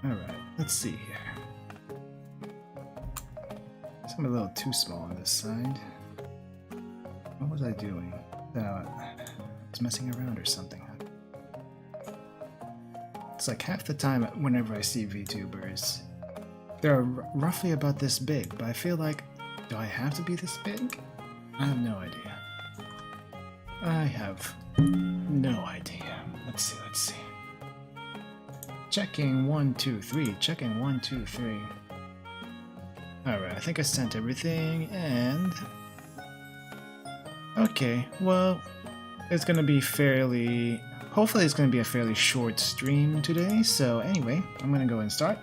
Alright, let's see here. I'm a little too small on this side. What was I doing? I was messing around or something. It's like half the time whenever I see VTubers, they're roughly about this big, but I feel like, do I have to be this big? I have no idea. I have no idea. Let's see. Checking 1, 2, 3. Checking 1, 2, 3. Alright, I think I sent everything, and... Okay, well, it's gonna be fairly... Hopefully it's gonna be a fairly short stream today, so anyway, I'm gonna go and start.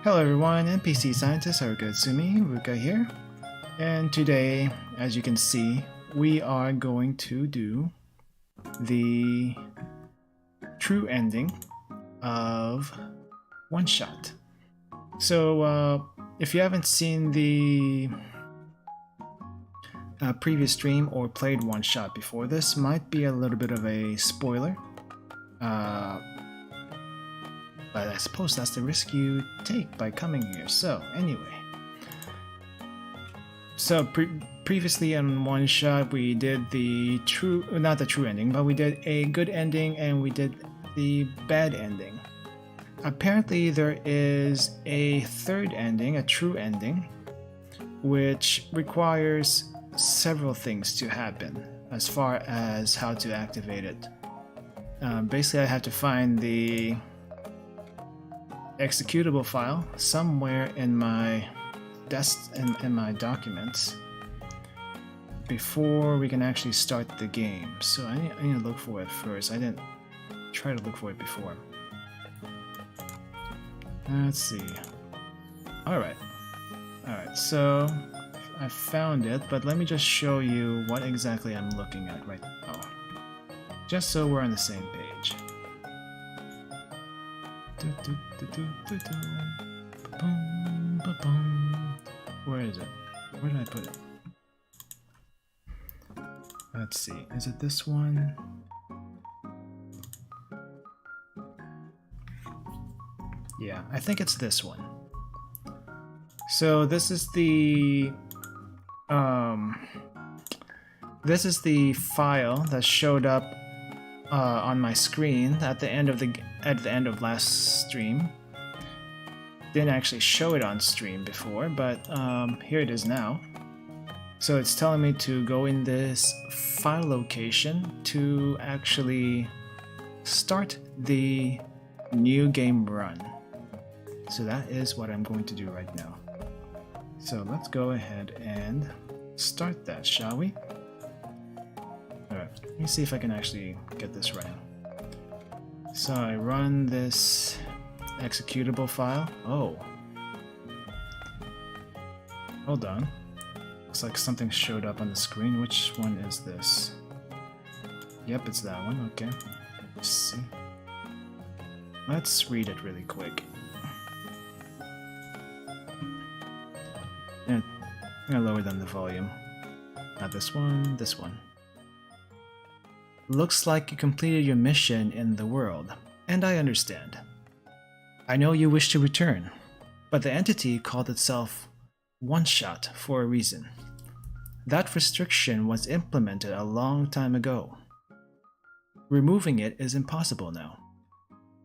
Hello everyone, NPC Scientist Haruka Itsumi, Ruka here. And today, as you can see, we are going to do the true ending of OneShot. So, if you haven't seen the previous stream or played OneShot before, this might be a little bit of a spoiler. But I suppose that's the risk you take by coming here. So, anyway. So, previously on OneShot, we did the true, not the true ending, but we did a good ending and we did the bad ending. Apparently, there is a third ending, a true ending, which requires several things to happen as far as how to activate it. Basically, I have to find the executable file somewhere in my in my documents before we can actually start the game. So I need to look for it first. I didn't try to look for it before. Let's see. Alright, so I found it, but let me just show you what exactly I'm looking at right now, just so we're on the same page. Where is it? Where did I put it? Let's see, is it this one? Yeah, I think it's this one. So this is the file that showed up on my screen at the end of last stream. Didn't actually show it on stream before, but here it is now. So it's telling me to go in this file location to actually start the new game run. So that is what I'm going to do right now. So let's go ahead and start that, shall we? Alright, let me see if I can actually get this running. So I run this executable file. Oh. Hold on. Looks like something showed up on the screen. Which one is this? Yep, it's that one. Okay. Let's see. Let's read it really quick. Yeah, I'm gonna lower down the volume. Not this one, this one. Looks like you completed your mission in the world, and I understand. I know you wish to return, but the entity called itself OneShot for a reason. That restriction was implemented a long time ago. Removing it is impossible now,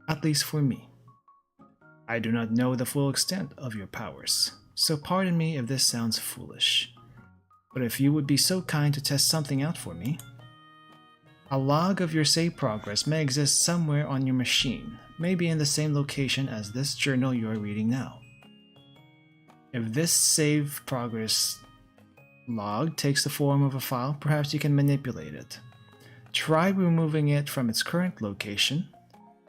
at least for me. I do not know the full extent of your powers, so pardon me if this sounds foolish. But if you would be so kind to test something out for me. A log of your save progress may exist somewhere on your machine, maybe in the same location as this journal you are reading now. If this save progress log takes the form of a file, perhaps you can manipulate it. Try removing it from its current location.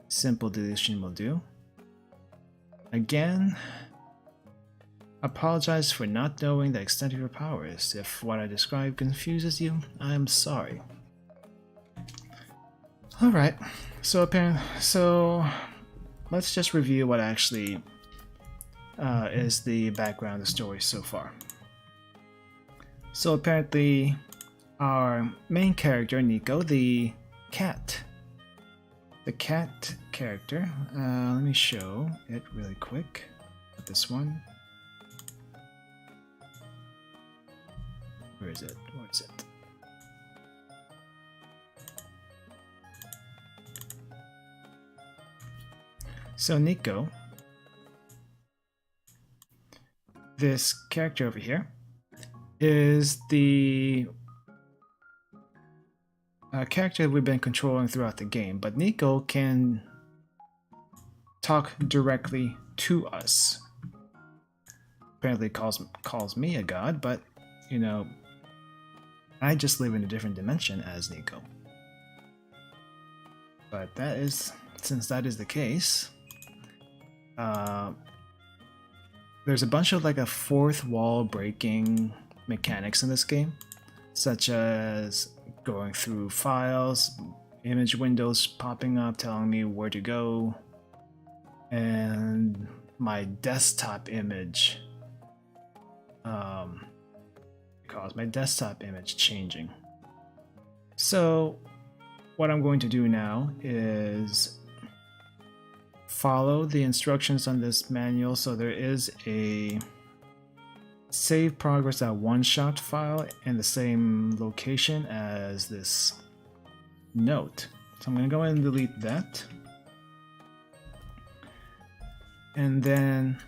Simple deletion will do. Again, apologize for not knowing the extent of your powers. If what I described confuses you, I am sorry. Alright, so let's just review what actually is the background of the story so far. So apparently our main character, Nico, the cat character. Let me show it really quick. This one. Where is it? Where is it? So Nico, this character over here, is the character we've been controlling throughout the game, but Nico can talk directly to us. Apparently calls me a god, but you know, I just live in a different dimension as Nico. But since that is the case, there's a bunch of like a fourth wall breaking mechanics in this game, such as going through files, image windows popping up telling me where to go, and my desktop image my desktop image changing. So what I'm going to do now is follow the instructions on this manual. So there is a save progress OneShot file in the same location as this note. So I'm going to go ahead and delete that. And then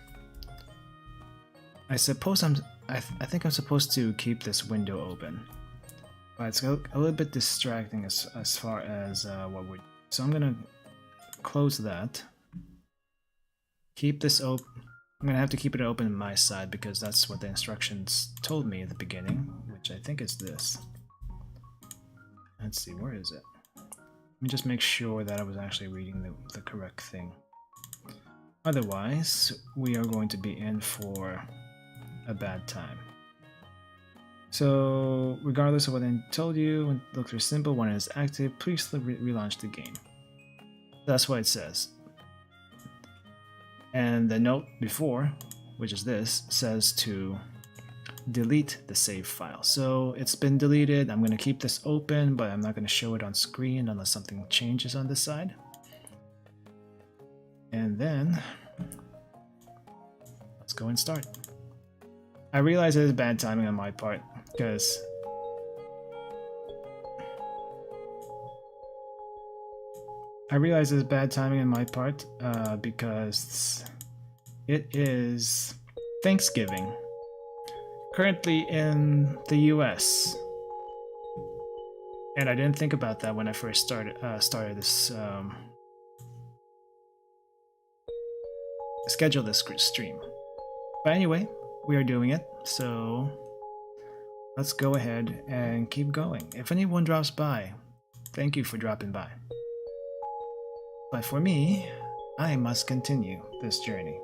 I suppose I think I'm supposed to keep this window open, but it's a little bit distracting as far as what we're. So I'm gonna close that. Keep this open. I'm gonna have to keep it open on my side because that's what the instructions told me at the beginning, which I think is this. Let's see, where is it? Let me just make sure that I was actually reading the correct thing. Otherwise, we are going to be in for a bad time. So, regardless of what I told you, when it looks very simple, when it is active, please relaunch the game. That's what it says. And the note before, which is this, says to delete the save file. So it's been deleted. I'm going to keep this open, but I'm not going to show it on screen unless something changes on this side. And then let's go and start. I realize it is bad timing on my part because because it is Thanksgiving currently in the US, and I didn't think about that when I first started this schedule this stream. But anyway, we are doing it, so let's go ahead and keep going. If anyone drops by, thank you for dropping by. But for me, I must continue this journey,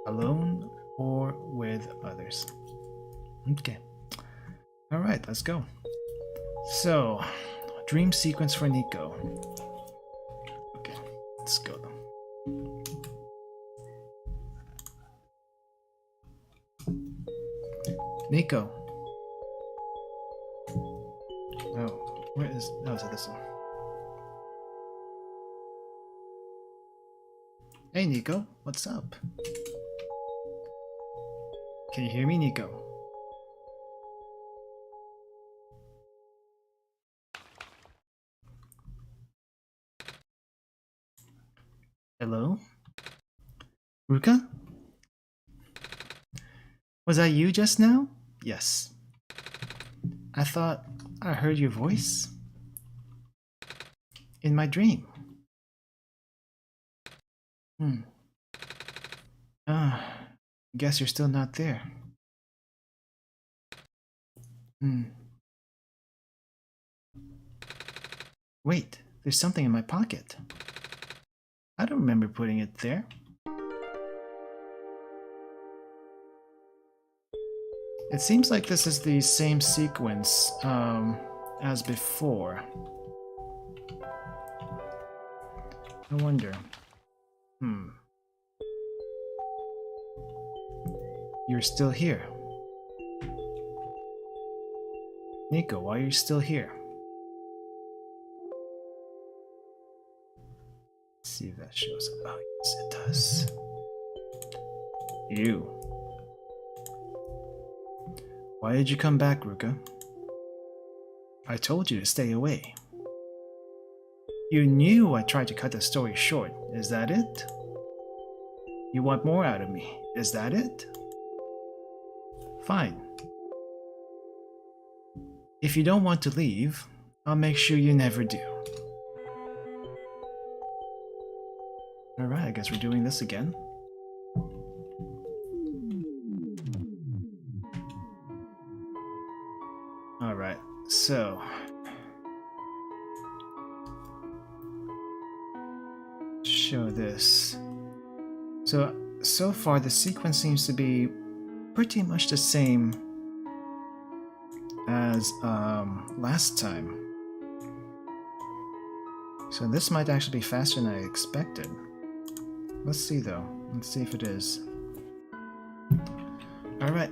alone or with others. Okay. Alright, let's go. So, dream sequence for Nico. Okay, let's go. Nico. Oh, where is... Oh, is it this one? Hey, Nico. What's up? Can you hear me, Nico? Hello? Ruka? Was that you just now? Yes. I thought I heard your voice in my dream. Guess you're still not there. Wait, there's something in my pocket. I don't remember putting it there. It seems like this is the same sequence as before. I wonder. You're still here. Nico, why are you still here? See if that shows up. Oh, yes, it does. You. Why did you come back, Ruka? I told you to stay away. You knew I tried to cut the story short. Is that it? You want more out of me. Is that it? Fine. If you don't want to leave, I'll make sure you never do. Alright, I guess we're doing this again. Alright, so... show this. So far the sequence seems to be pretty much the same as last time. So this might actually be faster than I expected. Let's see though. Let's see if it is. Alright.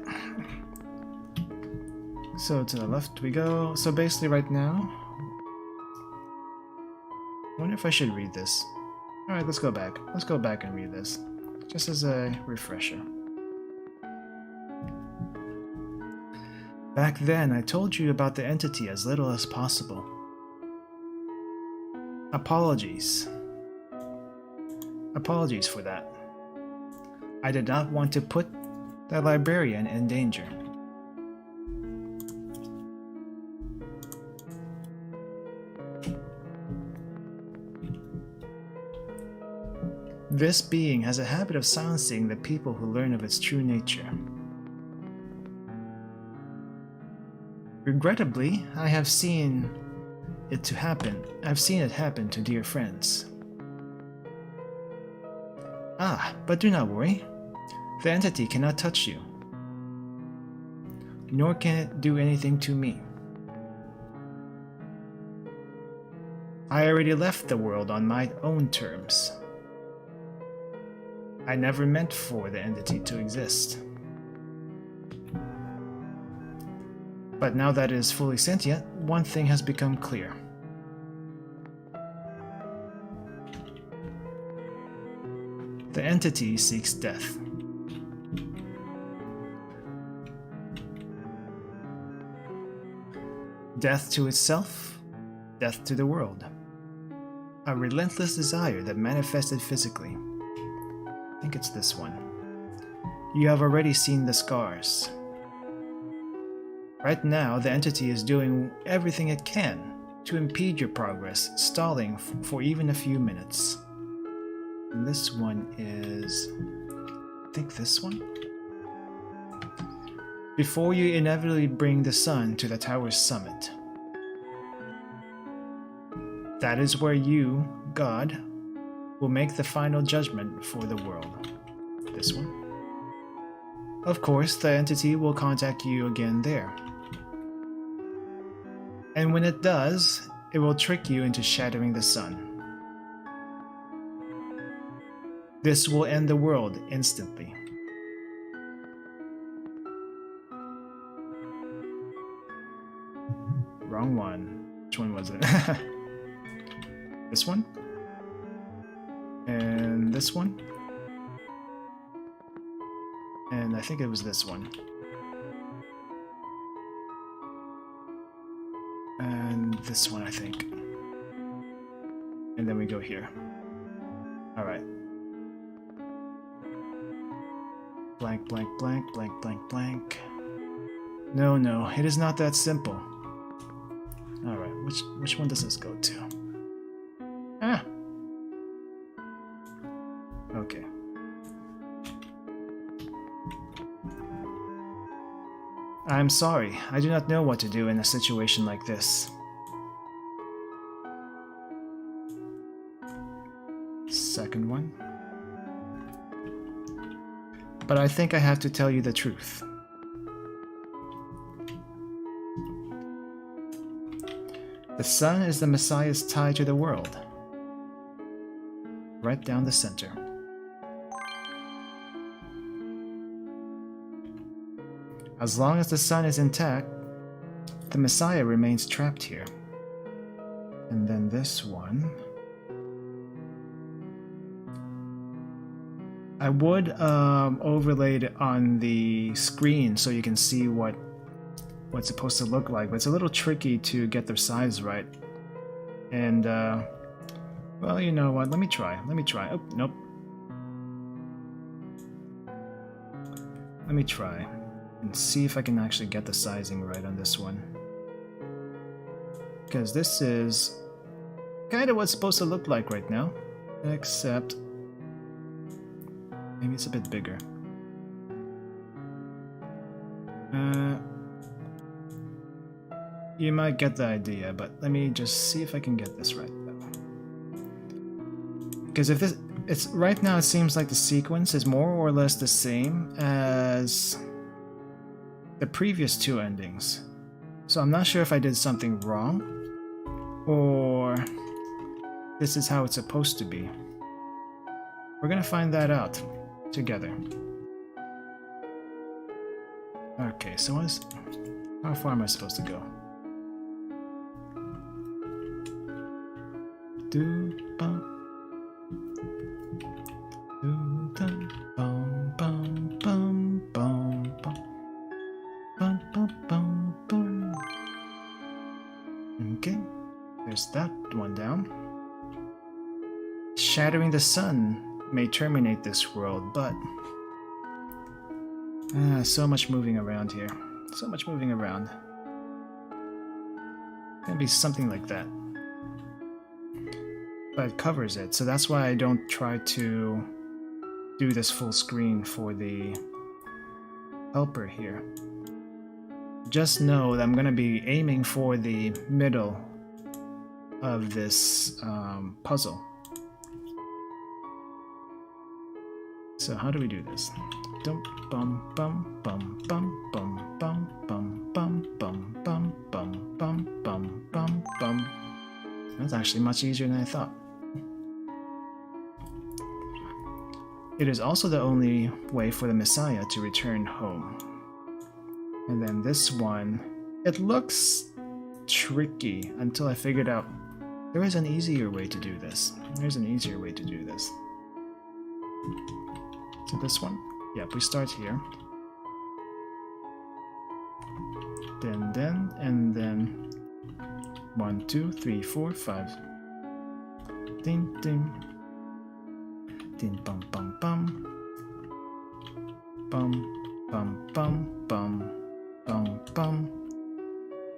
So to the left we go. So basically right now... I wonder if I should read this. Alright, let's go back. Let's go back and read this. Just as a refresher. Back then, I told you about the entity as little as possible. Apologies. Apologies for that. I did not want to put the librarian in danger. This being has a habit of silencing the people who learn of its true nature. Regrettably, I have seen it happen to dear friends. Ah, but do not worry. The entity cannot touch you. Nor can it do anything to me. I already left the world on my own terms. I never meant for the entity to exist. But now that it is fully sentient, one thing has become clear. The entity seeks death. Death to itself, death to the world. A relentless desire that manifested physically. I think it's this one. You have already seen the scars. Right now, the entity is doing everything it can to impede your progress, stalling for even a few minutes. And this one is... I think this one? Before you inevitably bring the sun to the tower's summit. That is where you, God, will make the final judgment for the world. This one. Of course, the entity will contact you again there. And when it does, it will trick you into shattering the sun. This will end the world instantly. Wrong one. Which one was it? This one? And this one? And I think it was this one. And this one, I think. And then we go here. Alright. Blank, blank, blank, blank, blank, blank. No, no, it is not that simple. Alright, which one does this go to? Ah! Okay. I'm sorry, I do not know what to do in a situation like this. Second one. But I think I have to tell you the truth. The sun is the Messiah's tie to the world. Right down the center. As long as the sun is intact, the Messiah remains trapped here. And then this one. I would overlay it on the screen so you can see what it's supposed to look like, but it's a little tricky to get the size right. And well, you know what? Let me try. Oh, nope. Let me try and see if I can actually get the sizing right on this one. Because this is kind of what's supposed to look like right now, except maybe it's a bit bigger. You might get the idea, but let me just see if I can get this right. Because if it's right now, it seems like the sequence is more or less the same as the previous two endings. So I'm not sure if I did something wrong, or this is how it's supposed to be. We're gonna find that out together. Okay, so how far am I supposed to go? Okay, there's that one down. Shattering the sun may terminate this world, but so much moving around here. So much moving around. Gonna be something like that. But it covers it, so that's why I don't try to do this full screen for the helper here. Just know that I'm gonna be aiming for the middle of this puzzle. So how do we do this? Dum bum bum bum bum bum bum bum bum bum bum bum bum bum bum bum. That's actually much easier than I thought. It is also the only way for the Messiah to return home. And then this one, it looks tricky until I figured out there is an easier way to do this. There's an easier way to do this. So this one? Yep, we start here. Then, and then 1, 2, 3, 4, 5. Ding, ding. Ding, bum, bum, bum. Bum, bum, bum, bum. Bum, bum.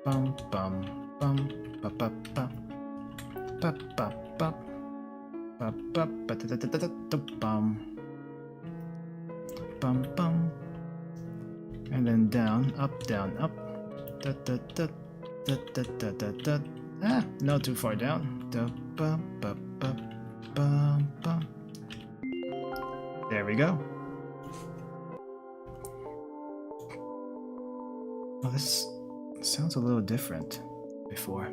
Bum, bum, bum. Ba, ba, ba. Ba, ba, ba. Ba, ba, ba, da, da, da, da, da, bum. Bum, bum. And then down, up, up. Da, da, da, da, da, da, da, da. Ah, not too far down. Da, ba, ba, ba, ba, ba. There we go. Well, this sounds a little different before.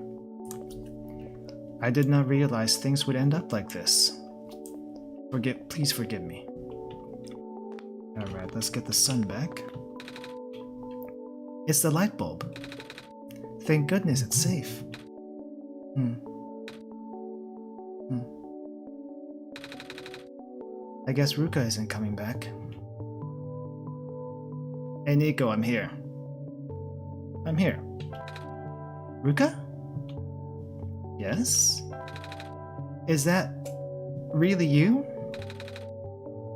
I did not realize things would end up like this. Please forgive me. Alright, let's get the sun back. It's the light bulb. Thank goodness it's safe. I guess Ruka isn't coming back. Hey Nico, I'm here. I'm here. Ruka? Yes? Is that really you?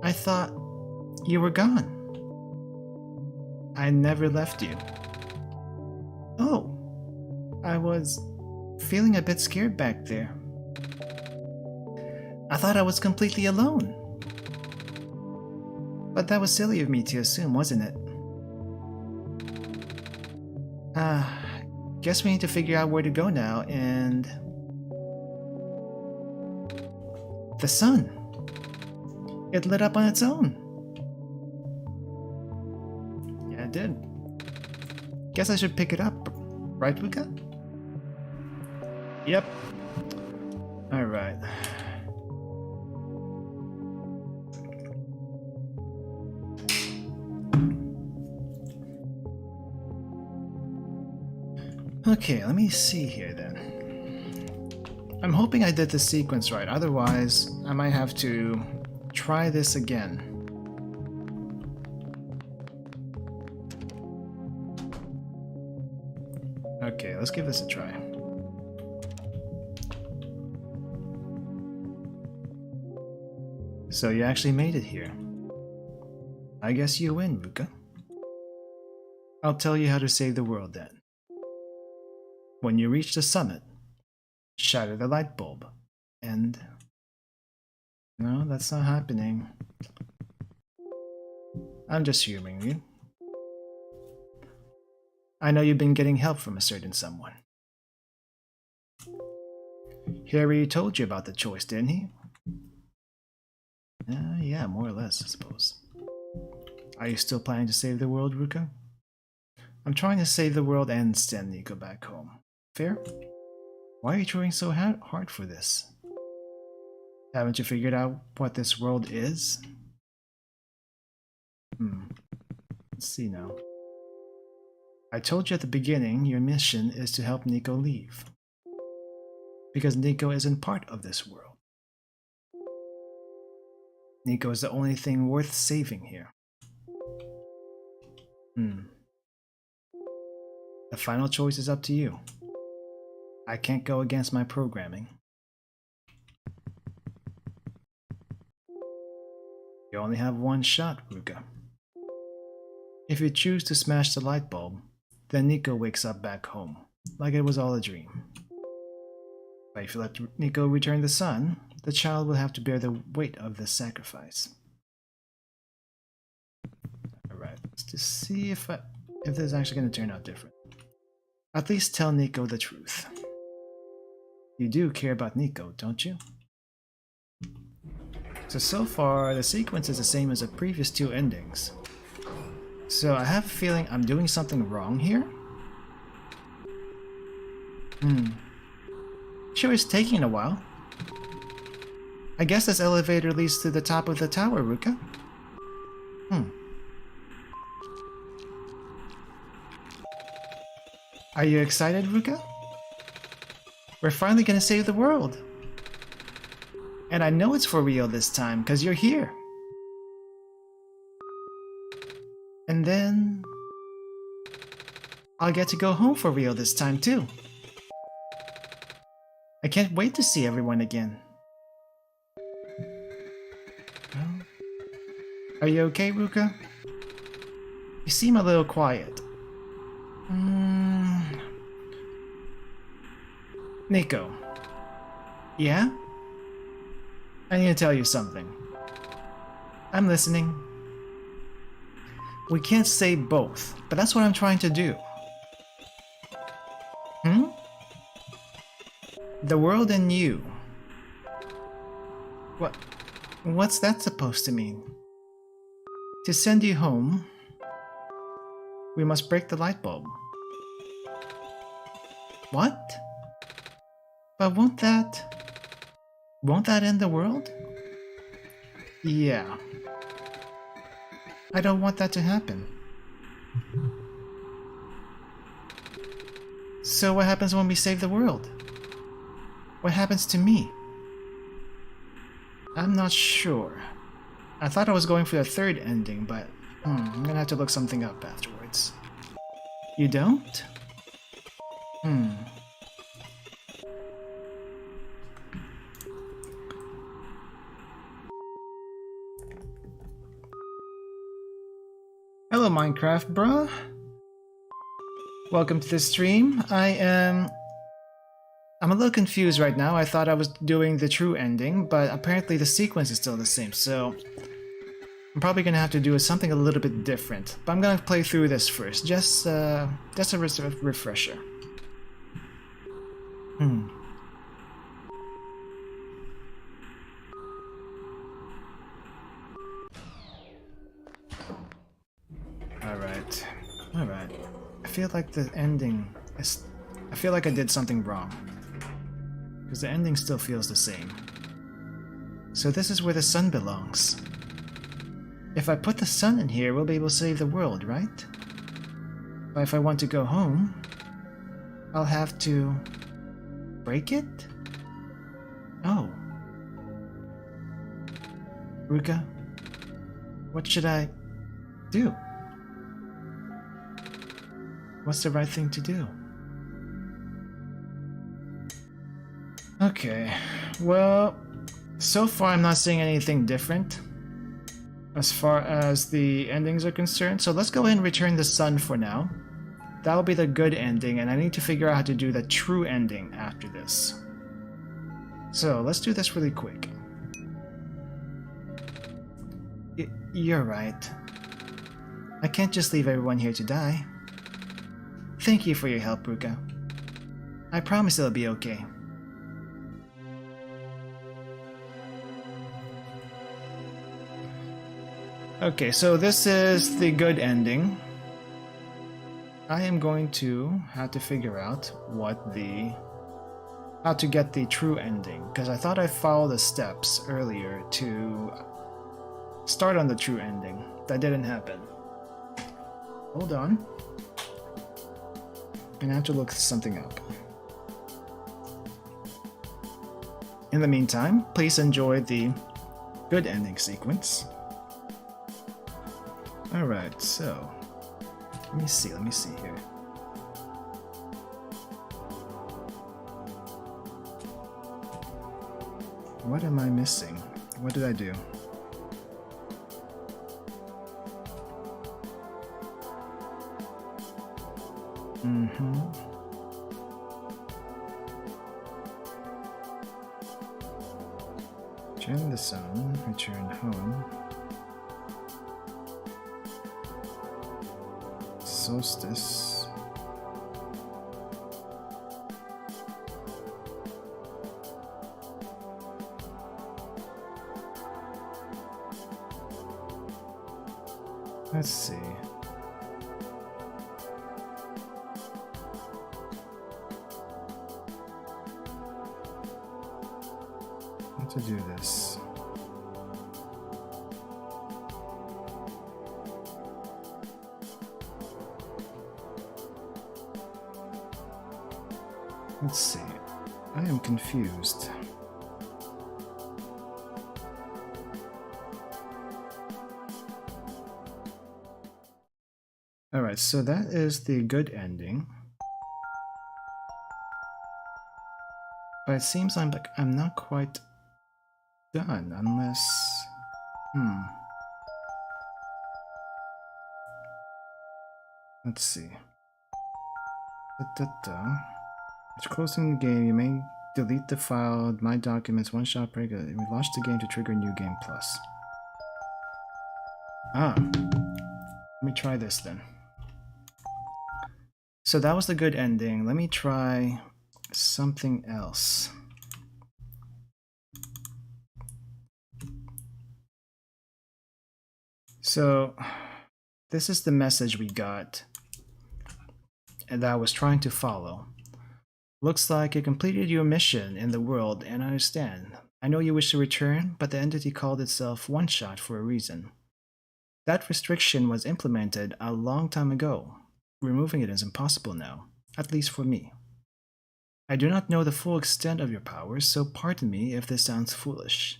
I thought you were gone. I never left you. Oh, I was feeling a bit scared back there. I thought I was completely alone. But that was silly of me to assume, wasn't it? Guess we need to figure out where to go now, and... The sun! It lit up on its own! Yeah, it did. Guess I should pick it up, right, Luca? Yep. Alright. Okay, let me see here then. I'm hoping I did the sequence right, otherwise I might have to try this again. Okay, let's give this a try. So you actually made it here. I guess you win, Ruka. I'll tell you how to save the world then. When you reach the summit, shatter the light bulb, and... No, that's not happening. I'm just humoring you. I know you've been getting help from a certain someone. Harry told you about the choice, didn't he? Yeah, more or less, I suppose. Are you still planning to save the world, Ruka? I'm trying to save the world and send Nico back home. Fair? Why are you trying so hard for this? Haven't you figured out what this world is? Let's see now. I told you at the beginning your mission is to help Nico leave. Because Nico isn't part of this world. Nico is the only thing worth saving here. The final choice is up to you. I can't go against my programming. You only have one shot, Ruka. If you choose to smash the light bulb, then Nico wakes up back home, like it was all a dream. But if you let Nico return the sun, the child will have to bear the weight of this sacrifice. Alright, let's just see if this is actually going to turn out different. At least tell Nico the truth. You do care about Nico, don't you? So far, the sequence is the same as the previous two endings. So I have a feeling I'm doing something wrong here? Sure, it's taking a while. I guess this elevator leads to the top of the tower, Ruka. Are you excited, Ruka? We're finally gonna save the world. And I know it's for real this time, because you're here. And then... I'll get to go home for real this time, too. I can't wait to see everyone again. Well, are you okay, Ruka? You seem a little quiet. Nico. Yeah? I need to tell you something. I'm listening. We can't say both, but that's what I'm trying to do. The world and you. What's that supposed to mean? To send you home, we must break the light bulb. What? But won't that end the world? Yeah. I don't want that to happen. So what happens when we save the world? What happens to me? I'm not sure. I thought I was going for the third ending, but I'm gonna have to look something up afterwards. You don't? Hello, Minecraft bruh. Welcome to the stream. I'm a little confused right now. I thought I was doing the true ending, but apparently the sequence is still the same, so I'm probably gonna have to do something a little bit different. But I'm gonna play through this first, just a refresher. Alright. I feel like the ending is... I feel like I did something wrong. Because the ending still feels the same. So this is where the sun belongs. If I put the sun in here, we'll be able to save the world, right? But if I want to go home, I'll have to... break it? Oh. Ruka, what should I do? What's the right thing to do? Okay, well, so far I'm not seeing anything different as far as the endings are concerned, so let's go ahead and return the sun for now. That'll be the good ending, and I need to figure out how to do the true ending after this. So let's do this really quick. You're right. I can't just leave everyone here to die. Thank you for your help, Ruka. I promise it'll be okay. Okay, so this is the good ending. I am going to have to figure out how to get the true ending, because I thought I followed the steps earlier to start on the true ending. That didn't happen. Hold on. I'm gonna have to look something up. In the meantime, please enjoy the good ending sequence. Alright, so let me see here. What am I missing? What did I do? Turn the sun, return home. Solstice. Let's see. How to do this? Let's see. I am confused. Alright, so that is the good ending. But it seems I'm not quite done unless... Let's see. After closing the game, you may delete the file, My Documents, OneShot break, and relaunch the game to trigger New Game Plus. Let me try this then. So that was the good ending. Let me try something else. So this is the message we got and that I was trying to follow. Looks like you completed your mission in the world, and I understand. I know you wish to return, but the entity called itself OneShot for a reason. That restriction was implemented a long time ago. Removing it is impossible now, at least for me. I do not know the full extent of your powers, so pardon me if this sounds foolish.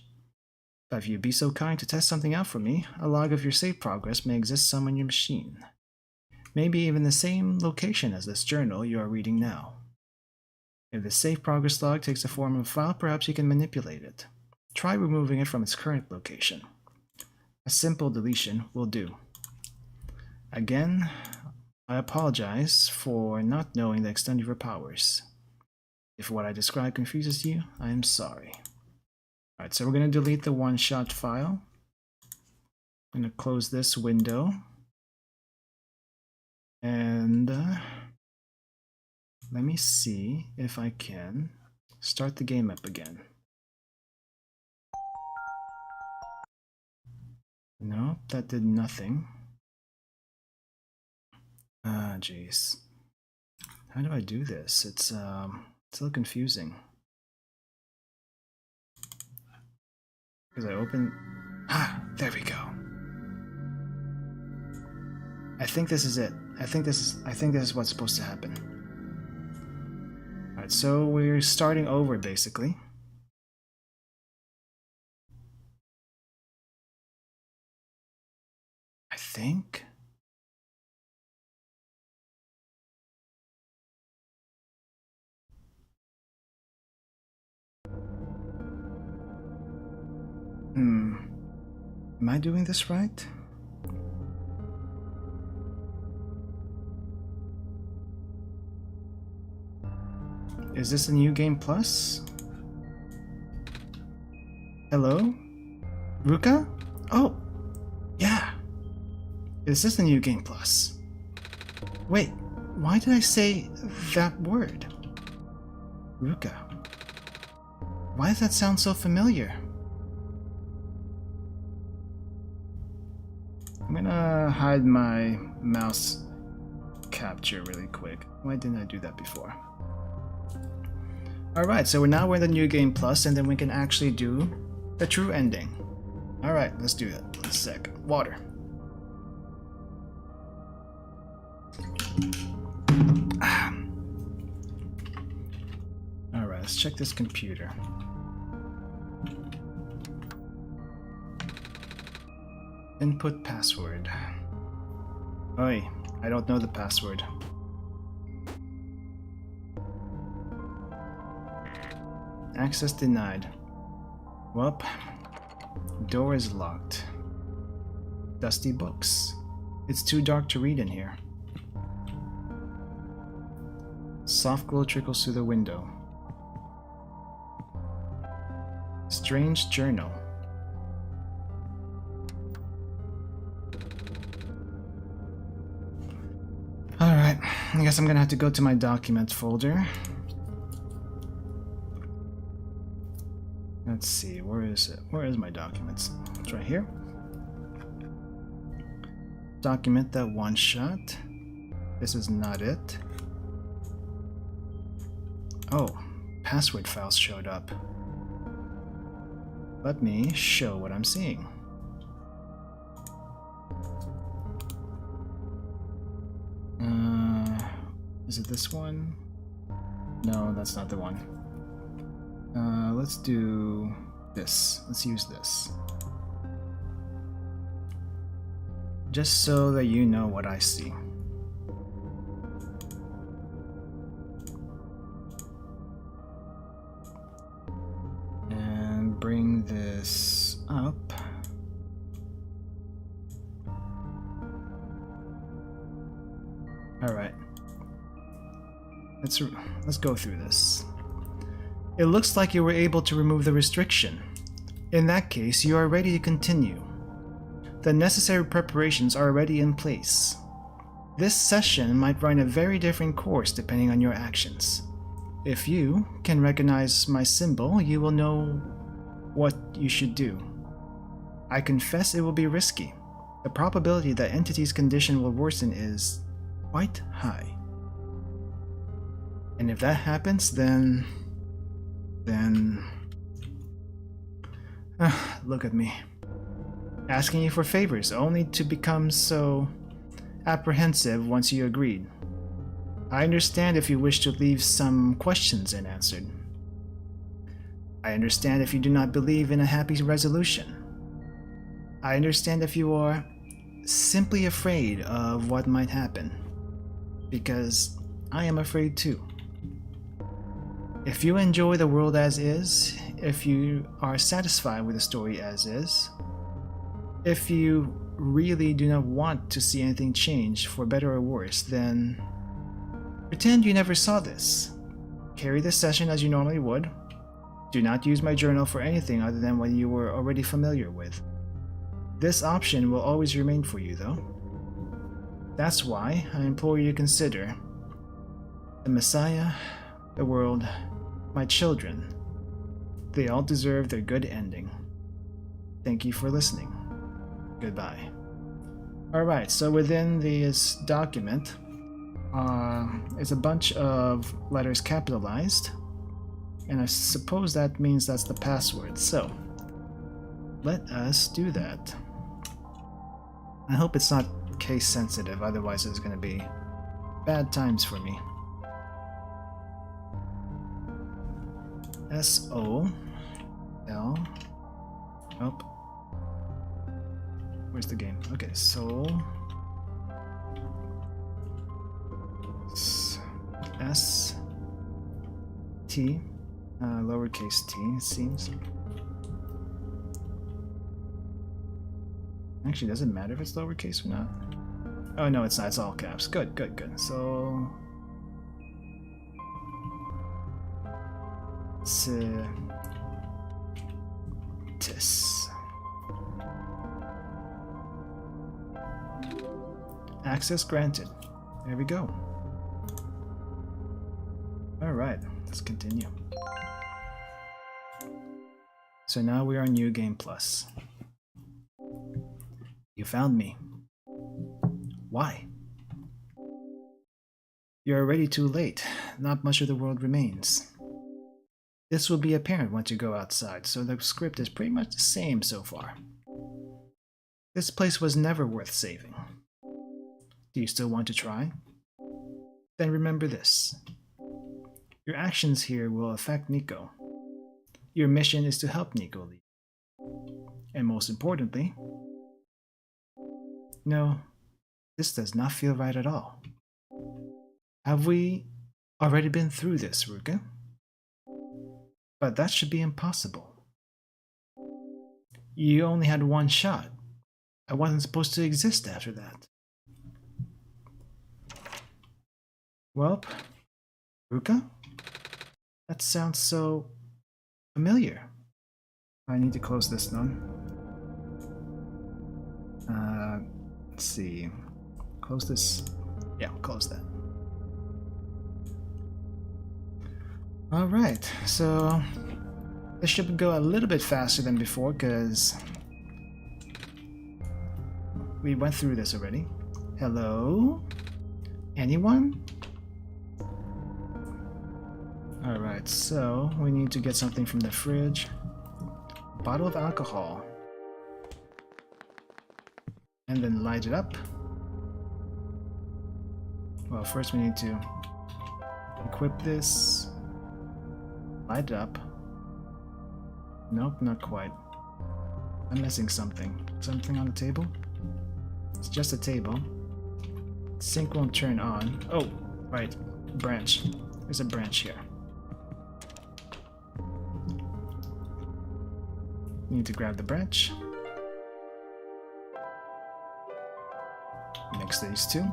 But if you'd be so kind to test something out for me, a log of your save progress may exist somewhere in your machine. Maybe even the same location as this journal you are reading now. If the save progress log takes the form of a file, perhaps you can manipulate it. Try removing it from its current location. A simple deletion will do. Again, I apologize for not knowing the extent of your powers. If what I described confuses you, I am sorry. Alright, so we're going to delete the OneShot file. I'm going to close this window. And let me see if I can start the game up again. No, that did nothing. Ah, jeez. How do I do this? It's a little confusing. Because I open... there we go. I think this is it. I think this is what's supposed to happen. Alright, so we're starting over basically. I think. Am I doing this right? Is this a new game plus? Hello? Ruka? Oh, yeah. Is this a new game plus? Wait, why did I say that word? Ruka. Why does that sound so familiar? I'm gonna hide my mouse capture really quick. Why didn't I do that before? Alright, so we're in the New Game Plus, and then we can actually do the true ending. Alright, let's do that. One sec. Water. Alright, let's check this computer. Input password. Oi, I don't know the password. Access denied. Welp, door is locked. Dusty books. It's too dark to read in here. Soft glow trickles through the window. Strange journal. Alright, I guess I'm gonna have to go to my documents folder. Let's see, where is it? Where is my documents? It's right here. Document that one shot. This is not it. Oh, password files showed up. Let me show what I'm seeing. Is it this one? No, that's not the one. Let's do this. Let's use this. Just so that you know what I see. And bring this up. All right. Let's go through this. It looks like you were able to remove the restriction. In that case, you are ready to continue. The necessary preparations are already in place. This session might run a very different course depending on your actions. If you can recognize my symbol, you will know what you should do. I confess it will be risky. The probability that entity's condition will worsen is quite high. And if that happens, then look at me. Asking you for favors only to become so apprehensive once you agreed. I understand if you wish to leave some questions unanswered. I understand if you do not believe in a happy resolution. I understand if you are simply afraid of what might happen. Because I am afraid too. If you enjoy the world as is, if you are satisfied with the story as is, if you really do not want to see anything change for better or worse, then pretend you never saw this. Carry this session as you normally would. Do not use my journal for anything other than what you were already familiar with. This option will always remain for you, though. That's why I implore you to consider the Messiah, the world, my children. They all deserve their good ending. Thank you for listening. Goodbye. Alright, so within this document is a bunch of letters capitalized, and I suppose that means that's the password. So let us do that. I hope it's not case sensitive, otherwise it's going to be bad times for me. S-O-L. Oh. Where's the game? Okay, Soul. S-T. Lowercase t, it seems. Actually, does it matter if it's lowercase or not? Oh no, it's not. It's all caps. Good, good, good. So... Tis. Access granted. There we go. Alright, let's continue. So now we are New Game Plus. You found me. Why? You're already too late. Not much of the world remains. This will be apparent once you go outside, so the script is pretty much the same so far. This place was never worth saving. Do you still want to try? Then remember this. Your actions here will affect Nico. Your mission is to help Nico leave. And most importantly... No, this does not feel right at all. Have we already been through this, Haruka? But that should be impossible. You only had one shot. I wasn't supposed to exist after that. Welp, Haruka? That sounds so familiar. I need to close this one. Let's see. Close this. Yeah, close that. Alright, so this should go a little bit faster than before because we went through this already. Hello? Anyone? Alright, so we need to get something from the fridge. A bottle of alcohol. And then light it up. Well, first we need to equip this. Light it up. Nope, not quite. I'm missing something. Something on the table? It's just a table. Sink won't turn on. Oh, right. Branch. There's a branch here. Need to grab the branch. Mix these two.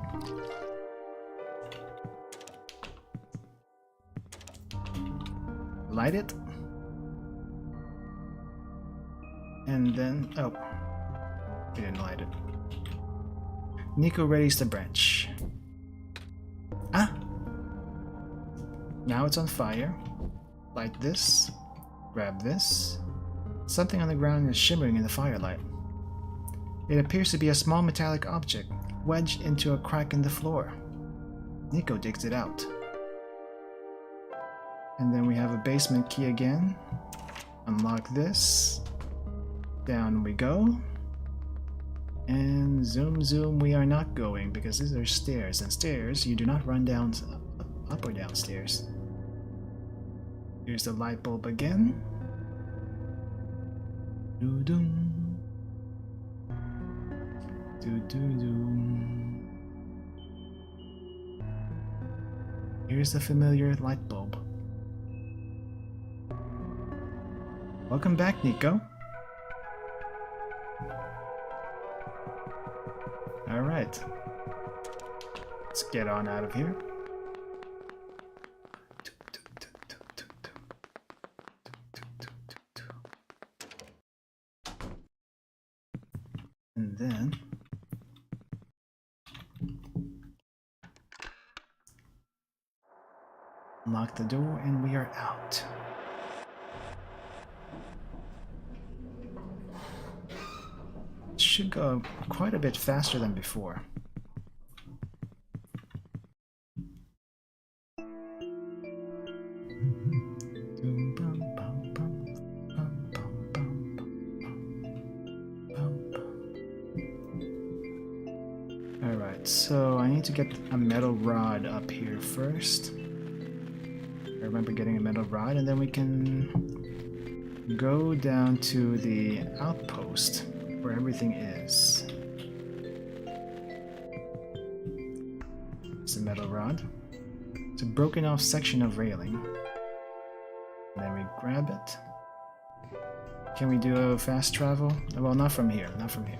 Light it. And then, oh, we didn't light it. Nico readies the branch. Ah! Now it's on fire. Light this. Grab this. Something on the ground is shimmering in the firelight. It appears to be a small metallic object, wedged into a crack in the floor. Nico digs it out. And then we have a basement key again. Unlock this. Down we go. And zoom zoom we are not going because these are stairs. And stairs, you do not run down up or downstairs. Here's the light bulb again. Doo-doom. Doo-doo-doo. Here's the familiar light bulb. Welcome back, Nico. Alright. Let's get on out of here. And then lock the door and we are out. It should go quite a bit faster than before. Alright, so I need to get a metal rod up here first. I remember getting a metal rod, and then we can go down to the outpost where everything is. It's a metal rod. It's a broken off section of railing. And then we grab it. Can we do a fast travel? Well, not from here, not from here.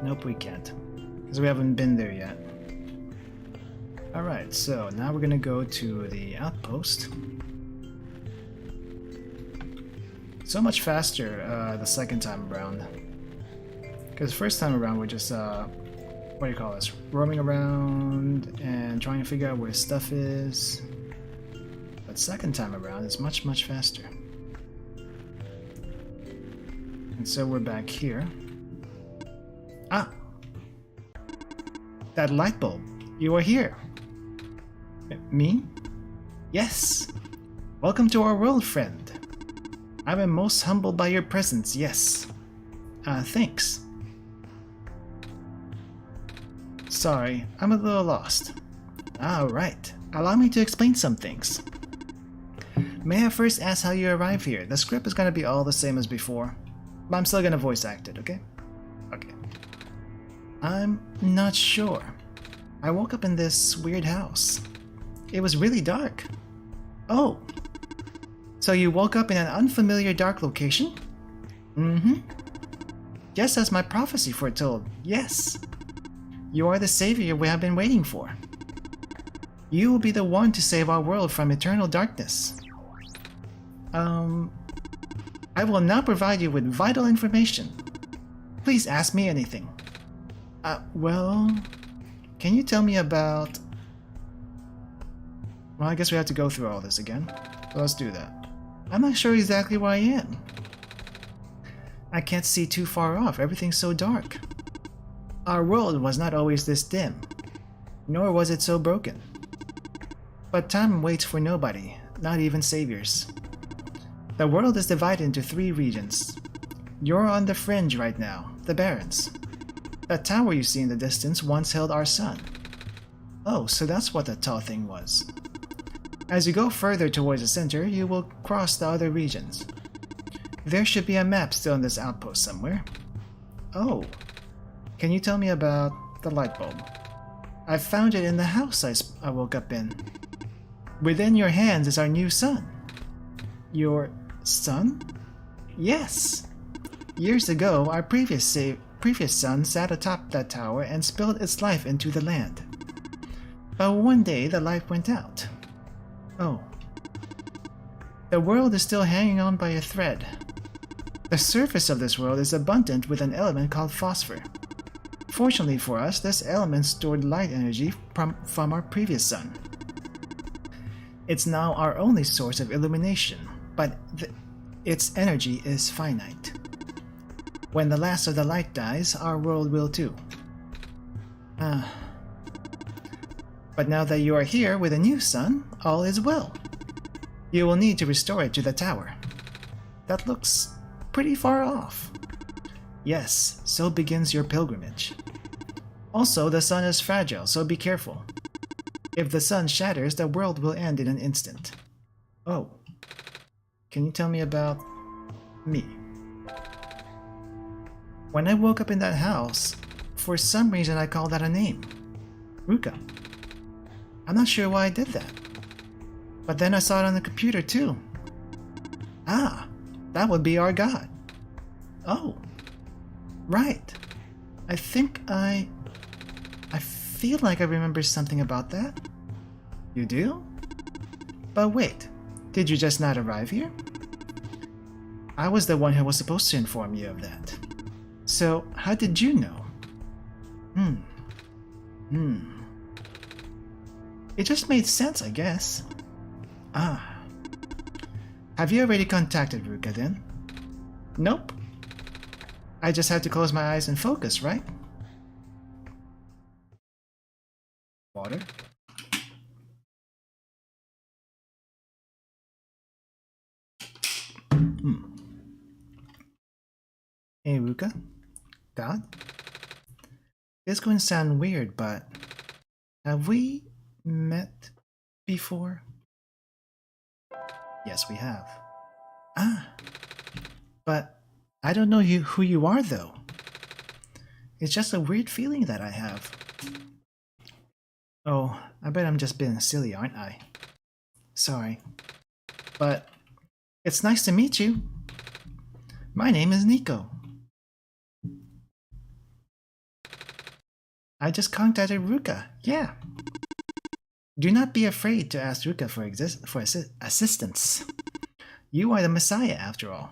Nope, we can't. Because we haven't been there yet. Alright, so now we're gonna go to the outpost. So much faster the second time around. Because first time around we're just, what do you call this? Roaming around and trying to figure out where stuff is. But second time around is much, much faster. And so we're back here. Ah! That light bulb! You are here! Me? Yes! Welcome to our world, friend! I am most humbled by your presence, yes. Thanks. Sorry, I'm a little lost. Ah, right. Allow me to explain some things. May I first ask how you arrived here? The script is gonna be all the same as before, but I'm still gonna voice act it, okay? Okay. I'm not sure. I woke up in this weird house. It was really dark. Oh. So you woke up in an unfamiliar dark location? Mm-hmm. Yes, as my prophecy foretold. Yes. You are the savior we have been waiting for. You will be the one to save our world from eternal darkness. I will now provide you with vital information. Please ask me anything. Well, can you tell me about... Well, I guess we have to go through all this again. So let's do that. I'm not sure exactly where I am. I can't see too far off, everything's so dark. Our world was not always this dim, nor was it so broken. But time waits for nobody, not even saviors. The world is divided into 3 regions. You're on the fringe right now, the Barrens. That tower you see in the distance once held our sun. Oh, so that's what that tall thing was. As you go further towards the center, you will cross the other regions. There should be a map still in this outpost somewhere. Oh. Can you tell me about the light bulb? I found it in the house I woke up in. Within your hands is our new sun. Your son? Yes. Years ago, our previous son sat atop that tower and spilled its life into the land. But one day, the light went out. Oh. The world is still hanging on by a thread. The surface of this world is abundant with an element called phosphor. Fortunately for us, this element stored light energy from our previous sun. It's now our only source of illumination, but its energy is finite. When the last of the light dies, our world will too. But now that you are here with a new sun, all is well. You will need to restore it to the tower. That looks pretty far off. Yes, so begins your pilgrimage. Also, the sun is fragile, so be careful. If the sun shatters, the world will end in an instant. Oh. Can you tell me about me? When I woke up in that house, for some reason I called that a name. Ruka. I'm not sure why I did that. But then I saw it on the computer too. Ah, that would be our god. Oh. Right. I think I feel like I remember something about that. You do? But wait, did you just not arrive here? I was the one who was supposed to inform you of that. So, how did you know? It just made sense, I guess. Ah. Have you already contacted Ruka then? Nope. I just had to close my eyes and focus, right? Water. Hey Ruka? God? This is going to sound weird, but have we met before? Yes, we have. Ah, but I don't know who you are though. It's just a weird feeling that I have. Oh, I bet I'm just being silly, aren't I? Sorry. But it's nice to meet you. My name is Nico. I just contacted Ruka. Yeah. Do not be afraid to ask Ruka for assistance. You are the Messiah, after all.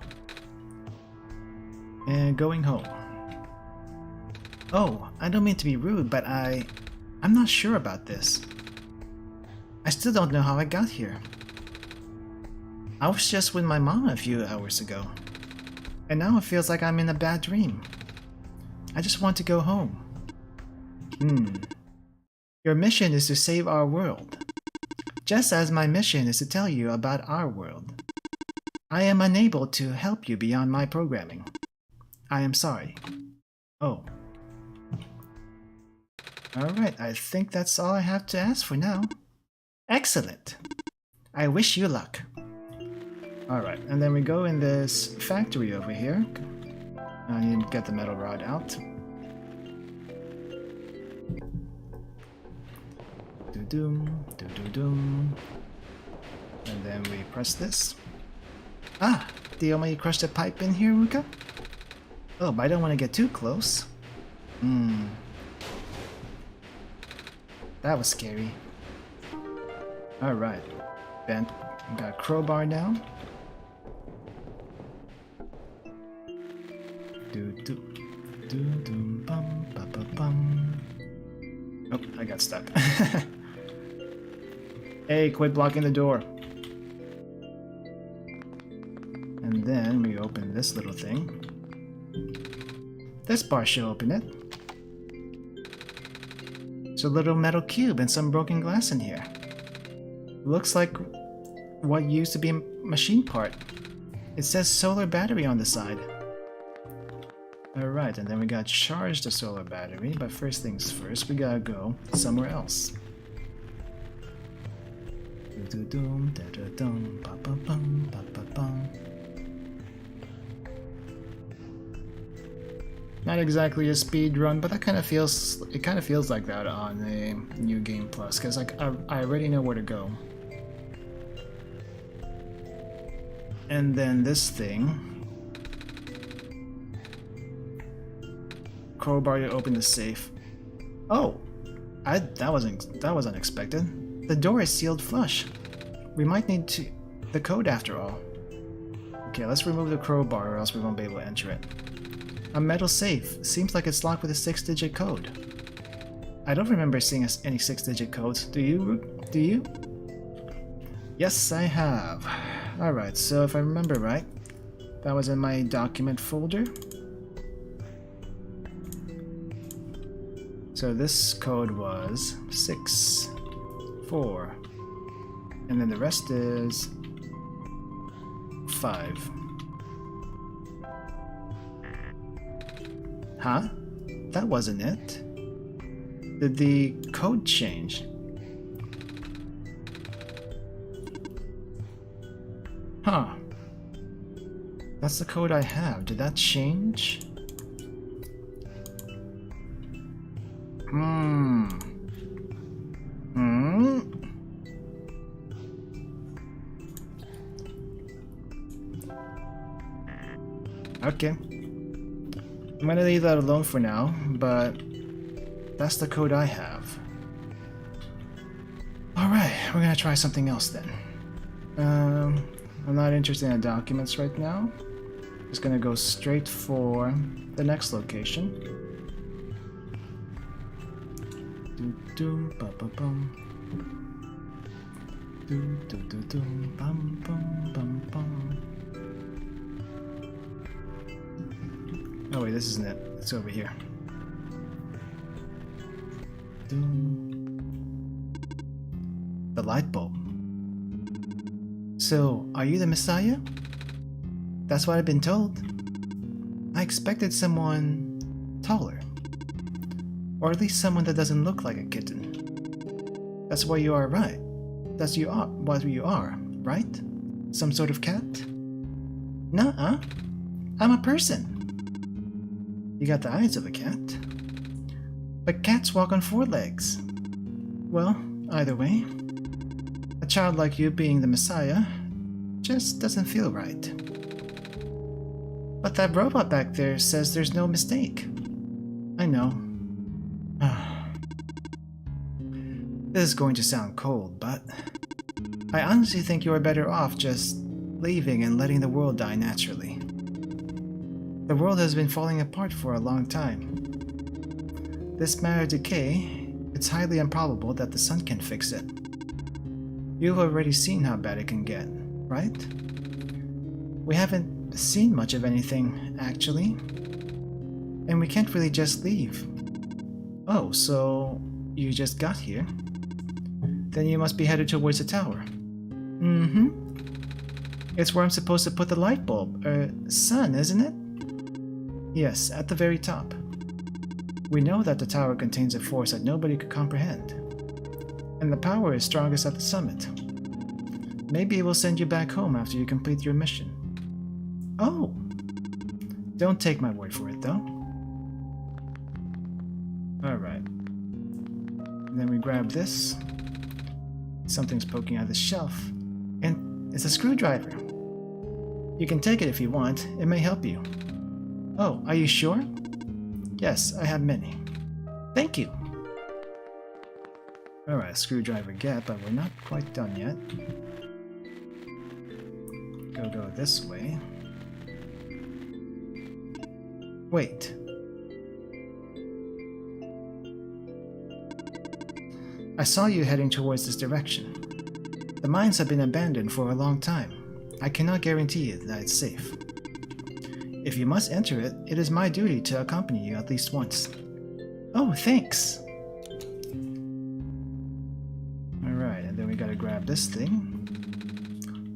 And going home. Oh, I don't mean to be rude, but I'm not sure about this. I still don't know how I got here. I was just with my mom a few hours ago. And now it feels like I'm in a bad dream. I just want to go home. Your mission is to save our world. Just as my mission is to tell you about our world. I am unable to help you beyond my programming. I am sorry. Oh. Alright, I think that's all I have to ask for now. Excellent. I wish you luck. Alright, and then we go in this factory over here. I need to get the metal rod out. Do-doom, do-do-doom. And then we press this. Ah! Do you want me to crush the pipe in here, Ruka? Oh, but I don't want to get too close. That was scary. Alright. Bent. Got a crowbar now. Oh, I got stuck. Hey, quit blocking the door. And then we open this little thing. This bar should open it. There's a little metal cube and some broken glass in here. Looks like what used to be a machine part. It says solar battery on the side. Alright, and then we gotta charge the solar battery, but first things first, we gotta go somewhere else. Not exactly a speed run, but it kind of feels like that on a New Game Plus, because like I already know where to go. And then this thing. Crowbar to open the safe. Oh, that was unexpected. The door is sealed flush. We might need the code after all. Okay, let's remove the crowbar or else we won't be able to enter it. A metal safe. Seems like it's locked with a 6-digit code. I don't remember seeing any 6-digit codes. Do you? Yes, I have. Alright, so if I remember right, that was in my document folder. So this code was 6, 4, and then the rest is 5. Huh? That wasn't it. Did the code change? Huh. That's the code I have. Did that change? Okay. I'm gonna leave that alone for now, but that's the code I have. Alright, we're gonna try something else then. I'm not interested in documents right now. Just gonna go straight for the next location. Oh wait, this isn't it. It's over here. The light bulb. So, are you the Messiah? That's what I've been told. I expected someone taller. Or at least someone that doesn't look like a kitten. That's what you are, right? That's what you are, right? Some sort of cat? Nuh-uh. I'm a person. You got the eyes of a cat. But cats walk on 4 legs. Well, either way, a child like you being the Messiah just doesn't feel right. But that robot back there says there's no mistake. I know. This is going to sound cold, but I honestly think you are better off just leaving and letting the world die naturally. The world has been falling apart for a long time. This matter decay, it's highly improbable that the sun can fix it. You've already seen how bad it can get, right? We haven't seen much of anything, actually. And we can't really just leave. Oh, so you just got here? Then you must be headed towards the tower. Mm-hmm. It's where I'm supposed to put the light bulb, sun, isn't it? Yes, at the very top. We know that the tower contains a force that nobody could comprehend. And the power is strongest at the summit. Maybe it will send you back home after you complete your mission. Oh! Don't take my word for it, though. Alright. Then we grab this. Something's poking out of the shelf. And it's a screwdriver. You can take it if you want. It may help you. Oh, are you sure? Yes, I have many. Thank you! Alright, screwdriver get, but we're not quite done yet. Go this way. Wait. I saw you heading towards this direction. The mines have been abandoned for a long time. I cannot guarantee you that it's safe. If you must enter it, it is my duty to accompany you at least once. Oh, thanks! Alright, and then we gotta grab this thing.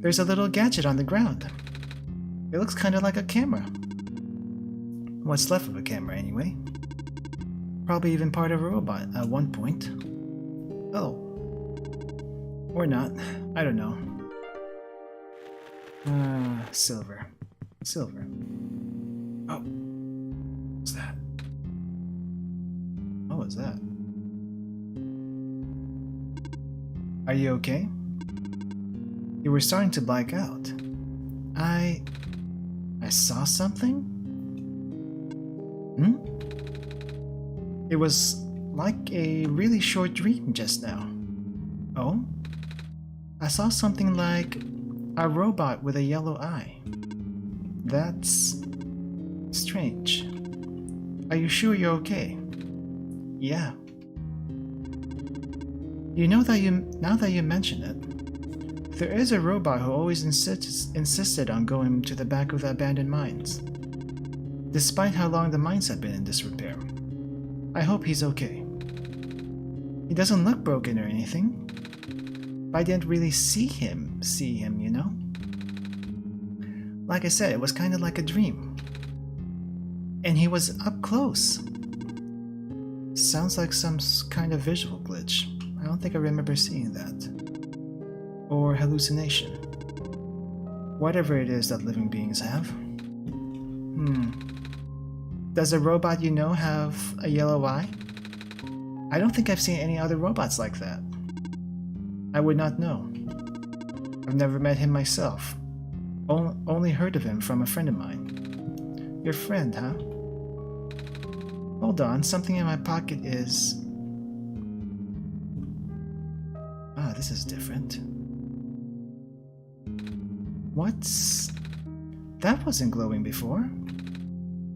There's a little gadget on the ground. It looks kinda like a camera. What's left of a camera, anyway. Probably even part of a robot at one point. Oh. Or not. I don't know. Silver. Silver. Oh. What's that? What was that? Are you okay? You were starting to black out. I saw something? It was like a really short dream just now. Oh? I saw something like a robot with a yellow eye. That's strange. Are you sure you're okay? Yeah. You know that now that you mention it, there is a robot who always insisted on going to the back of the abandoned mines, despite how long the mines have been in disrepair. I hope he's okay. He doesn't look broken or anything. But I didn't really see him, you know? Like I said, it was kind of like a dream. And he was up close. Sounds like some kind of visual glitch. I don't think I remember seeing that. Or hallucination. Whatever it is that living beings have. Does the robot you know have a yellow eye? I don't think I've seen any other robots like that. I would not know. I've never met him myself. Only heard of him from a friend of mine. Your friend, huh? Hold on, something in my pocket is... Ah, this is different. What's... That wasn't glowing before.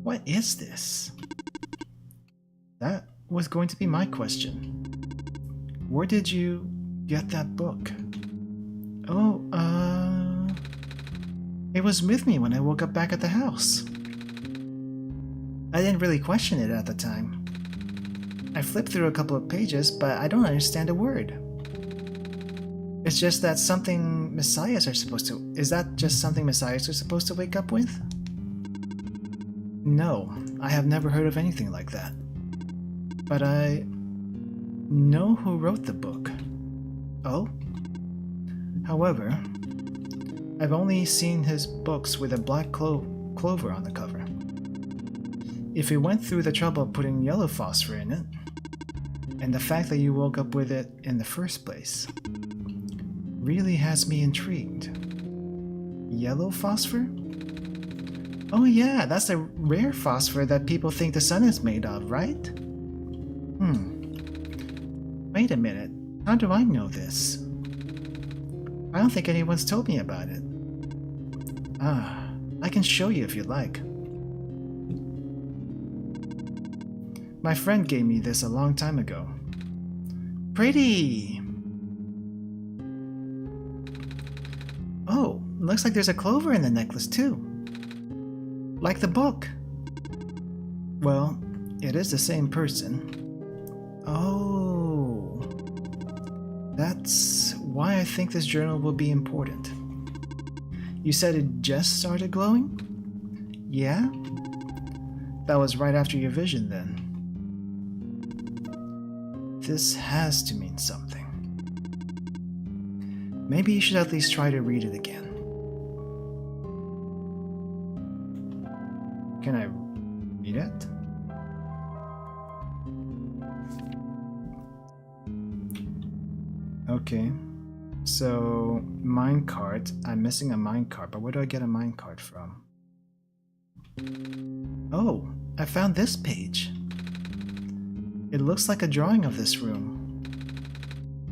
What is this? That was going to be my question. Where did you get that book? Oh, it was with me when I woke up back at the house. I didn't really question it at the time. I flipped through a couple of pages, but I don't understand a word. It's just that something messiahs are supposed to... Is that just something messiahs are supposed to wake up with? No, I have never heard of anything like that. But I know who wrote the book. Oh? However, I've only seen his books with a black clover on the cover. If he went through the trouble of putting yellow phosphor in it, and the fact that you woke up with it in the first place, really has me intrigued. Yellow phosphor? Oh yeah, that's the rare phosphor that people think the sun is made of, right? Wait a minute. How do I know this? I don't think anyone's told me about it. Ah, I can show you if you like. My friend gave me this a long time ago. Pretty! Oh, looks like there's a clover in the necklace too. Like the book. Well, it is the same person. Oh. That's why I think this journal will be important. You said it just started glowing? Yeah? That was right after your vision then. This has to mean something. Maybe you should at least try to read it again. Can I read it? Okay. So, minecart. I'm missing a minecart, but where do I get a minecart from? Oh, I found this page. It looks like a drawing of this room.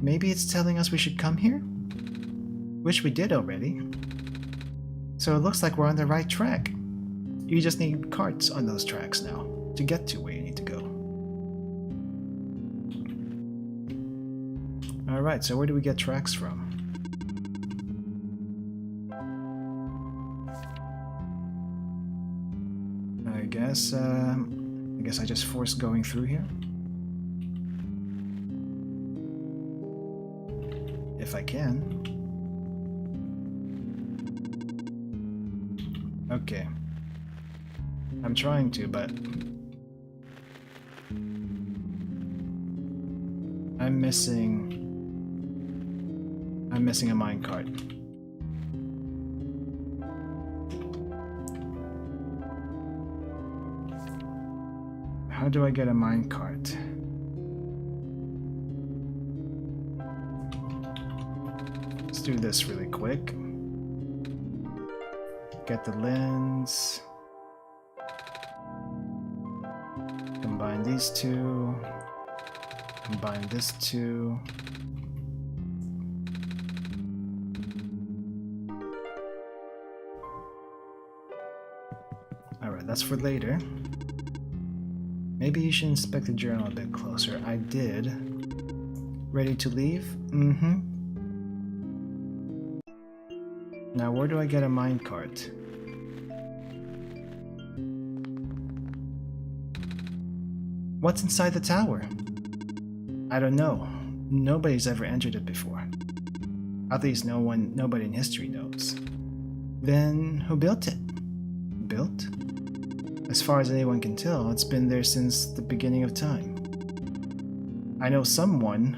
Maybe it's telling us we should come here? Which we did already. So it looks like we're on the right track. You just need carts on those tracks now to get to where you need to go. Alright, so where do we get tracks from? I guess I just force going through here. If I can. Okay. I'm trying to, but I'm missing a minecart. How do I get a minecart? Let's do this really quick. Get the lens. Combine these two. Combine this two. Alright, that's for later. Maybe you should inspect the journal a bit closer. I did. Ready to leave? Mm-hmm. Now where do I get a minecart? What's inside the tower? I don't know. Nobody's ever entered it before. At least nobody in history knows. Then who built it? Built? As far as anyone can tell, it's been there since the beginning of time. I know someone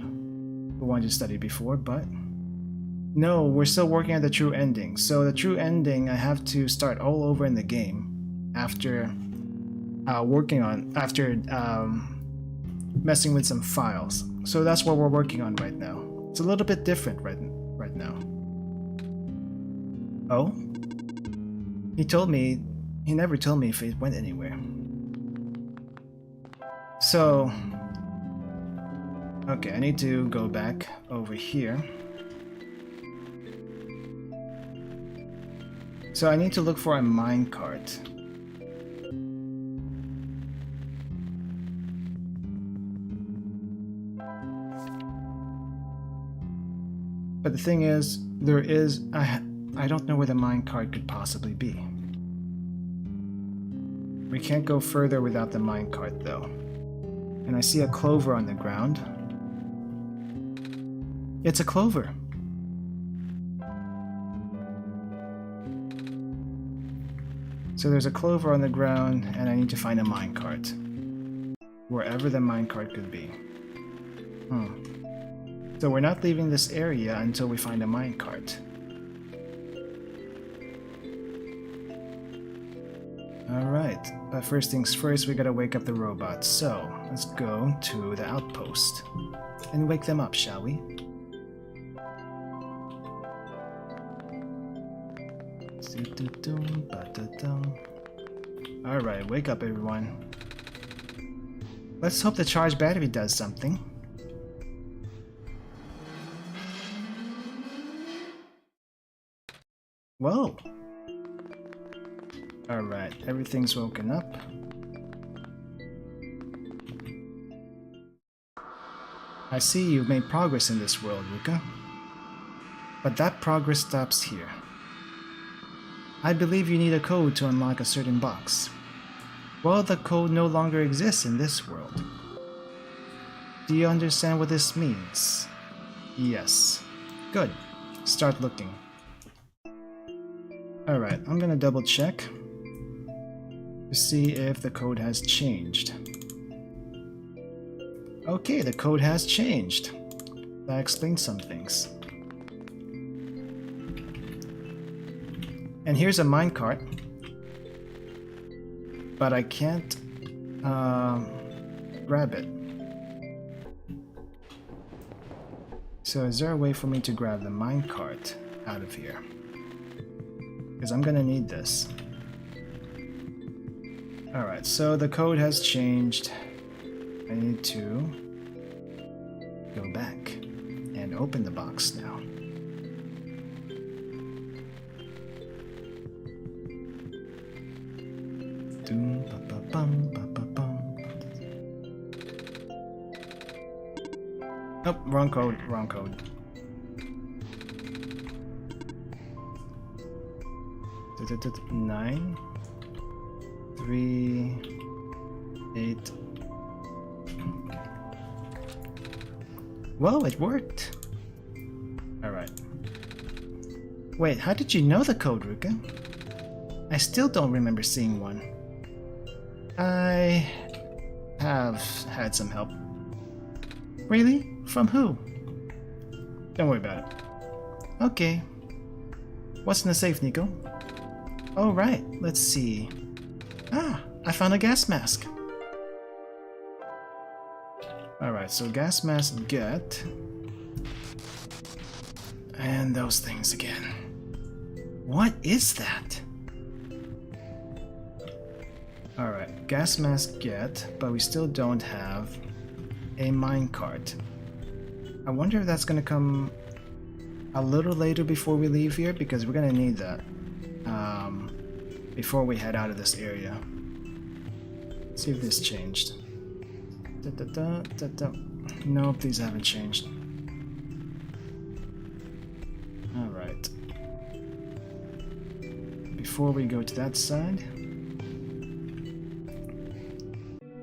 who wanted to study before, but... No, we're still working on the true ending. So the true ending, I have to start all over in the game after messing with some files. So that's what we're working on right now. It's a little bit different right now. Oh? He never told me if it went anywhere. So... Okay, I need to go back over here. So I need to look for a minecart. But the thing is, I don't know where the minecart could possibly be. We can't go further without the minecart though. And I see a clover on the ground. It's a clover. So there's a clover on the ground, and I need to find a minecart. Wherever the minecart could be. So we're not leaving this area until we find a minecart. Alright, but first things first, we gotta wake up the robots. So, let's go to the outpost. And wake them up, shall we? Alright, wake up everyone. Let's hope the charged battery does something. Whoa! Alright, everything's woken up. I see you've made progress in this world, Ruka. But that progress stops here. I believe you need a code to unlock a certain box. Well, the code no longer exists in this world. Do you understand what this means? Yes. Good. Start looking. Alright, I'm gonna double check to see if the code has changed. Okay, the code has changed. That explains some things. And here's a minecart. But I can't grab it. So is there a way for me to grab the minecart out of here? Because I'm gonna need this. Alright, so the code has changed. I need to go back and open the box now. Nope, wrong code, wrong code. Nine, 3, 8. Whoa, it worked! Alright. Wait, how did you know the code, Ruka? I still don't remember seeing one. I have had some help. Really? From who? Don't worry about it. Okay. What's in the safe, Nico? Oh, right. Let's see. Ah, I found a gas mask. Alright, so gas mask get. And those things again. What is that? Alright, gas mask get, but we still don't have a minecart. I wonder if that's gonna come a little later before we leave here, because we're gonna need that before we head out of this area. Let's see if this changed. Nope, these haven't changed. Alright. Before we go to that side,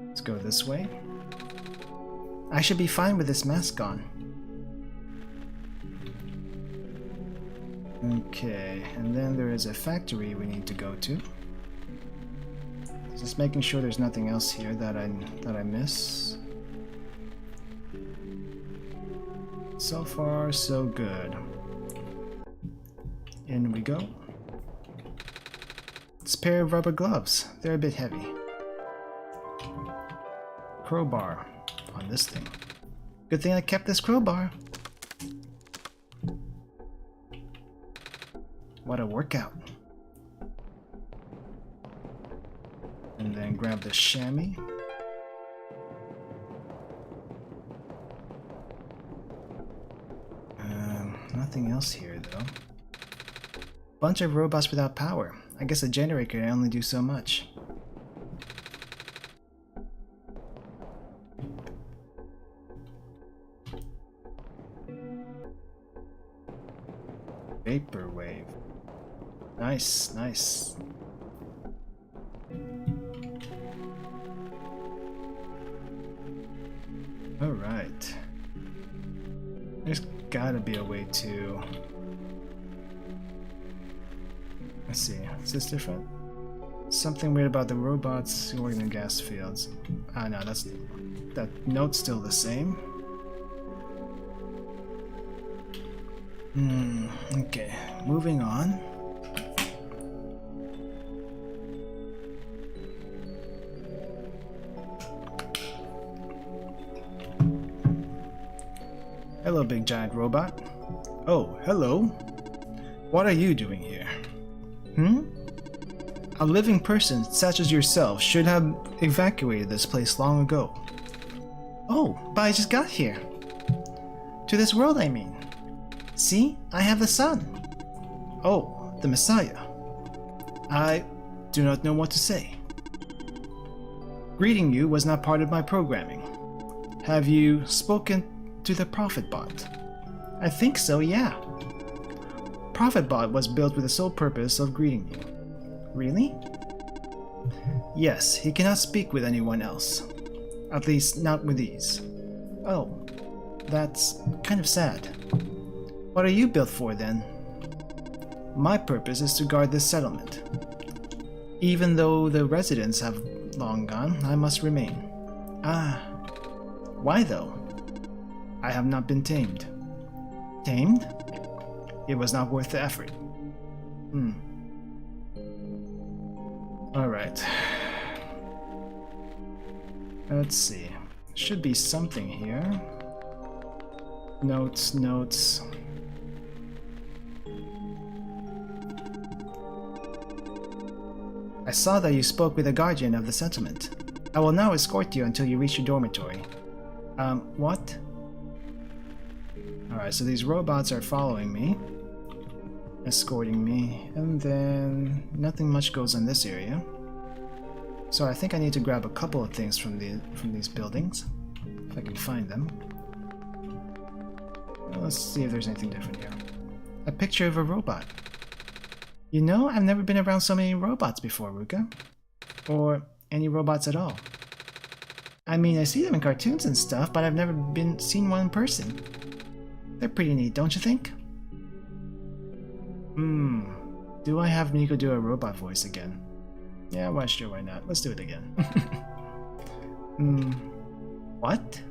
let's go this way. I should be fine with this mask on. Okay, and then there is a factory we need to go to. Just making sure there's nothing else here that I miss. So far, so good. In we go. It's a pair of rubber gloves. They're a bit heavy. Crowbar on this thing. Good thing I kept this crowbar. What a workout. And then grab the chamois. Nothing else here though. Bunch of robots without power. I guess a generator can only do so much. Vaporwave. Nice, nice. Alright. There's gotta be a way to... Let's see, is this different? Something weird about the robots who work in the gas fields. Ah, no, that note's still the same. Okay, moving on. Hello, big giant robot. Oh, hello. What are you doing here? A living person such as yourself should have evacuated this place long ago. Oh, but I just got here. To this world, I mean. See, I have the sun. Oh, The Messiah? I do not know what to say. Greeting you was not part of my programming. Have you spoken to the Prophet Bot? I think so, yeah. Prophet Bot was built with the sole purpose of greeting you. Really? Yes, he cannot speak with anyone else. At least not with these. Oh, that's kind of sad. What are you built for then? My purpose is to guard this settlement. Even though the residents have long gone, I must remain. Ah, why though? I have not been tamed. Tamed? It was not worth the effort. Alright. Let's see. Should be something here. Notes, notes. I saw that you spoke with the guardian of the settlement. I will now escort you until you reach your dormitory. What? Alright, so these robots are following me. Escorting me. And then nothing much goes in this area. So I think I need to grab a couple of things from these buildings. If I can find them. Let's see if there's anything different here. A picture of a robot. You know, I've never been around so many robots before, Ruka. Or any robots at all. I mean, I see them in cartoons and stuff, but I've never seen one in person. They're pretty neat, don't you think? Do I have Nico do a robot voice again? Yeah, well, sure, why not? Let's do it again. What?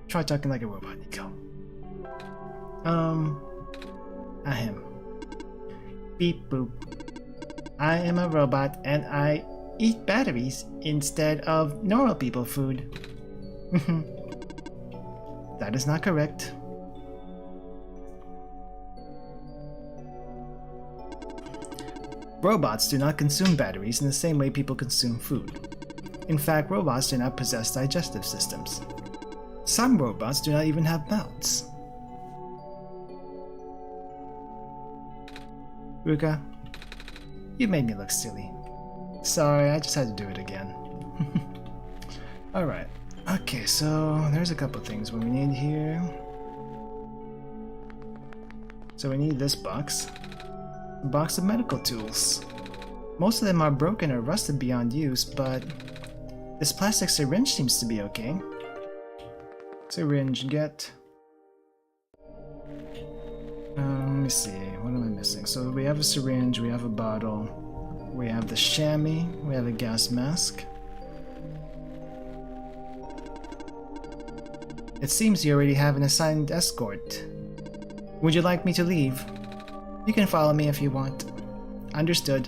Try talking like a robot, Nico. Ahem. Beep boop. I am a robot and I eat batteries instead of normal people food. That is not correct. Robots do not consume batteries in the same way people consume food. In fact, robots do not possess digestive systems. Some robots do not even have mouths. Ruka, you made me look silly. Sorry, I just had to do it again. Alright. Okay, so there's a couple things we need here. So we need this box. A box of medical tools. Most of them are broken or rusted beyond use, but this plastic syringe seems to be okay. Syringe, get. Let me see, what am I missing? So we have a syringe, we have a bottle, we have the chamois, we have a gas mask. It seems you already have an assigned escort. Would you like me to leave? You can follow me if you want. Understood.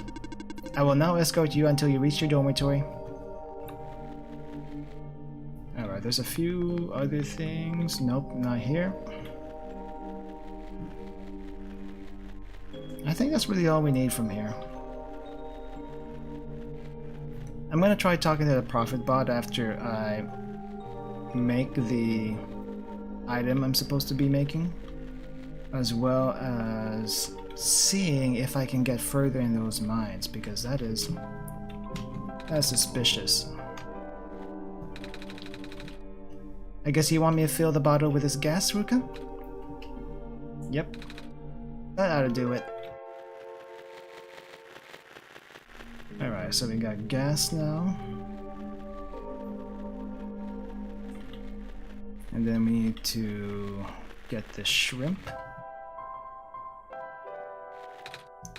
I will now escort you until you reach your dormitory. Alright, there's a few other things. Nope, not here. I think that's really all we need from here. I'm gonna try talking to the Prophet Bot after I make the item I'm supposed to be making, as well as seeing if I can get further in those mines, because that's suspicious. I guess you want me to fill the bottle with this gas, Ruka? Yep. That ought to do it. Alright, so we got gas now. And then we need to get the shrimp.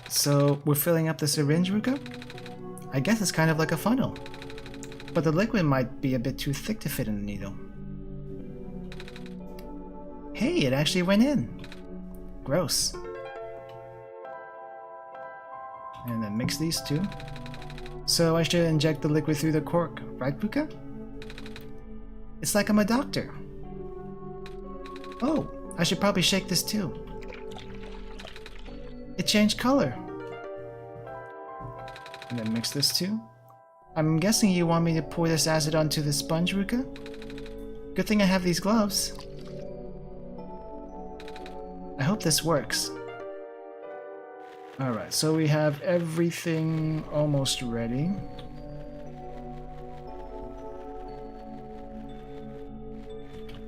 So we're filling up the syringe, Ruka? I guess it's kind of like a funnel. But the liquid might be a bit too thick to fit in the needle. Hey, it actually went in. Gross. And then mix these two. So I should inject the liquid through the cork, right, Ruka? It's like I'm a doctor. Oh, I should probably shake this too. It changed color. And then mix this too. I'm guessing you want me to pour this acid onto the sponge, Ruka? Good thing I have these gloves. I hope this works. Alright, so we have everything almost ready.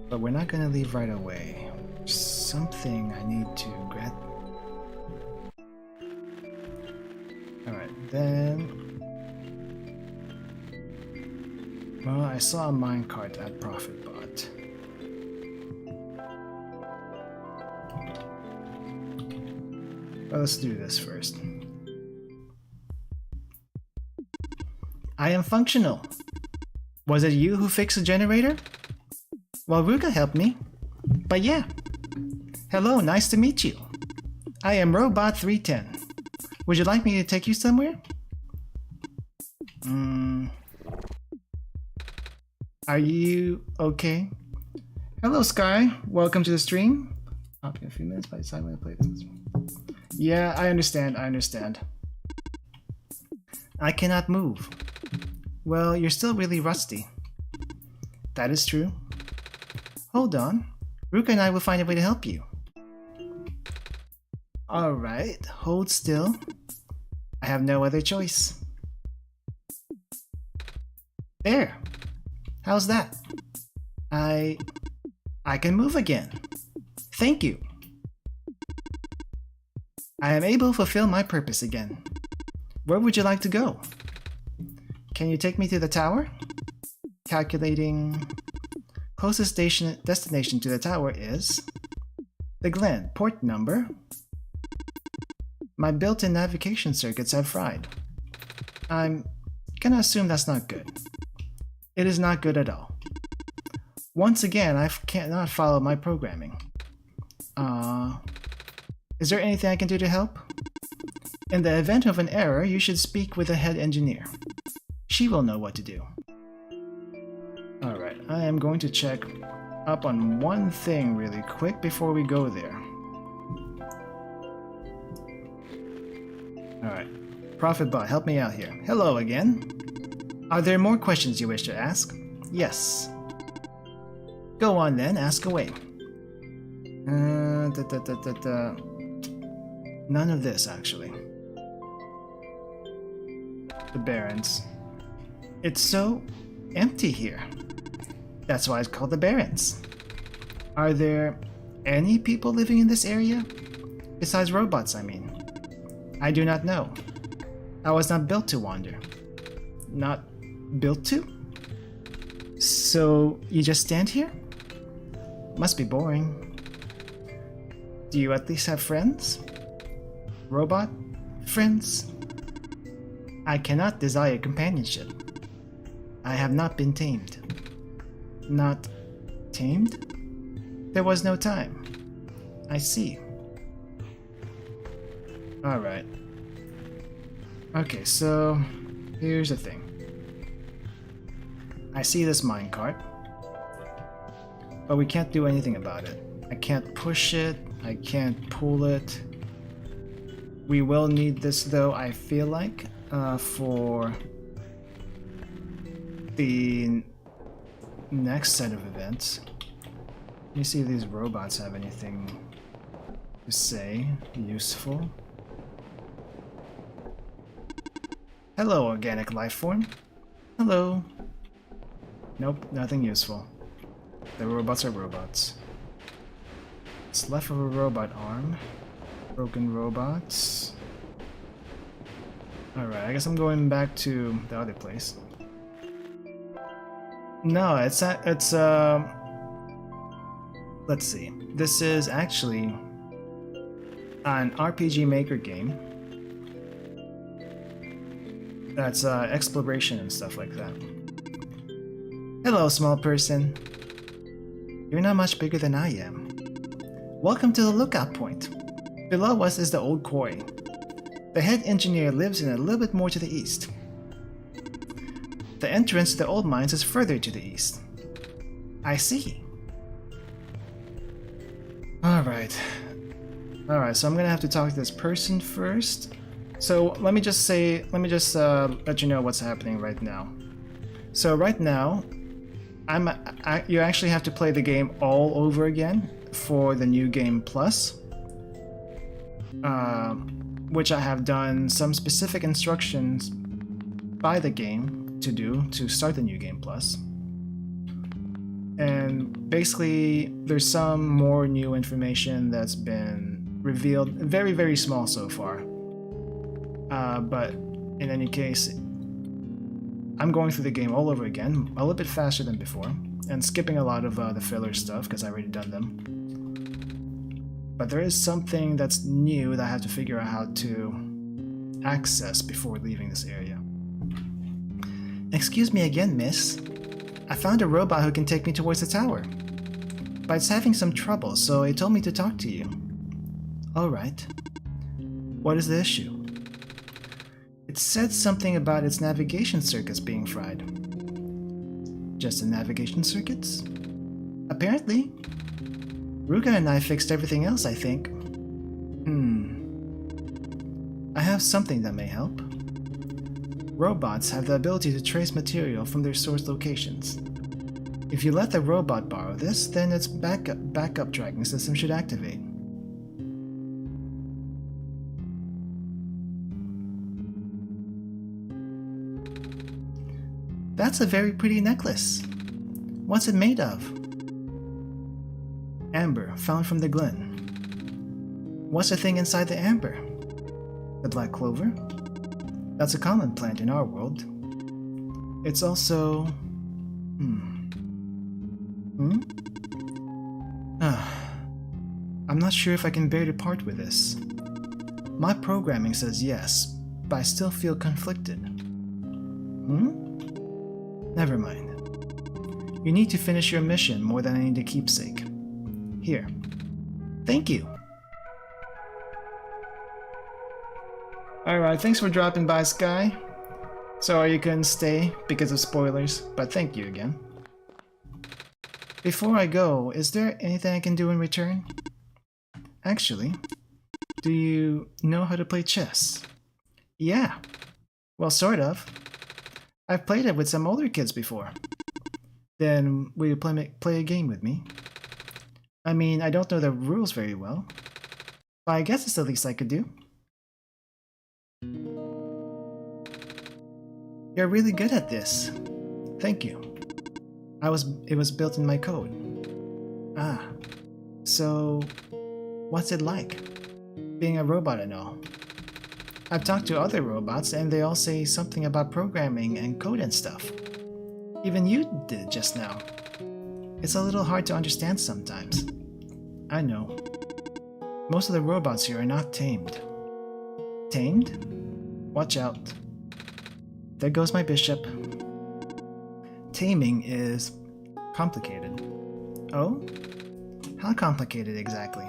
But we're not gonna leave right away. Something I need to grab. Alright, then... Well, I saw a minecart at ProfitBot. Well, let's do this first. I am functional. Was it you who fixed the generator? Well, Haruka helped me. But yeah. Hello, nice to meet you. I am Robot 310. Would you like me to take you somewhere? Are you okay? Hello, Sky. Welcome to the stream. I'll be a few minutes by the time I play this. Yeah, I understand. I cannot move. Well, you're still really rusty. That is true. Hold on. Haruka and I will find a way to help you. Alright, hold still. I have no other choice. There. How's that? I can move again. Thank you. I am able to fulfill my purpose again. Where would you like to go? Can you take me to the tower? Calculating... Closest destination to the tower is... The Glen, port number... My built-in navigation circuits have fried. I'm gonna assume that's not good. It is not good at all. Once again, I cannot follow my programming. Is there anything I can do to help? In the event of an error, you should speak with the head engineer. She will know what to do. Alright, I am going to check up on one thing really quick before we go there. Alright, ProfitBot, help me out here. Hello again. Are there more questions you wish to ask? Yes. Go on then, ask away. None of this, actually. The Barrens. It's so empty here. That's why it's called the Barrens. Are there any people living in this area? Besides robots, I mean. I do not know. I was not built to wander. Not built to? So you just stand here? Must be boring. Do you at least have friends? Robot? Friends? I cannot desire companionship. I have not been tamed. Not tamed? There was no time. I see. Alright. Okay, so here's the thing. I see this minecart, but we can't do anything about it. I can't push it, I can't pull it. We will need this though, I feel like, for the next set of events. Let me see if these robots have anything to say useful. Hello, organic life form. Hello. Nope, nothing useful. The robots are robots. What's left of a robot arm? Broken robots. Alright, I guess I'm going back to the other place. No, it's let's see. This is actually an RPG Maker game. That's exploration and stuff like that. Hello, small person. You're not much bigger than I am. Welcome to the lookout point. Below us is the old quarry. The head engineer lives in a little bit more to the east. The entrance to the old mines is further to the east. I see. Alright. Alright, so I'm gonna have to talk to this person first. So let me just let you know what's happening right now. So right now, you actually have to play the game all over again for the new game plus. which I have done some specific instructions by the game to do to start the New Game Plus. And basically, there's some more new information that's been revealed, very, very small so far. But in any case, I'm going through the game all over again, a little bit faster than before, and skipping a lot of the filler stuff because I've already done them. But there is something that's new that I have to figure out how to access before leaving this area. Excuse me again, miss. I found a robot who can take me towards the tower. But it's having some trouble, so it told me to talk to you. Alright. What is the issue? It said something about its navigation circuits being fried. Just the navigation circuits? Apparently. Haruka and I fixed everything else, I think. I have something that may help. Robots have the ability to trace material from their source locations. If you let the robot borrow this, then its backup tracking system should activate. That's a very pretty necklace. What's it made of? Amber, found from the glen. What's the thing inside the amber? The black clover? That's a common plant in our world. It's also... I'm not sure if I can bear to part with this. My programming says yes, but I still feel conflicted. Never mind. You need to finish your mission more than I need a keepsake. Here. Thank you. Alright, thanks for dropping by, Sky. Sorry you couldn't stay because of spoilers, but thank you again. Before I go, is there anything I can do in return? Actually, do you know how to play chess? Yeah. Well, sort of. I've played it with some older kids before. Then will you play a game with me? I mean, I don't know the rules very well, but I guess it's the least I could do. You're really good at this. Thank you. It was built in my code. Ah, so what's it like? Being a robot and all. I've talked to other robots and they all say something about programming and code and stuff. Even you did just now. It's a little hard to understand sometimes. I know. Most of the robots here are not tamed. Tamed? Watch out. There goes my bishop. Taming is complicated. Oh? How complicated exactly?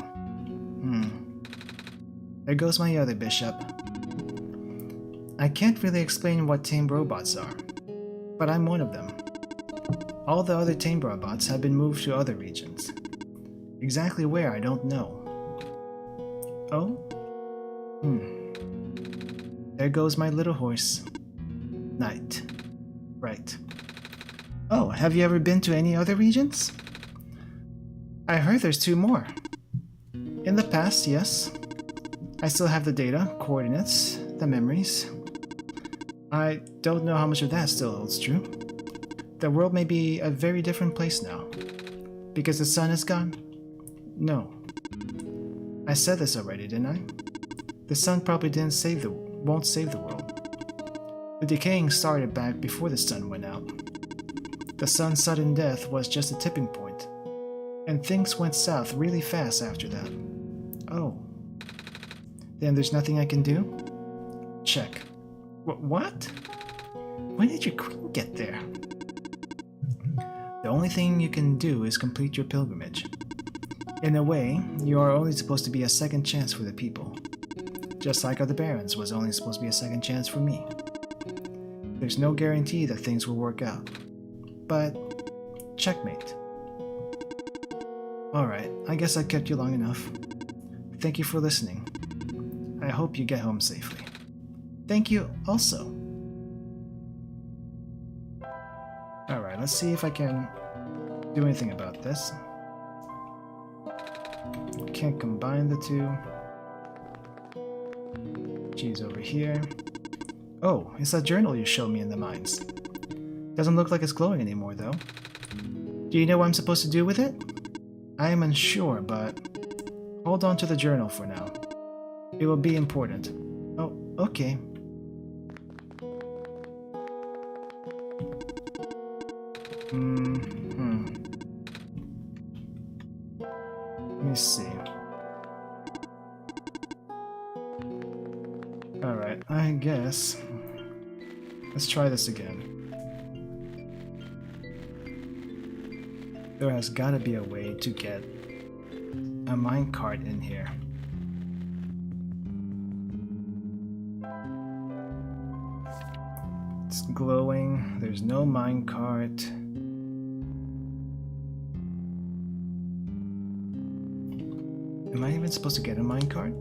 There goes my other bishop. I can't really explain what tamed robots are, but I'm one of them. All the other tamed robots have been moved to other regions. Exactly where, I don't know. Oh? There goes my little horse. Night. Right. Oh, have you ever been to any other regions? I heard there's 2 more. In the past, yes. I still have the data, coordinates, the memories. I don't know how much of that still holds true. The world may be a very different place now. Because the sun is gone? No. I said this already, didn't I? The sun probably won't save the world. The decaying started back before the sun went out. The sun's sudden death was just a tipping point, and things went south really fast after that. Oh. Then there's nothing I can do? Check. What? When did your queen get there? The only thing you can do is complete your pilgrimage. In a way, you are only supposed to be a second chance for the people. Just like other barons was only supposed to be a second chance for me. There's no guarantee that things will work out. But, checkmate. Alright, I guess I kept you long enough. Thank you for listening. I hope you get home safely. Thank you also. Alright, let's see if I can do anything about this. Can't combine the two. She's over here. Oh, it's that journal you showed me in the mines. Doesn't look like it's glowing anymore, though. Do you know what I'm supposed to do with it? I am unsure, but hold on to the journal for now. It will be important. Oh, okay. Let me see. Alright, I guess. Let's try this again. There has gotta be a way to get a minecart in here. It's glowing. There's no minecart. Am I even supposed to get a minecart?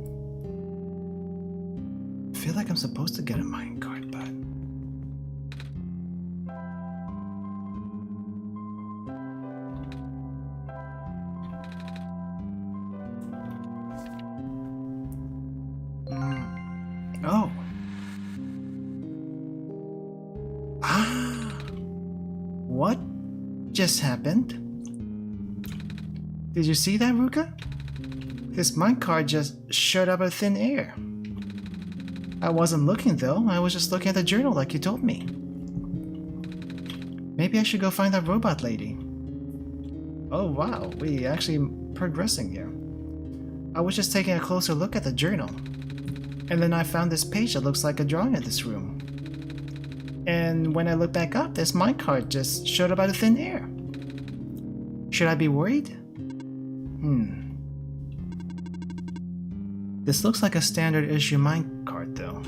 I feel like I'm supposed to get a minecart, but... Oh! Ah! What just happened? Did you see that, Haruka? This minecart just showed up out of thin air. I wasn't looking though, I was just looking at the journal like you told me. Maybe I should go find that robot lady. Oh wow, we actually progressing here. I was just taking a closer look at the journal. And then I found this page that looks like a drawing of this room. And when I looked back up, this minecart just showed up out of thin air. Should I be worried? This looks like a standard issue minecart though,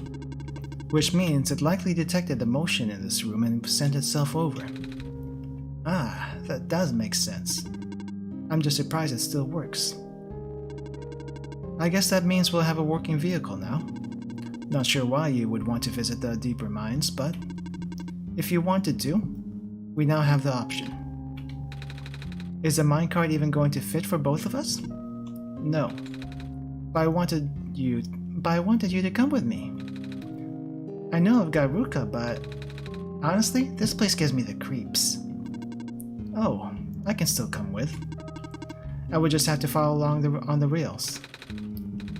which means it likely detected the motion in this room and sent itself over. Ah, that does make sense. I'm just surprised it still works. I guess that means we'll have a working vehicle now. Not sure why you would want to visit the deeper mines, but if you wanted to, we now have the option. Is the minecart even going to fit for both of us? No. But I wanted you to come with me. I know I've got Haruka, but honestly, this place gives me the creeps. Oh, I can still come with. I would just have to follow along on the rails.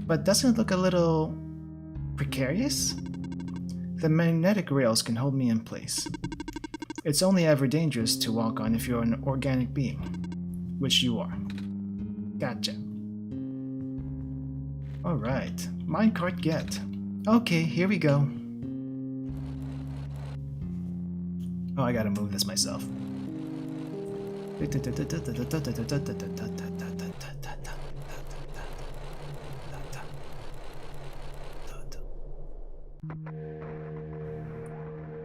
But doesn't it look a little precarious? The magnetic rails can hold me in place. It's only ever dangerous to walk on if you're an organic being, which you are. Gotcha. Alright, minecart get. Okay, here we go. Oh, I gotta move this myself.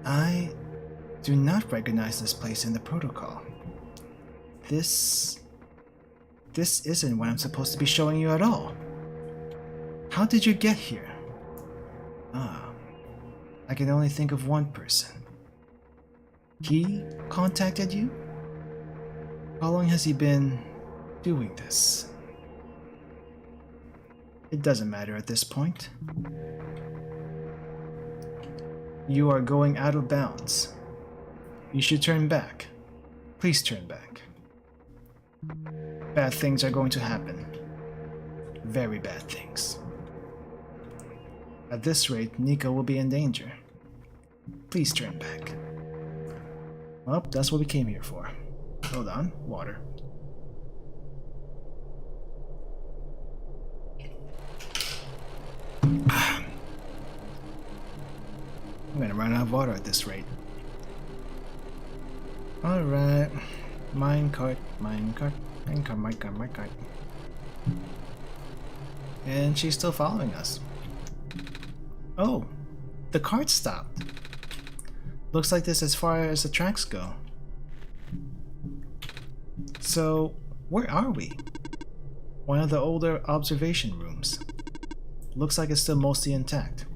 I do not recognize this place in the protocol. This isn't what I'm supposed to be showing you at all. How did you get here? Ah, I can only think of one person. He contacted you? How long has he been doing this? It doesn't matter at this point. You are going out of bounds. You should turn back. Please turn back. Bad things are going to happen. Very bad things. At this rate, Nico will be in danger. Please turn back. Well, that's what we came here for. Hold on, water. I'm gonna run out of water at this rate. Alright. Minecart. And she's still following us. Oh, the cart stopped. Looks like this as far as the tracks go. So, where are we? One of the older observation rooms. Looks like it's still mostly intact.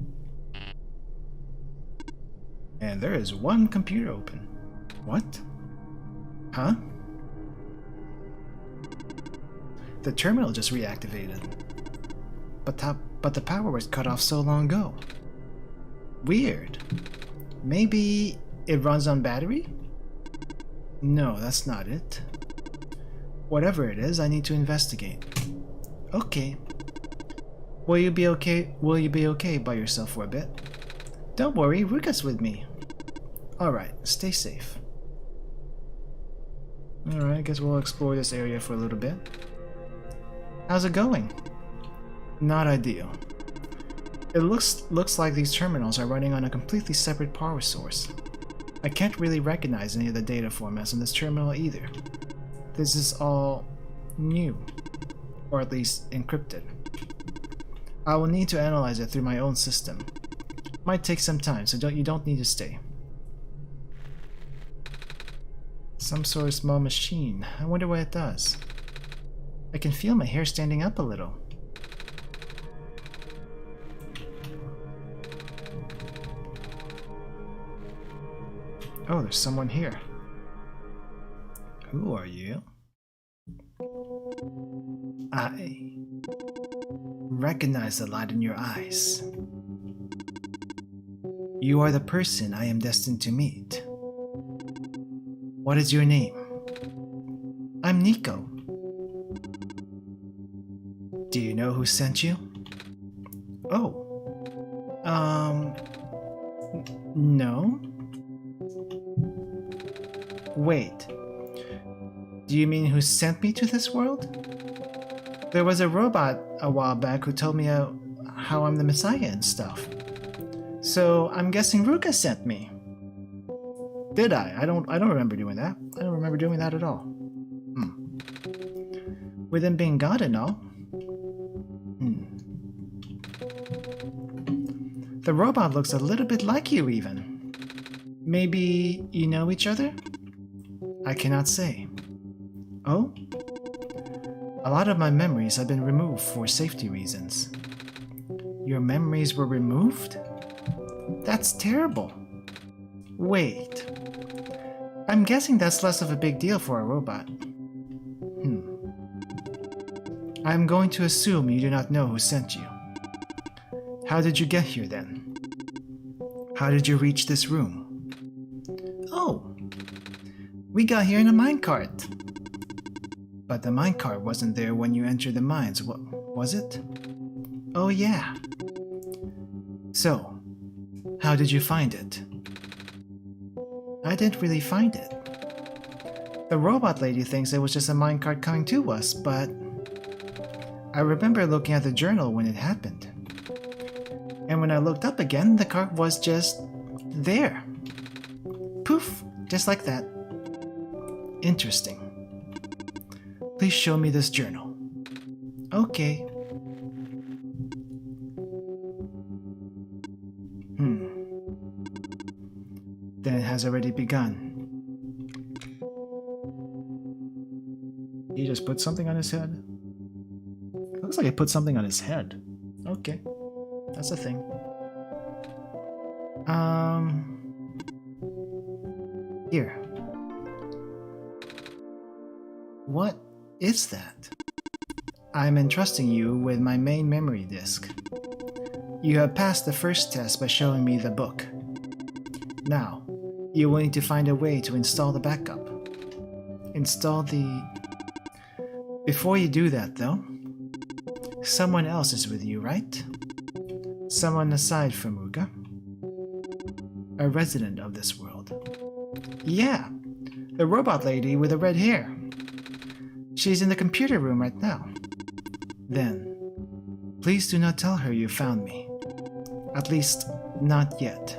And there is one computer open. What? Huh? The terminal just reactivated. But the power was cut off so long ago. Weird. Maybe it runs on battery? No, that's not it. Whatever it is, I need to investigate. Okay. Will you be okay by yourself for a bit? Don't worry, Ruka's with me. Alright, stay safe. Alright, I guess we'll explore this area for a little bit. How's it going? Not ideal. It looks like these terminals are running on a completely separate power source. I can't really recognize any of the data formats in this terminal either. This is all new, or at least encrypted. I will need to analyze it through my own system. Might take some time, so you don't need to stay. Some sort of small machine. I wonder what it does. I can feel my hair standing up a little. Oh, there's someone here. Who are you? I recognize the light in your eyes. You are the person I am destined to meet. What is your name? I'm Nico. Do you know who sent you? Oh. No. Wait. Do you mean who sent me to this world? There was a robot a while back who told me how I'm the Messiah and stuff. So I'm guessing Ruka sent me. Did I? I don't remember doing that. I don't remember doing that at all. With him being God and all. The robot looks a little bit like you even. Maybe you know each other? I cannot say. Oh? A lot of my memories have been removed for safety reasons. Your memories were removed? That's terrible. Wait. I'm guessing that's less of a big deal for a robot. I'm going to assume you do not know who sent you. How did you get here then? How did you reach this room? Oh. We got here in a minecart. But the minecart wasn't there when you entered the mines, was it? Oh yeah. So, how did you find it? I didn't really find it. The robot lady thinks it was just a minecart coming to us, but I remember looking at the journal when it happened. And when I looked up again, the cart was just there. Poof, just like that. Interesting. Please show me this journal. Okay. Then it has already begun. He just put something on his head? It looks like he put something on his head. Okay. That's a thing. Here. What is that? I'm entrusting you with my main memory disk. You have passed the first test by showing me the book. Now, you will need to find a way to install the backup. Before you do that, though, someone else is with you, right? Someone aside from Ruka? A resident of this world. Yeah, the robot lady with the red hair. She's in the computer room right now. Then, please do not tell her you found me. At least, not yet.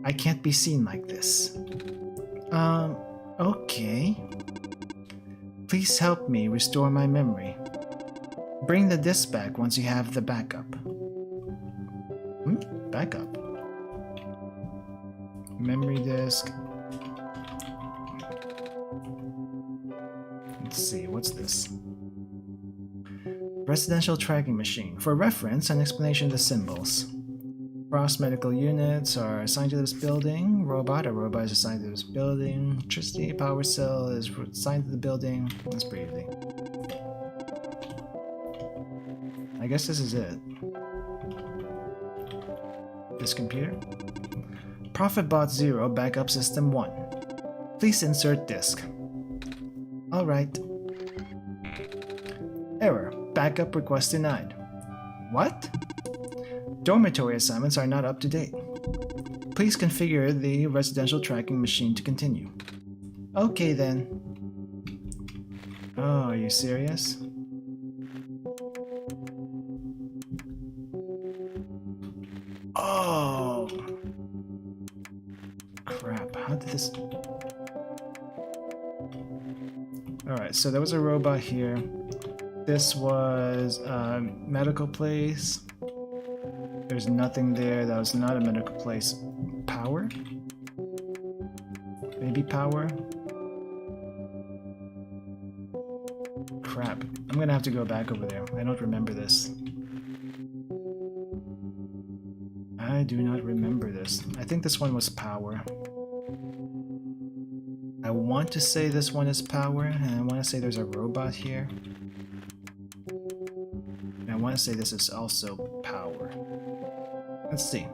I can't be seen like this. Okay. Please help me restore my memory. Bring the disk back once you have the backup. Backup. Memory disk. Let's see, what's this? Residential tracking machine. For reference and explanation of the symbols. Cross medical units are assigned to this building. A robot is assigned to this building. Electricity power cell is assigned to the building. That's breathing. I guess this is it. This computer. Profitbot 0, backup system 1. Please insert disk. Alright. Error. Backup request denied. What? Dormitory assignments are not up to date. Please configure the residential tracking machine to continue. Okay then. Oh, are you serious? Oh! Crap, how did this... Alright, so there was a robot here. This was a medical place. There's nothing there. That was not a medical place. Power? Maybe power? Crap. I'm gonna have to go back over there. I don't remember this. I do not remember this. I think this one was power. I want to say this one is power, and I want to say there's a robot here. And I want to say this is also power. Let's see.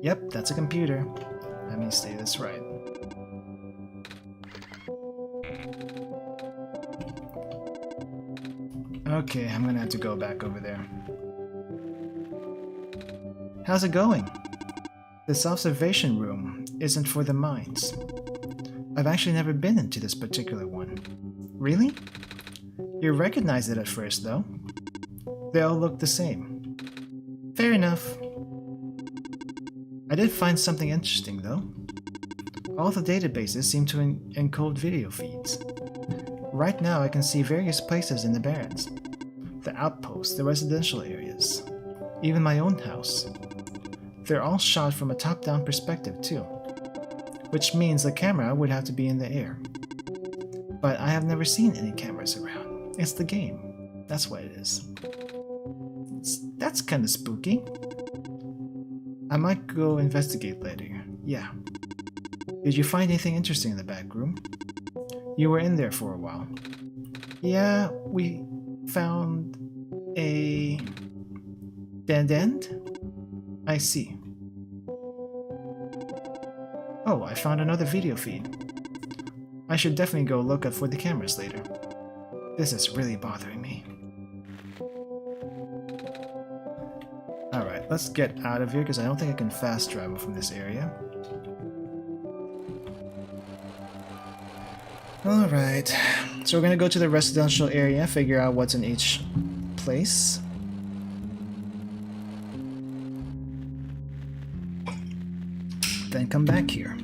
Yep, that's a computer. Let me say this right. Okay, I'm gonna have to go back over there. How's it going? This observation room isn't for the minds. I've actually never been into this particular one. Really? You recognized it at first, though. They all look the same. Fair enough. I did find something interesting, though. All the databases seem to encode video feeds. Right now I can see various places in the Barrens. The outposts, the residential areas, even my own house. They're all shot from a top-down perspective, too. Which means the camera would have to be in the air. But I have never seen any cameras around. It's the game. That's what it is. That's kinda spooky. I might go investigate later. Yeah. Did you find anything interesting in the back room? You were in there for a while. Yeah, we found a dead end? I see. Oh, I found another video feed. I should definitely go look up for the cameras later. This is really bothering me. Alright, let's get out of here because I don't think I can fast travel from this area. Alright, so we're gonna go to the residential area, figure out what's in each place. Then come back here.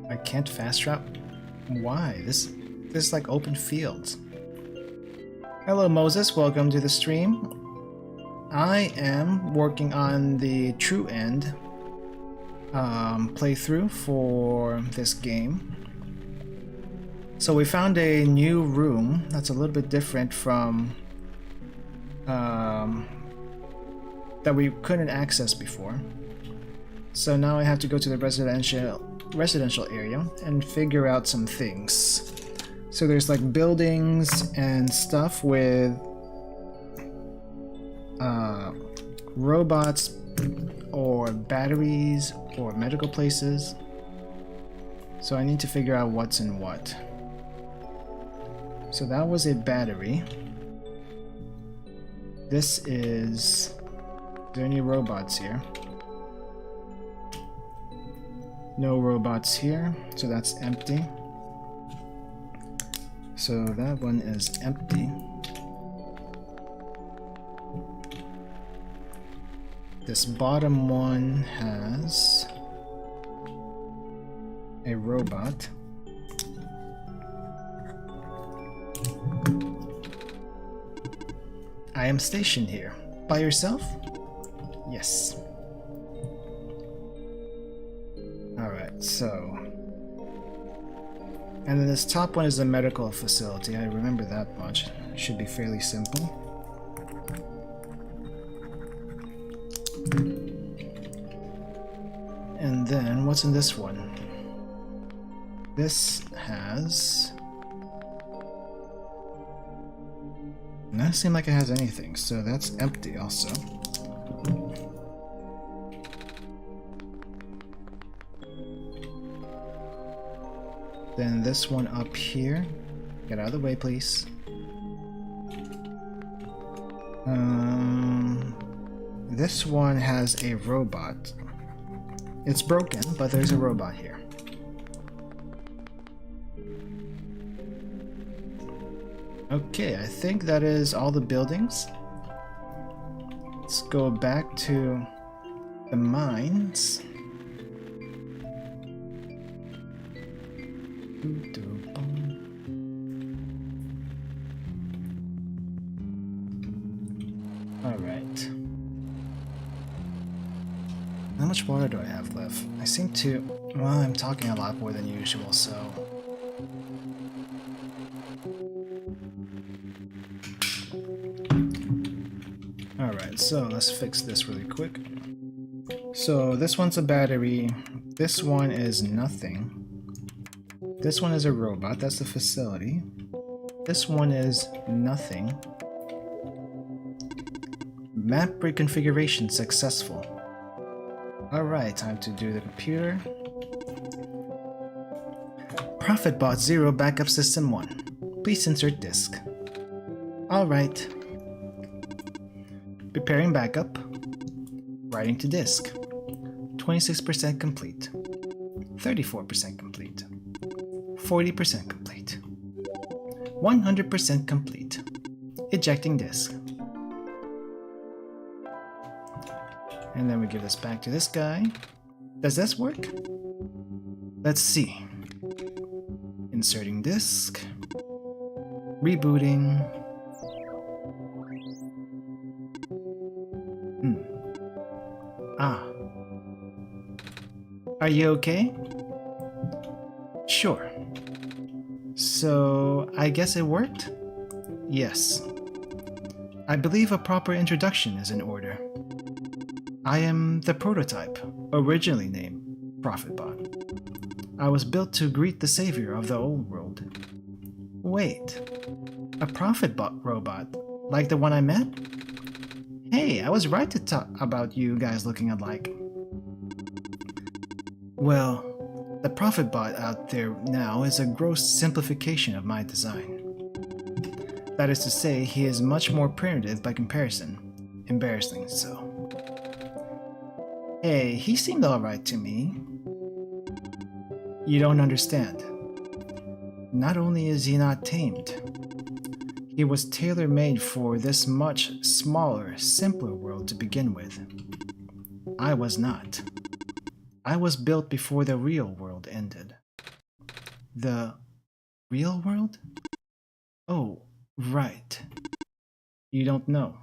I can't fast travel? Why? This is like open fields. Hello Moses, welcome to the stream. I am working on the True End playthrough for this game. So we found a new room that's a little bit different from that we couldn't access before. So now I have to go to the residential area and figure out some things. So there's like buildings and stuff with robots or batteries or medical places. So I need to figure out what's in what. So that was a battery. This is... Are there any robots here? No robots here, so that's empty. So that one is empty. This bottom one has a robot. I am stationed here. By yourself? Yes. Alright, so... And then this top one is a medical facility. I remember that much. It should be fairly simple. And then, what's in this one? This has... Doesn't seem like it has anything, so that's empty also. Then this one up here. Get out of the way, please. This one has a robot. It's broken, but there's a robot here. Okay, I think that is all the buildings. Let's go back to the mines. Alright. How much water do I have left? I seem to... Well, I'm talking a lot more than usual, so... Alright, so let's fix this really quick. So this one's a battery. This one is nothing. This one is a robot. That's the facility. This one is nothing. Map reconfiguration successful. Alright, time to do the computer. Profit bot 0 backup system 1. Please insert disk. Alright. Preparing backup. Writing to disk. 26% complete. 34% complete. 40% complete. 100% complete. Ejecting disk. And then we give this back to this guy. Does this work? Let's see. Inserting disk. Rebooting. Ah. Are you okay? Sure. So, I guess it worked? Yes. I believe a proper introduction is in order. I am the prototype, originally named ProfitBot. I was built to greet the savior of the old world. Wait, a ProfitBot robot, like the one I met? Hey, I was right to talk about you guys looking alike. Well, the ProfitBot out there now is a gross simplification of my design. That is to say, he is much more primitive by comparison. Embarrassing so. Hey, he seemed alright to me. You don't understand. Not only is he not tamed, he was tailor-made for this much smaller, simpler world to begin with. I was not. I was built before the real world ended. The real world? Oh, right. You don't know.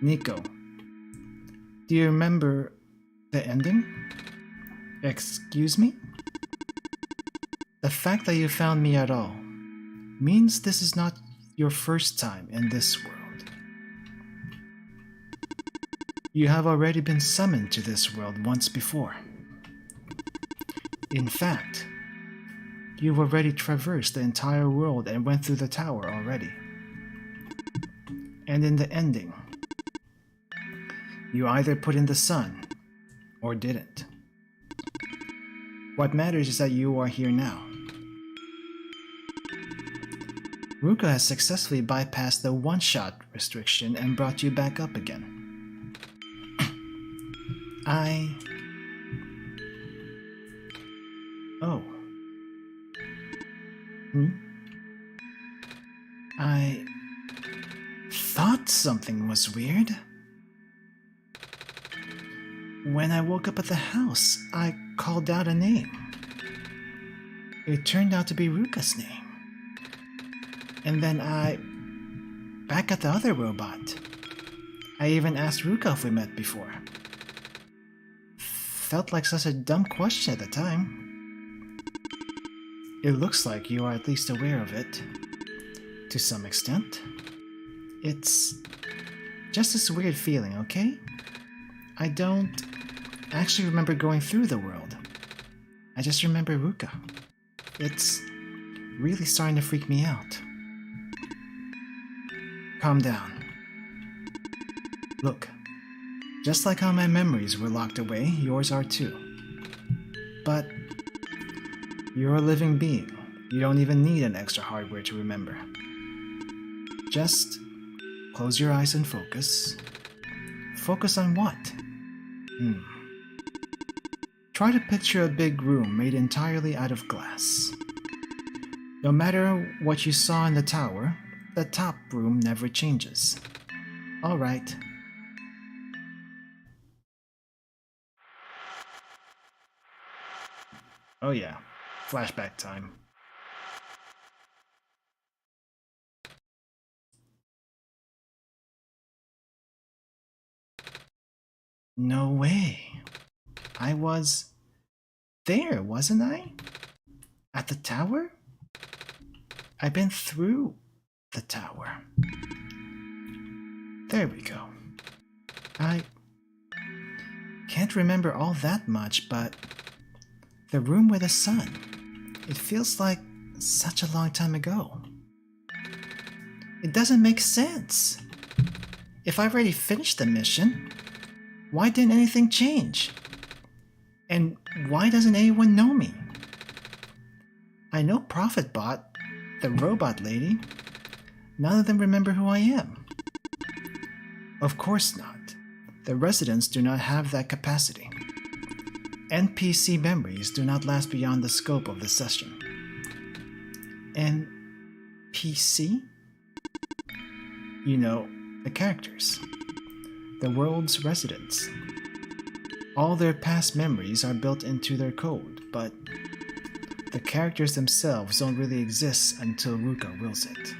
Nico, do you remember the ending? Excuse me? The fact that you found me at all means this is not your first time in this world. You have already been summoned to this world once before. In fact, you've already traversed the entire world and went through the tower already. And in the ending, you either put in the sun or didn't. What matters is that you are here now. Haruka has successfully bypassed the one-shot restriction and brought you back up again. Oh. I thought something was weird. When I woke up at the house, I called out a name. It turned out to be Ruka's name. And then back at the other robot. I even asked Haruka if we met before. Felt like such a dumb question at the time. It looks like you are at least aware of it. To some extent. It's just this weird feeling, okay? I don't actually remember going through the world. I just remember Haruka. It's really starting to freak me out. Calm down. Look, just like how my memories were locked away, yours are too. But you're a living being. You don't even need an extra hardware to remember. Just close your eyes and focus. Focus on what? Try to picture a big room made entirely out of glass. No matter what you saw in the tower, the top room never changes. Alright. Oh yeah, flashback time. No way. I was there, wasn't I? At the tower? I've been through the tower. There we go. I can't remember all that much, but the room with the sun, it feels like such a long time ago. It doesn't make sense. If I've already finished the mission, why didn't anything change? And why doesn't anyone know me? I know Prophetbot, the robot lady. None of them remember who I am. Of course not. The residents do not have that capacity. NPC memories do not last beyond the scope of the session. NPC? You know, the characters. The world's residents. All their past memories are built into their code, but the characters themselves don't really exist until Ruka wills it.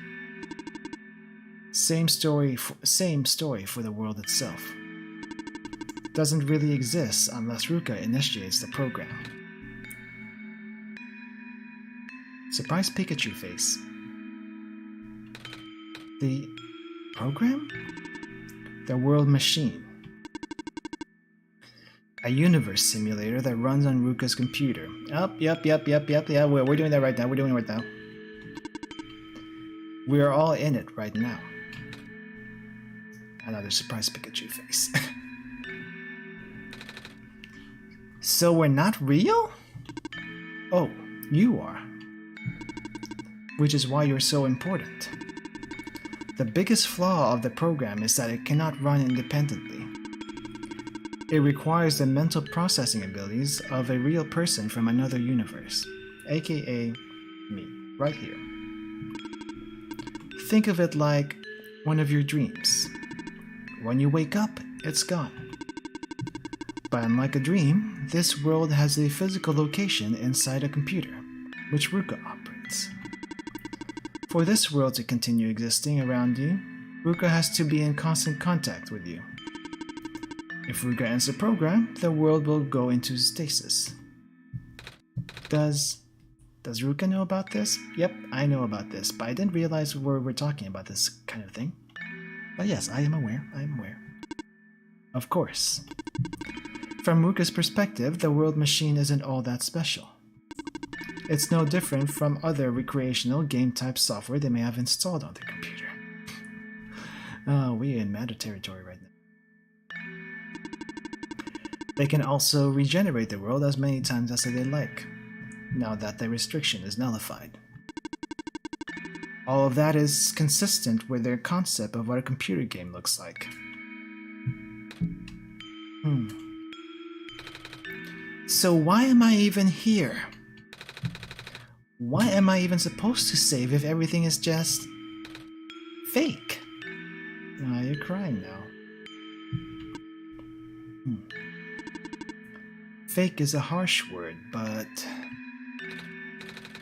Same story for the world itself. Doesn't really exist unless Ruka initiates the program. Surprise Pikachu face. The program? The world machine. A universe simulator that runs on Ruka's computer. Yep, yeah, we're doing that right now, We are all in it right now. Another surprise Pikachu face. So we're not real? Oh, you are. Which is why you're so important. The biggest flaw of the program is that it cannot run independently. It requires the mental processing abilities of a real person from another universe, aka me, right here. Think of it like one of your dreams. When you wake up, it's gone. But unlike a dream, this world has a physical location inside a computer, which Ruka operates. For this world to continue existing around you, Ruka has to be in constant contact with you. If Ruka ends the program, the world will go into stasis. Does Ruka know about this? Yep, I know about this, but I didn't realize we're talking about this kind of thing. But yes, I am aware. Of course. From Ruka's perspective, the world machine isn't all that special. It's no different from other recreational game-type software they may have installed on their computer. Oh, we're in meta territory right now. They can also regenerate the world as many times as they like, now that the restriction is nullified. All of that is consistent with their concept of what a computer game looks like. So why am I even here? Why am I even supposed to save if everything is just fake? Ah, you're crying now. Fake is a harsh word, but...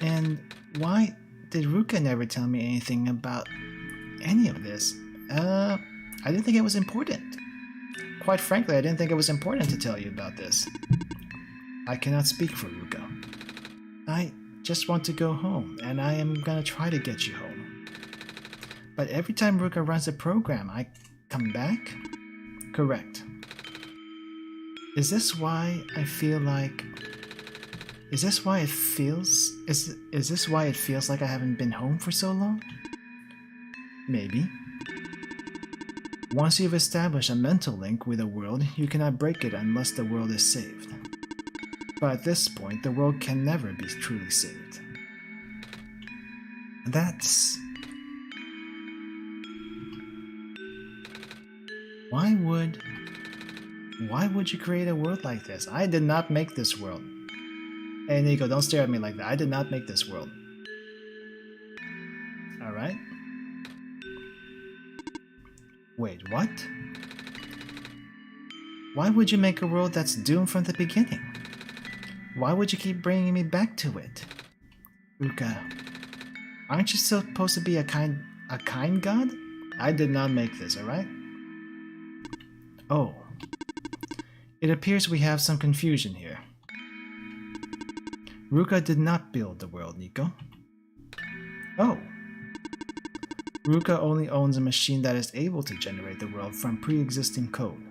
And why did Ruka never tell me anything about any of this? I didn't think it was important. Quite frankly, I didn't think it was important to tell you about this. I cannot speak for Ruka. I just want to go home, and I am gonna try to get you home. But every time Ruka runs a program, I come back? Correct. Is this why I feel like... Is this why it feels... Is this why it feels like I haven't been home for so long? Maybe. Once you've established a mental link with a world, you cannot break it unless the world is saved. But at this point, the world can never be truly saved. That's... Why would you create a world like this? I did not make this world. Hey Nico, don't stare at me like that. I did not make this world. Alright. Wait, what? Why would you make a world that's doomed from the beginning? Why would you keep bringing me back to it? Ruka, aren't you supposed to be a kind god? I did not make this, alright? Oh. It appears we have some confusion here. Ruka did not build the world, Nico. Oh. Ruka only owns a machine that is able to generate the world from pre-existing code.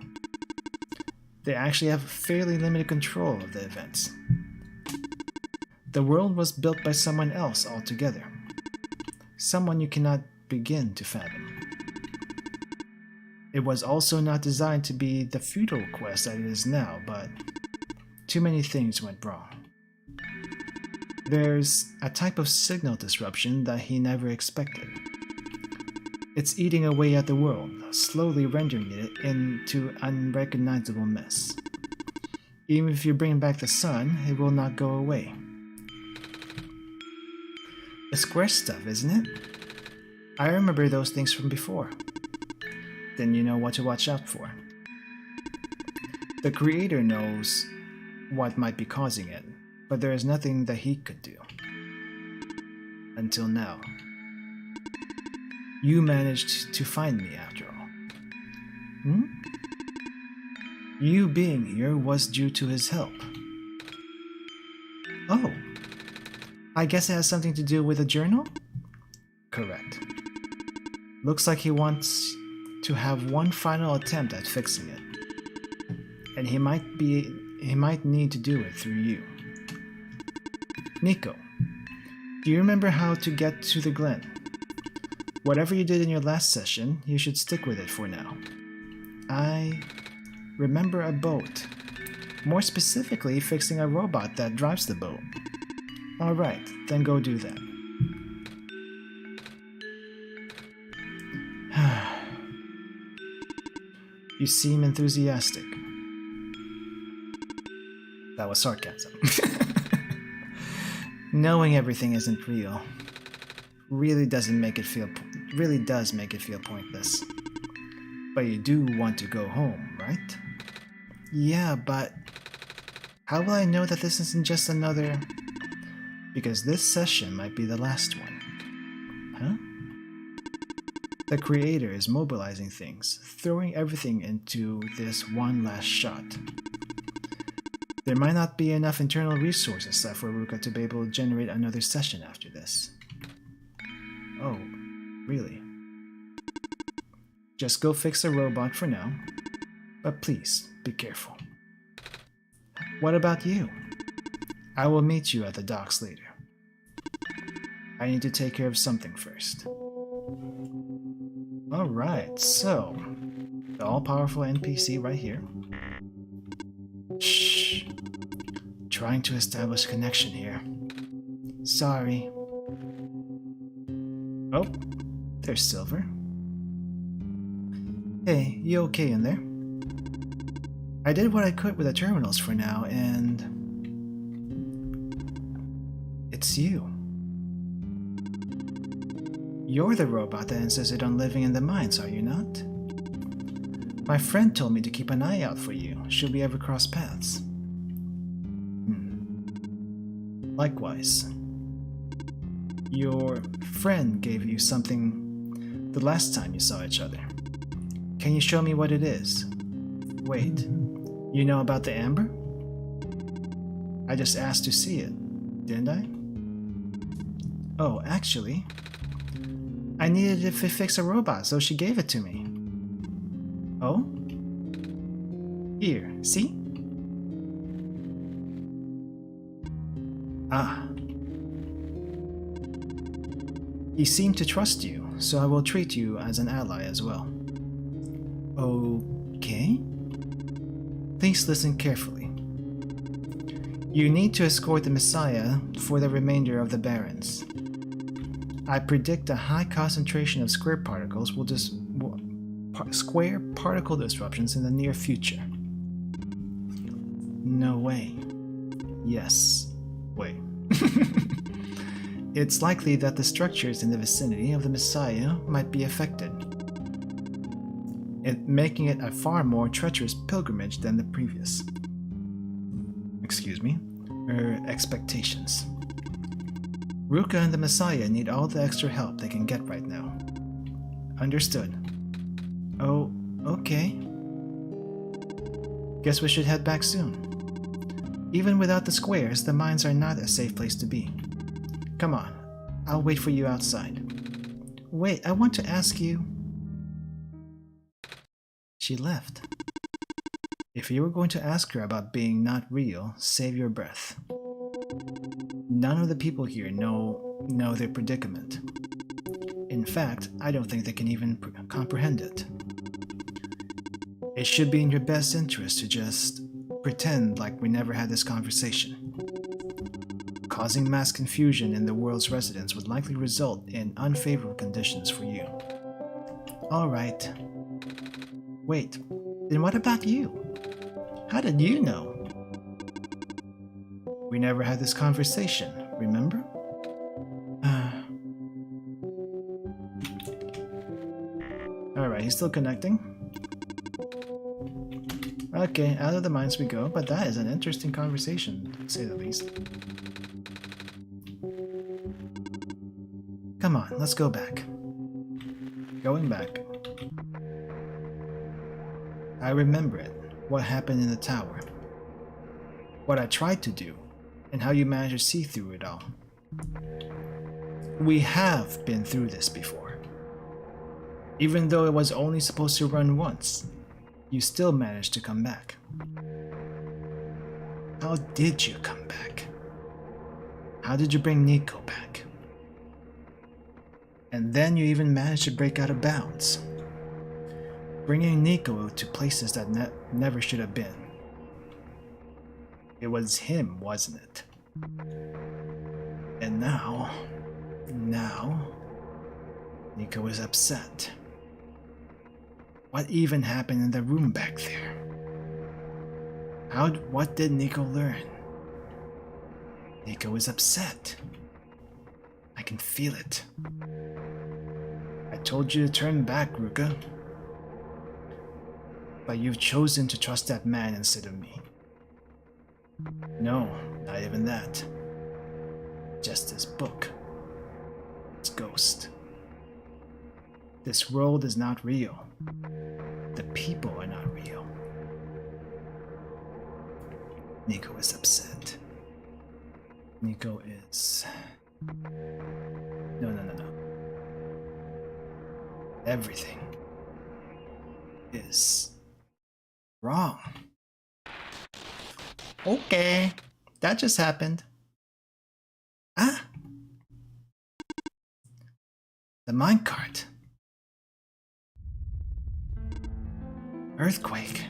They actually have fairly limited control of the events. The world was built by someone else altogether. Someone you cannot begin to fathom. It was also not designed to be the futile quest that it is now, but too many things went wrong. There's a type of signal disruption that he never expected. It's eating away at the world, slowly rendering it into an unrecognizable mess. Even if you bring back the sun, it will not go away. It's square stuff, isn't it? I remember those things from before. Then you know what to watch out for. The creator knows what might be causing it, but there is nothing that he could do. Until now. You managed to find me after all. You being here was due to his help. Oh. I guess it has something to do with the journal? Correct. Looks like he wants to have one final attempt at fixing it. And he might need to do it through you. Nico, do you remember how to get to the Glen? Whatever you did in your last session, you should stick with it for now. I remember a boat. More specifically, fixing a robot that drives the boat. Alright, then go do that. You seem enthusiastic. That was sarcasm. Knowing everything isn't real really does make it feel pointless. But you do want to go home, right? Yeah, but how will I know that this isn't just another... Because this session might be the last one. Huh? The creator is mobilizing things, throwing everything into this one last shot. There might not be enough internal resources left for Haruka to be able to generate another session after this. Oh, really? Just go fix the robot for now, but please, be careful. What about you? I will meet you at the docks later. I need to take care of something first. Alright, so, the all-powerful NPC right here. Shh. Trying to establish connection here. Sorry. Oh, there's Silver. Hey, you okay in there? I did what I could with the terminals for now, and... It's you. You're the robot that insisted on living in the mines, are you not? My friend told me to keep an eye out for you, should we ever cross paths. Likewise. Your friend gave you something the last time you saw each other. Can you show me what it is? Wait, you know about the amber? I just asked to see it, didn't I? Oh, actually, I needed it to fix a robot, so she gave it to me. Oh? Here, see? Ah. He seemed to trust you, so I will treat you as an ally as well. Okay? Please listen carefully. You need to escort the Messiah for the remainder of the Barrens. I predict a high concentration of square particle disruptions in the near future. No way. Yes. Wait. It's likely that the structures in the vicinity of the Messiah might be affected, making it a far more treacherous pilgrimage than the previous. Expectations. Haruka and the Messiah need all the extra help they can get right now. Understood. Oh, okay. Guess we should head back soon. Even without the squares, the mines are not a safe place to be. Come on, I'll wait for you outside. Wait, I want to ask you... She left. If you were going to ask her about being not real, save your breath. None of the people here know their predicament. In fact, I don't think they can even comprehend it. It should be in your best interest to just pretend like we never had this conversation. Causing mass confusion in the world's residents would likely result in unfavorable conditions for you. Alright. Wait, then what about you? How did you know? We never had this conversation, remember? Alright, he's still connecting. Okay, out of the mines we go, but that is an interesting conversation, to say the least. Come on, let's go back. Going back. I remember it, what happened in the tower. What I tried to do, and how you managed to see through it all. We have been through this before. Even though it was only supposed to run once, you still managed to come back. How did you come back? How did you bring Nico back? And then you even managed to break out of bounds, bringing Nico to places that never should have been. It was him, wasn't it? And now, Nico is upset. What even happened in the room back there? What did Nico learn? Nico is upset. I can feel it. I told you to turn back, Haruka. But you've chosen to trust that man instead of me. No, not even that. Just this book. Its ghost. This world is not real. The people are not real. Nico is upset. Nico is... No. Everything is wrong. Okay, that just happened. Ah! The minecart. Earthquake.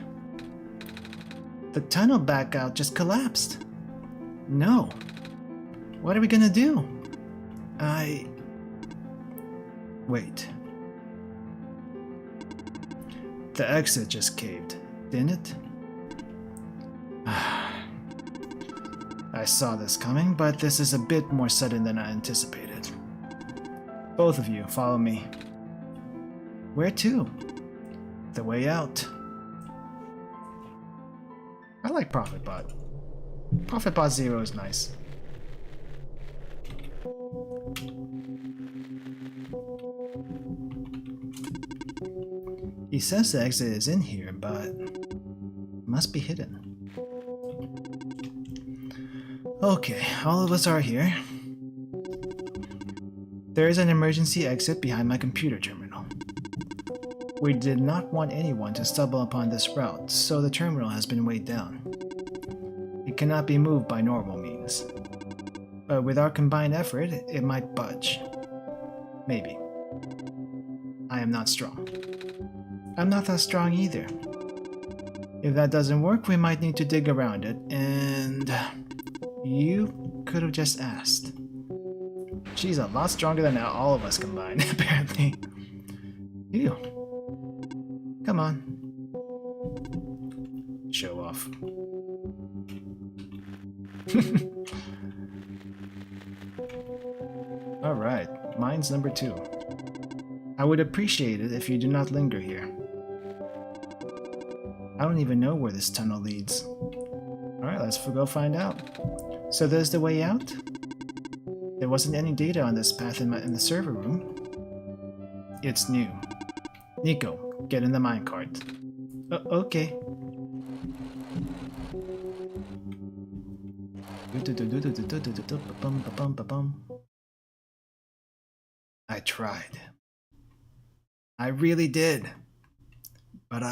The tunnel back out just collapsed. No. What are we gonna do? Wait. The exit just caved, didn't it? I saw this coming, but this is a bit more sudden than I anticipated. Both of you, follow me. Where to? The way out. I like ProfitBot. ProfitBot Zero is nice. He says the exit is in here, but must be hidden. Okay, all of us are here. There is an emergency exit behind my computer terminal. We did not want anyone to stumble upon this route, so the terminal has been weighed down. It cannot be moved by normal means. But with our combined effort, it might budge. Maybe. I am not strong. I'm not that strong either. If that doesn't work, we might need to dig around it, and you could have just asked. She's a lot stronger than all of us combined, apparently. You. Come on. Show off. Alright, mine's number 2. I would appreciate it if you do not linger here. I don't even know where this tunnel leads. Alright, let's go find out. So there's the way out? There wasn't any data on this path in the server room. It's new. Nico, get in the minecart. Okay. I tried. I really did. But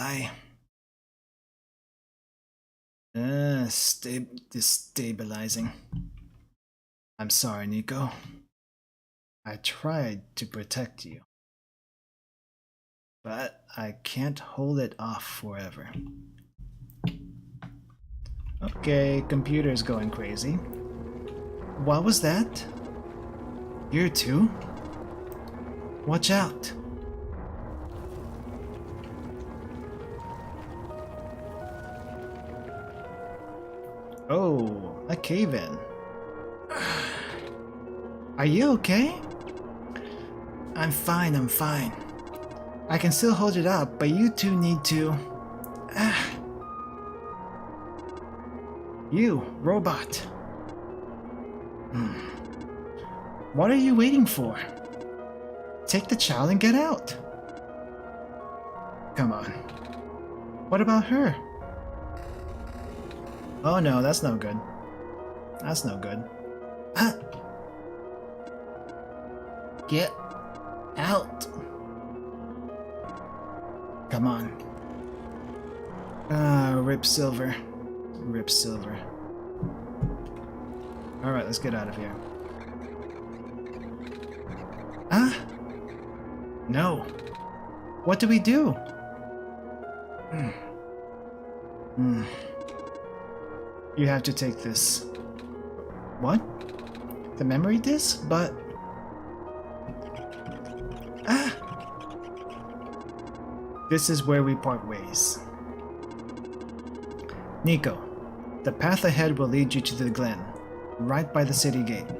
destabilizing. I'm sorry, Nico. I tried to protect you. But I can't hold it off forever. Okay, computer's going crazy. What was that? You too? Watch out. Oh, a cave-in. Are you okay? I'm fine, I'm fine. I can still hold it up, but you two need to... You, robot. What are you waiting for? Take the child and get out. Come on. What about her? Oh no, that's no good. That's no good. Get out. Come on. Rip Silver. Rip Silver. Alright, let's get out of here. No. What do we do? You have to take this. What? The memory disc? But... This is where we part ways. Nico, the path ahead will lead you to the glen, right by the city gate.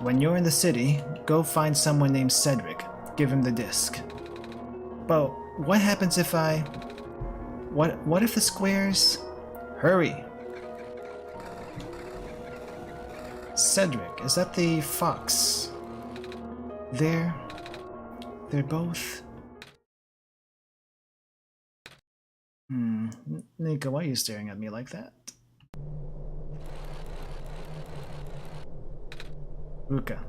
When you're in the city, go find someone named Cedric. Give him the disc. But what happens if I... What if the squares... Hurry! Cedric, is that the fox? They're both... Nico, why are you staring at me like that? Haruka,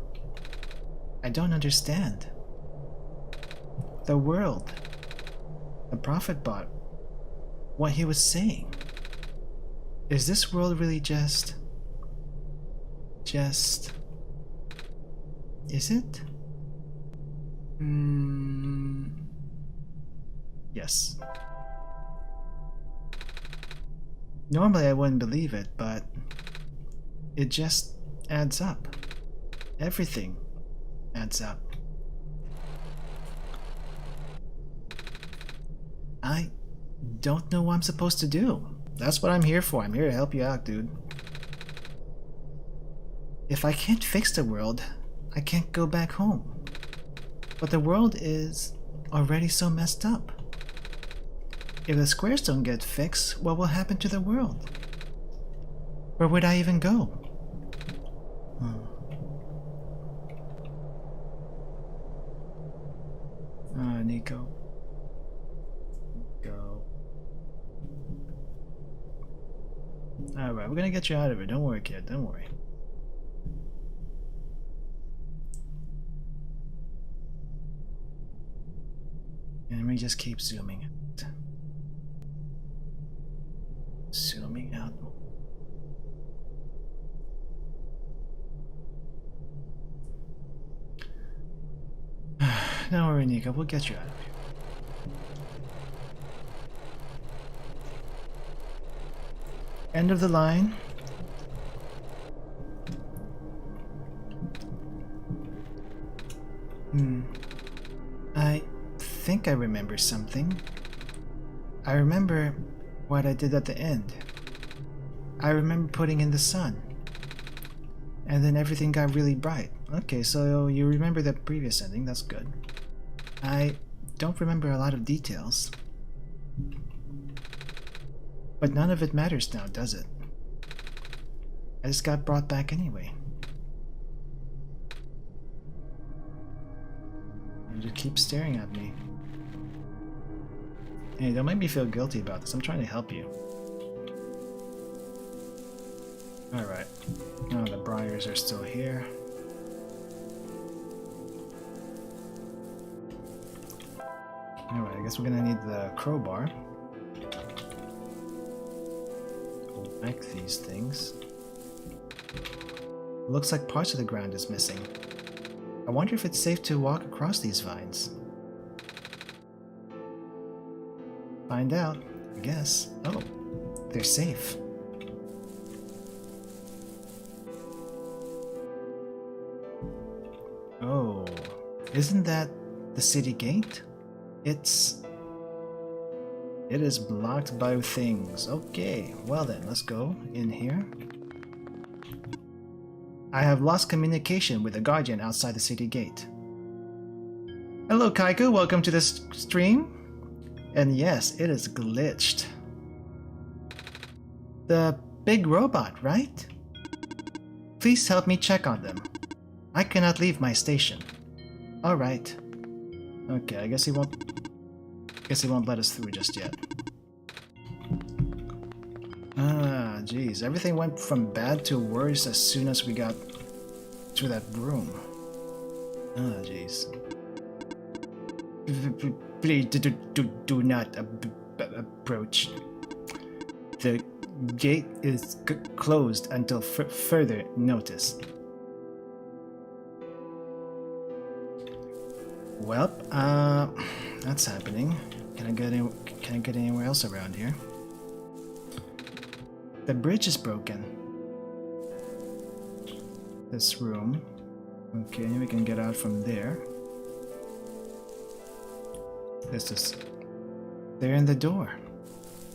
I don't understand. The world. The prophet bot. What he was saying. Is this world really just... Is it? Yes. Normally I wouldn't believe it, but it just adds up. Everything adds up. I don't know what I'm supposed to do. That's what I'm here for. I'm here to help you out, dude. If I can't fix the world, I can't go back home. But the world is already so messed up. If the squares don't get fixed, what will happen to the world? Where would I even go? Nico. Go. Alright, we're gonna get you out of it. Don't worry, kid. Don't worry. And we just keep zooming out. Zooming out. Don't worry, Nico. We'll get you out of here. End of the line. I think I remember something. I remember what I did at the end. I remember putting in the sun. And then everything got really bright. Okay, so you remember the previous ending, that's good. I don't remember a lot of details. But none of it matters now, does it? I just got brought back anyway. You just keep staring at me. Hey, don't make me feel guilty about this. I'm trying to help you. Alright. Oh, the briars are still here. Alright, I guess we're gonna need the crowbar. Back these things. Looks like parts of the ground is missing. I wonder if it's safe to walk across these vines. Find out, I guess. Oh, they're safe. Oh, isn't that the city gate? It is blocked by things. Okay, well then, let's go in here. I have lost communication with the guardian outside the city gate. Hello Kaiku, welcome to this stream. And yes, it is glitched. The big robot, right? Please help me check on them. I cannot leave my station. Alright. Okay, I guess he won't let us through just yet. Ah, jeez. Everything went from bad to worse as soon as we got to that room. Ah, jeez. Please do not approach. The gate is closed until further notice. Well, that's happening. Can I get anywhere else around here? The bridge is broken. This room. Okay, we can get out from there. This is... They're in the door.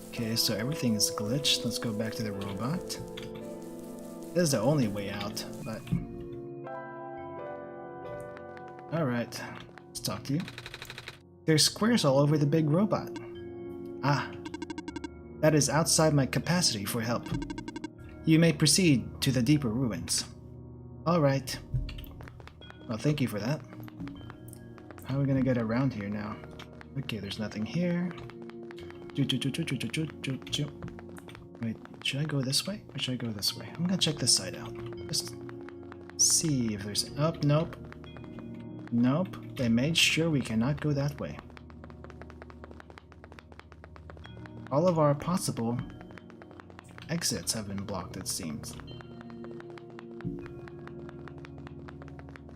Okay, so everything is glitched. Let's go back to the robot. This is the only way out, but... Alright, let's talk to you. There's squares all over the big robot. Ah, that is outside my capacity for help. You may proceed to the deeper ruins. Alright. Well, thank you for that. How are we gonna get around here now? Okay, there's nothing here. Wait, should I go this way? Or should I go this way? I'm gonna check this side out. Just see if there's... Oh, nope. Nope, they made sure we cannot go that way. All of our possible exits have been blocked, it seems.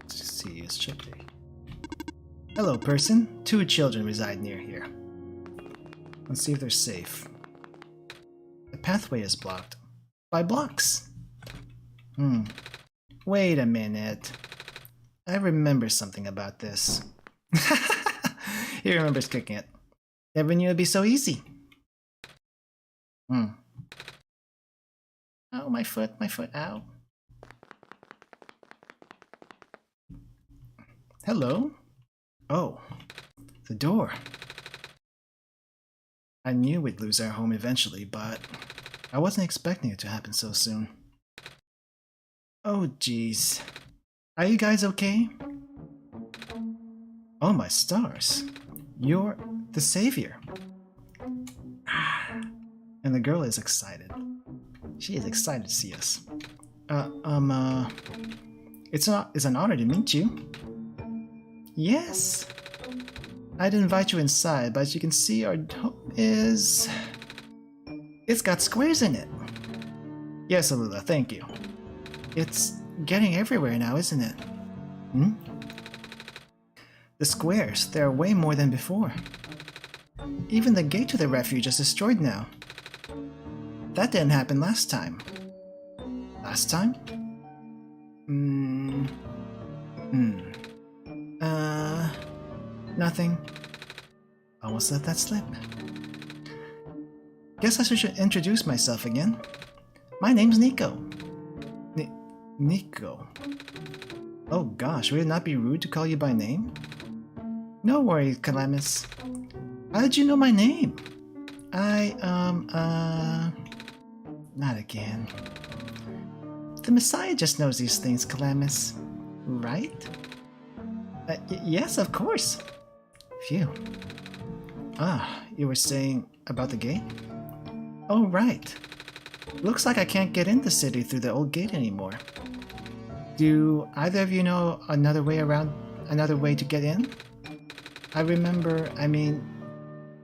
Let's see, let's check it. Hello, person. 2 children reside near here. Let's see if they're safe. The pathway is blocked. By blocks! Wait a minute. I remember something about this. He remembers kicking it. Never knew it'd be so easy. Oh, my foot, ow. Hello? Oh, the door. I knew we'd lose our home eventually, but I wasn't expecting it to happen so soon. Oh, jeez. Are you guys okay? Oh my stars. You're the savior. And the girl is excited. She is excited to see us. It's an honor to meet you. Yes. I'd invite you inside, but as you can see, our home is... It's got squares in it. Yes, Alula, thank you. It's getting everywhere now, isn't it? The squares, there are way more than before. Even the gate to the refuge is destroyed now. That didn't happen last time. Last time? Nothing. Almost let that slip. Guess I should introduce myself again. My name's Nico. Nico. Oh gosh, would it not be rude to call you by name? No worries, Calamus. How did you know my name? Not again. The Messiah just knows these things, Calamus. Right? Yes, of course. Phew. Ah, you were saying about the gate? Oh, right. Looks like I can't get in the city through the old gate anymore. Do either of you know another way to get in? I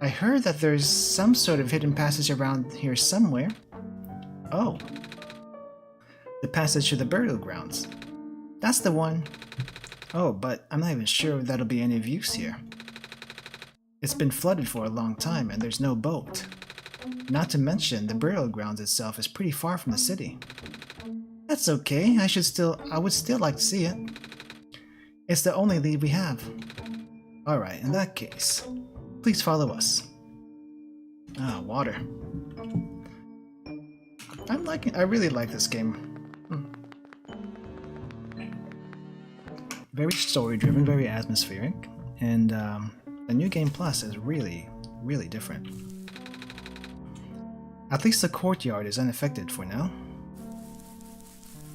heard that there's some sort of hidden passage around here somewhere. Oh. The passage to the burial grounds. That's the one. Oh, but I'm not even sure if that'll be any of use here. It's been flooded for a long time and there's no boat. Not to mention, the burial grounds itself is pretty far from the city. That's okay, I would still like to see it. It's the only lead we have. Alright, in that case, please follow us. Ah, water. I really like this game. Very story-driven, very atmospheric, and the New Game Plus is really, really different. At least the courtyard is unaffected for now.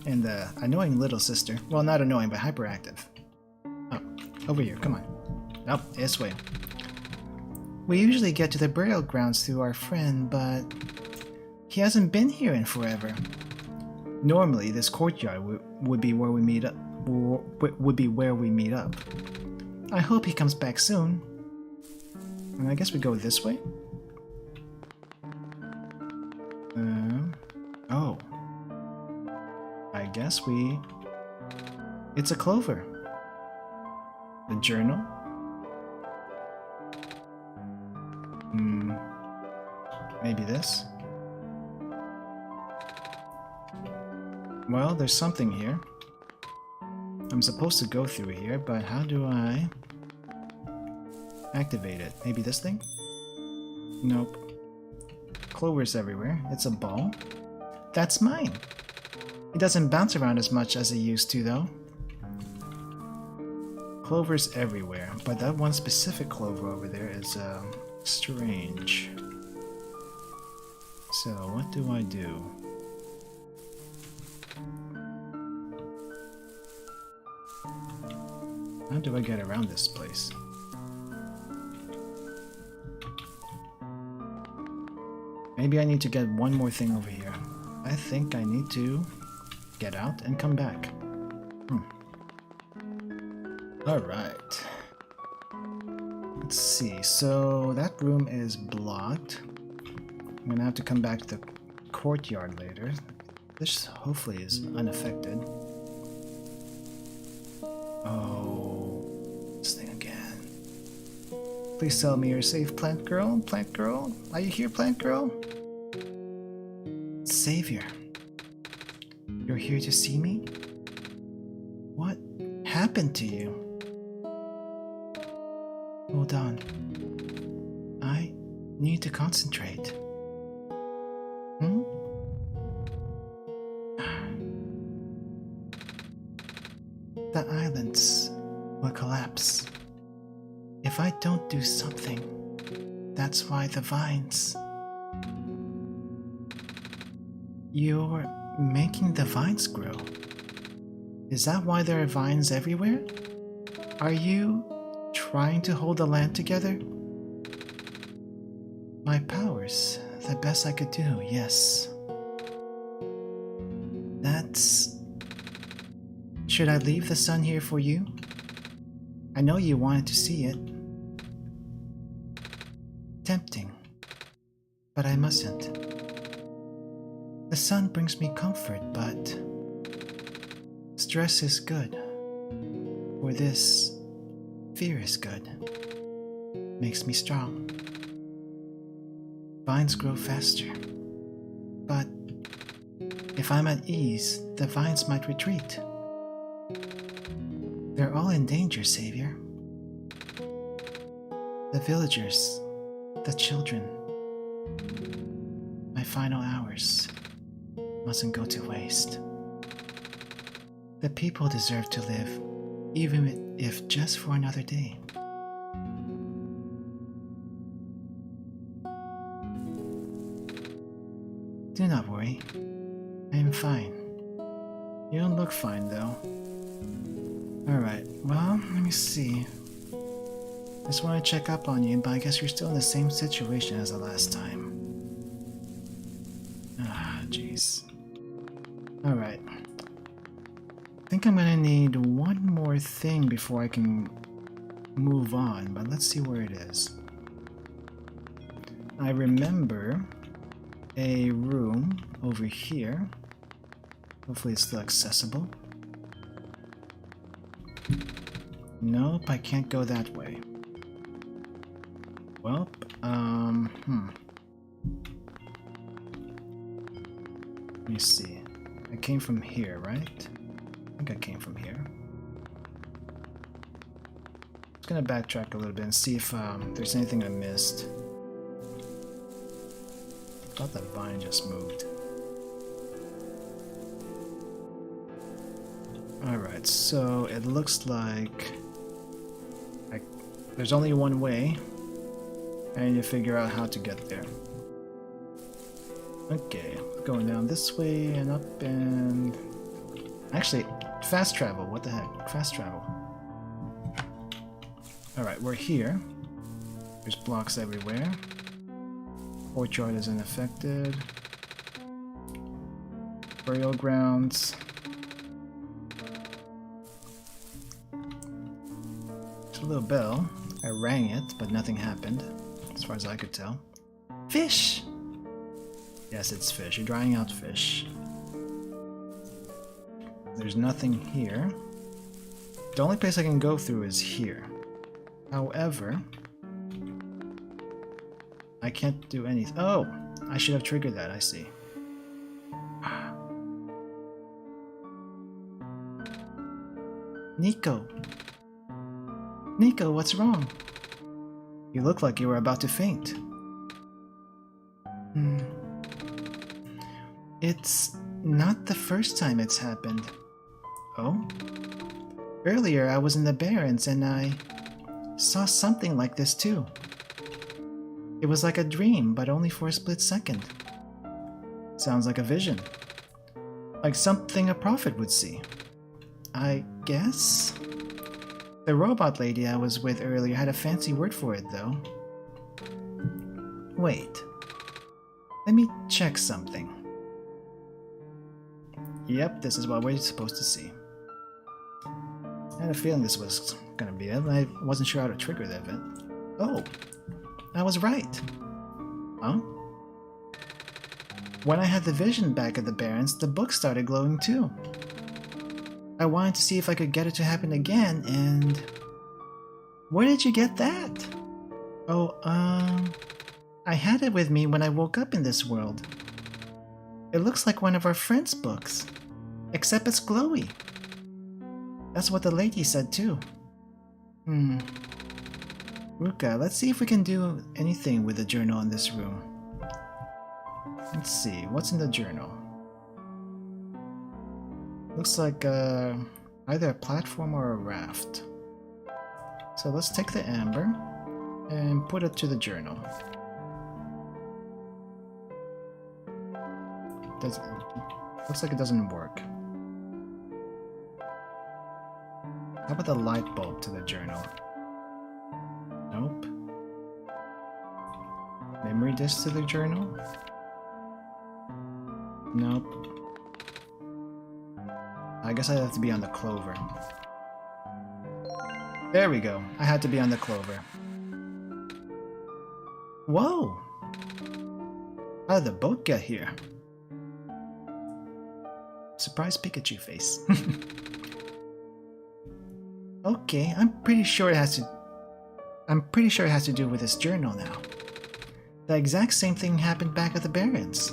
And the annoying little sister, well, not annoying, but hyperactive. Oh, over here, come on. Nope, this way. We usually get to the burial grounds through our friend, but he hasn't been here in forever. Normally, this courtyard would be where we meet up. I hope he comes back soon. And I guess we go this way? Oh. I guess it's a clover. A journal? Maybe this? Well, there's something here. I'm supposed to go through here, but how do I activate it? Maybe this thing? Nope. Clover's everywhere. It's a ball. That's mine! It doesn't bounce around as much as it used to, though. Clover's everywhere, but that one specific clover over there is, strange. So, what do I do? How do I get around this place? Maybe I need to get one more thing over here. I think I need to get out and come back. Alright. Let's see, so that room is blocked. I'm gonna have to come back to the courtyard later. This hopefully is unaffected. Oh, this thing again. Please tell me you're safe, plant girl. Plant girl? Are you here, plant girl? Savior. You're here to see me? What happened to you? Hold on. I need to concentrate. The islands will collapse. If I don't do something, that's why the vines... You're making the vines grow. Is that why there are vines everywhere? Are you trying to hold the land together? My powers, the best I could do, yes. That's... Should I leave the sun here for you? I know you wanted to see it. Tempting, but I mustn't. The sun brings me comfort, but stress is good. For this, fear is good. Makes me strong. Vines grow faster. But if I'm at ease, the vines might retreat. They're all in danger, Savior. The villagers, the children. My final hours mustn't go to waste. The people deserve to live, even if just for another day. Do not worry. I am fine. You don't look fine, though. Alright, well, let me see. Just want to check up on you, but I guess you're still in the same situation as the last time. Ah, jeez. Alright. I think I'm gonna need one more thing before I can move on, but let's see where it is. I remember a room over here. Hopefully it's still accessible. Nope, I can't go that way. Well, Let me see. I came from here, right? I think I came from here. Just gonna backtrack a little bit and see if there's anything I missed. I thought that vine just moved. Alright, so it looks like there's only one way. I need to figure out how to get there. Okay, going down this way and up and... Actually, fast travel, what the heck? Fast travel. Alright, we're here. There's blocks everywhere. Courtyard isn't affected. Burial grounds. There's a little bell. I rang it, but nothing happened, as far as I could tell. Fish! Yes, it's fish. You're drying out fish. There's nothing here. The only place I can go through is here. However, I can't do anything. Oh! I should have triggered that, I see. Nico! Nico, what's wrong? You look like you were about to faint. It's not the first time it's happened. Oh? Earlier I was in the Barrens and I saw something like this too. It was like a dream, but only for a split second. Sounds like a vision. Like something a prophet would see. I guess? The robot lady I was with earlier had a fancy word for it, though. Wait. Let me check something. Yep, this is what we're supposed to see. I had a feeling this was gonna be it, but I wasn't sure how to trigger the event. Oh, I was right. Huh? When I had the vision back at the Barrens, the book started glowing too. I wanted to see if I could get it to happen again, and... Where did you get that? Oh, I had it with me when I woke up in this world. It looks like one of our friends' books, except it's glowy. That's what the lady said too. Ruka, let's see if we can do anything with the journal in this room. Let's see, what's in the journal? Looks like either a platform or a raft. So let's take the amber and put it to the journal. Looks like it doesn't work. How about the light bulb to the journal? Nope. Memory disk to the journal? Nope. I guess I have to be on the clover. There we go. I had to be on the clover. Whoa! How did the boat get here? Surprise Pikachu face. Okay, I'm pretty sure it has to do with this journal now. The exact same thing happened back at the Barrens.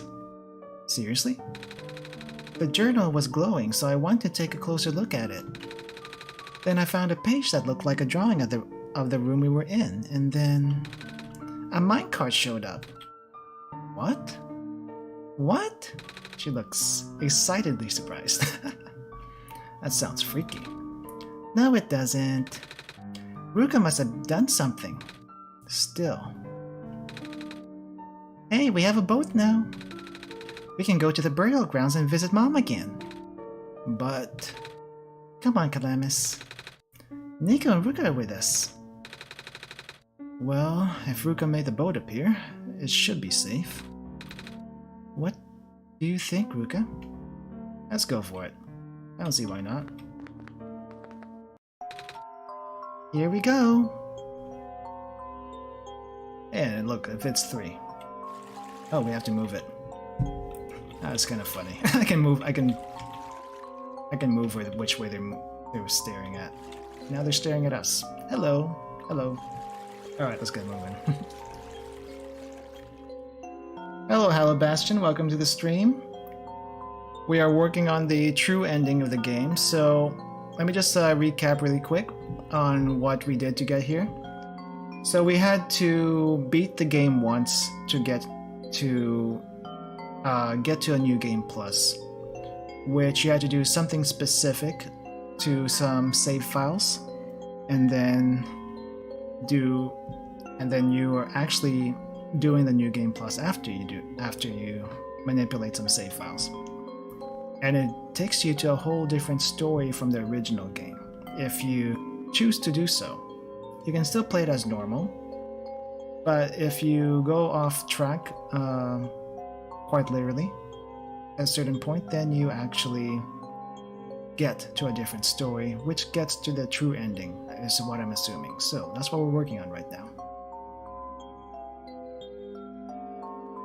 Seriously? The journal was glowing, so I wanted to take a closer look at it. Then I found a page that looked like a drawing of the room we were in, and then a minecart showed up. What? What? She looks excitedly surprised. That sounds freaky. No, it doesn't. Ruka must have done something. Still. Hey, we have a boat now. We can go to the burial grounds and visit Mom again. But... Come on, Calamus. Nico and Ruka are with us. Well, if Ruka made the boat appear, it should be safe. What do you think, Ruka? Let's go for it. I don't see why not. Here we go! And look, it fits 3. Oh, we have to move it. That's kind of funny. I can move which way they were staring at. Now they're staring at us. Hello. Hello. Alright, let's get moving. Hello, Halabastian. Welcome to the stream. We are working on the true ending of the game, so let me just recap really quick on what we did to get here. So we had to beat the game once to get to a new game plus, which you had to do something specific to some save files, and then you are actually doing the new game plus after you manipulate some save files, and it takes you to a whole different story from the original game if you choose to do so. You can still play it as normal, but if you go off track quite literally at a certain point, then you actually get to a different story, which gets to the true ending, is what I'm assuming. So that's what we're working on right now.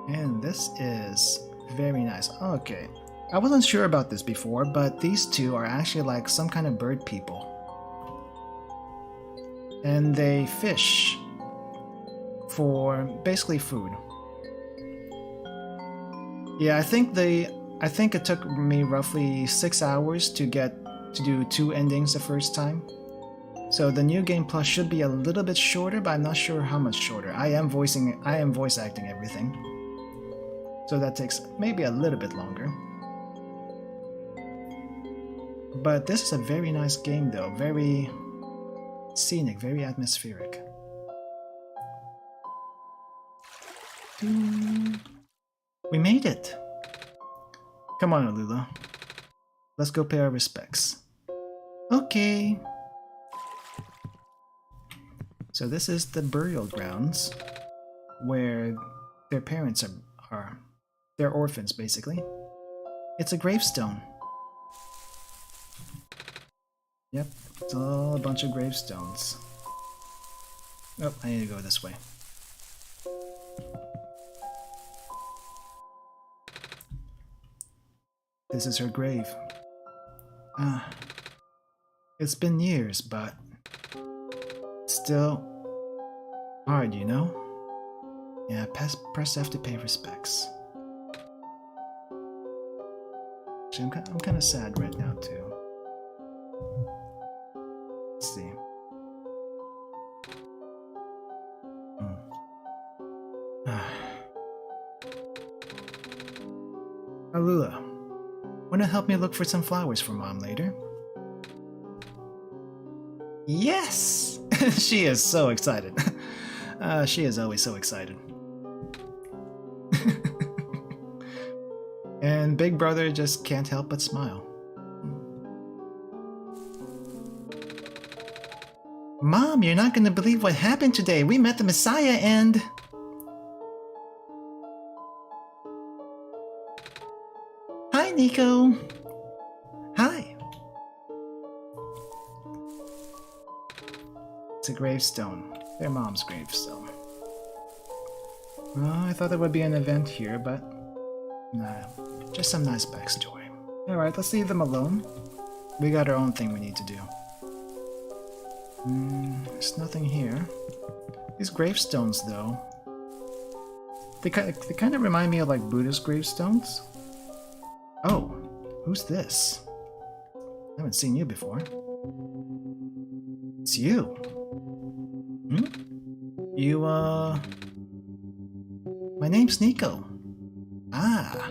And this is very nice. Okay, I wasn't sure about this before, but these two are actually like some kind of bird people. And they fish for basically food. Yeah, I think it took me roughly 6 hours to do 2 endings the first time. So the new game plus should be a little bit shorter, but I'm not sure how much shorter. I am voice acting everything, so that takes maybe a little bit longer. But this is a very nice game though, very scenic, very atmospheric. We made it! Come on, Alula. Let's go pay our respects. Okay. So this is the burial grounds where their parents are. They're orphans, basically. It's a gravestone. Yep, it's all a bunch of gravestones. Oh, I need to go this way. This is her grave. It's been years, but still hard, you know? Yeah, press F to pay respects. Actually, I'm kind of sad right now, too. Let's see. Alula, wanna help me look for some flowers for Mom later? Yes! She is so excited. She is always so excited. And Big Brother just can't help but smile. Mom, you're not gonna believe what happened today. We met the Messiah and... Hi, Nico. Hi. It's a gravestone. Their mom's gravestone. Well, I thought there would be an event here, but... Nah, just some nice backstory. Alright, let's leave them alone. We got our own thing we need to do. There's nothing here. These gravestones, though, they kind of remind me of like Buddhist gravestones. Oh, who's this? I haven't seen you before. It's you. Hmm? You, My name's Nico. Ah.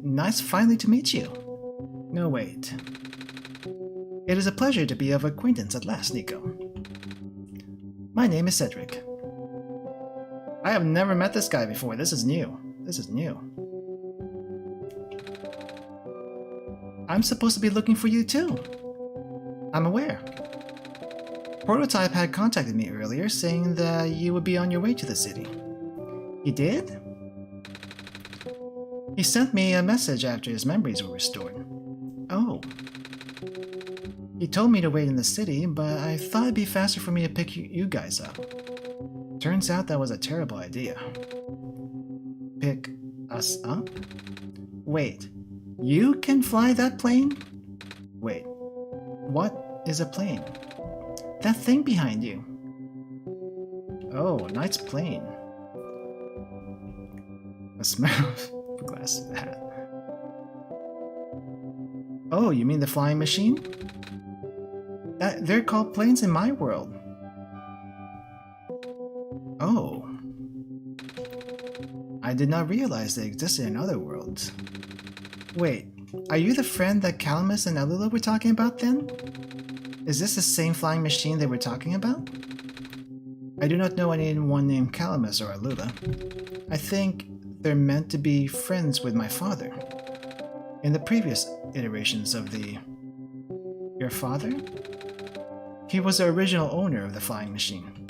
Nice finally to meet you. No, wait. It is a pleasure to be of acquaintance at last, Nico. My name is Cedric. I have never met this guy before. This is new. This is new. I'm supposed to be looking for you too. I'm aware. Prototype had contacted me earlier saying that you would be on your way to the city. He did? He sent me a message after his memories were restored. Oh. He told me to wait in the city, but I thought it'd be faster for me to pick you guys up. Turns out that was a terrible idea. Pick us up? Wait, you can fly that plane? Wait, what is a plane? That thing behind you. Oh, nice plane. The smell of the glass hat. Oh, you mean the flying machine? They're called planes in my world. Oh. I did not realize they existed in other worlds. Wait, are you the friend that Calamus and Alula were talking about then? Is this the same flying machine they were talking about? I do not know anyone named Calamus or Alula. I think they're meant to be friends with my father. In the previous iterations of the... Your father? He was the original owner of the flying machine.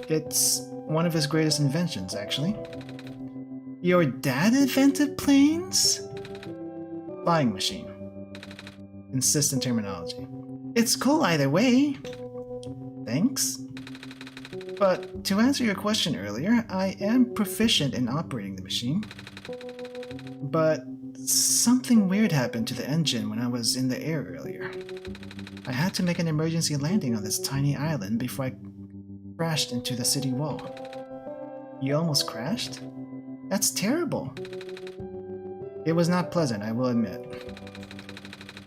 It's one of his greatest inventions, actually. Your dad invented planes? Flying machine. Insistent terminology. It's cool either way. Thanks. But to answer your question earlier, I am proficient in operating the machine. But something weird happened to the engine when I was in the air earlier. I had to make an emergency landing on this tiny island before I crashed into the city wall. You almost crashed? That's terrible. It was not pleasant, I will admit.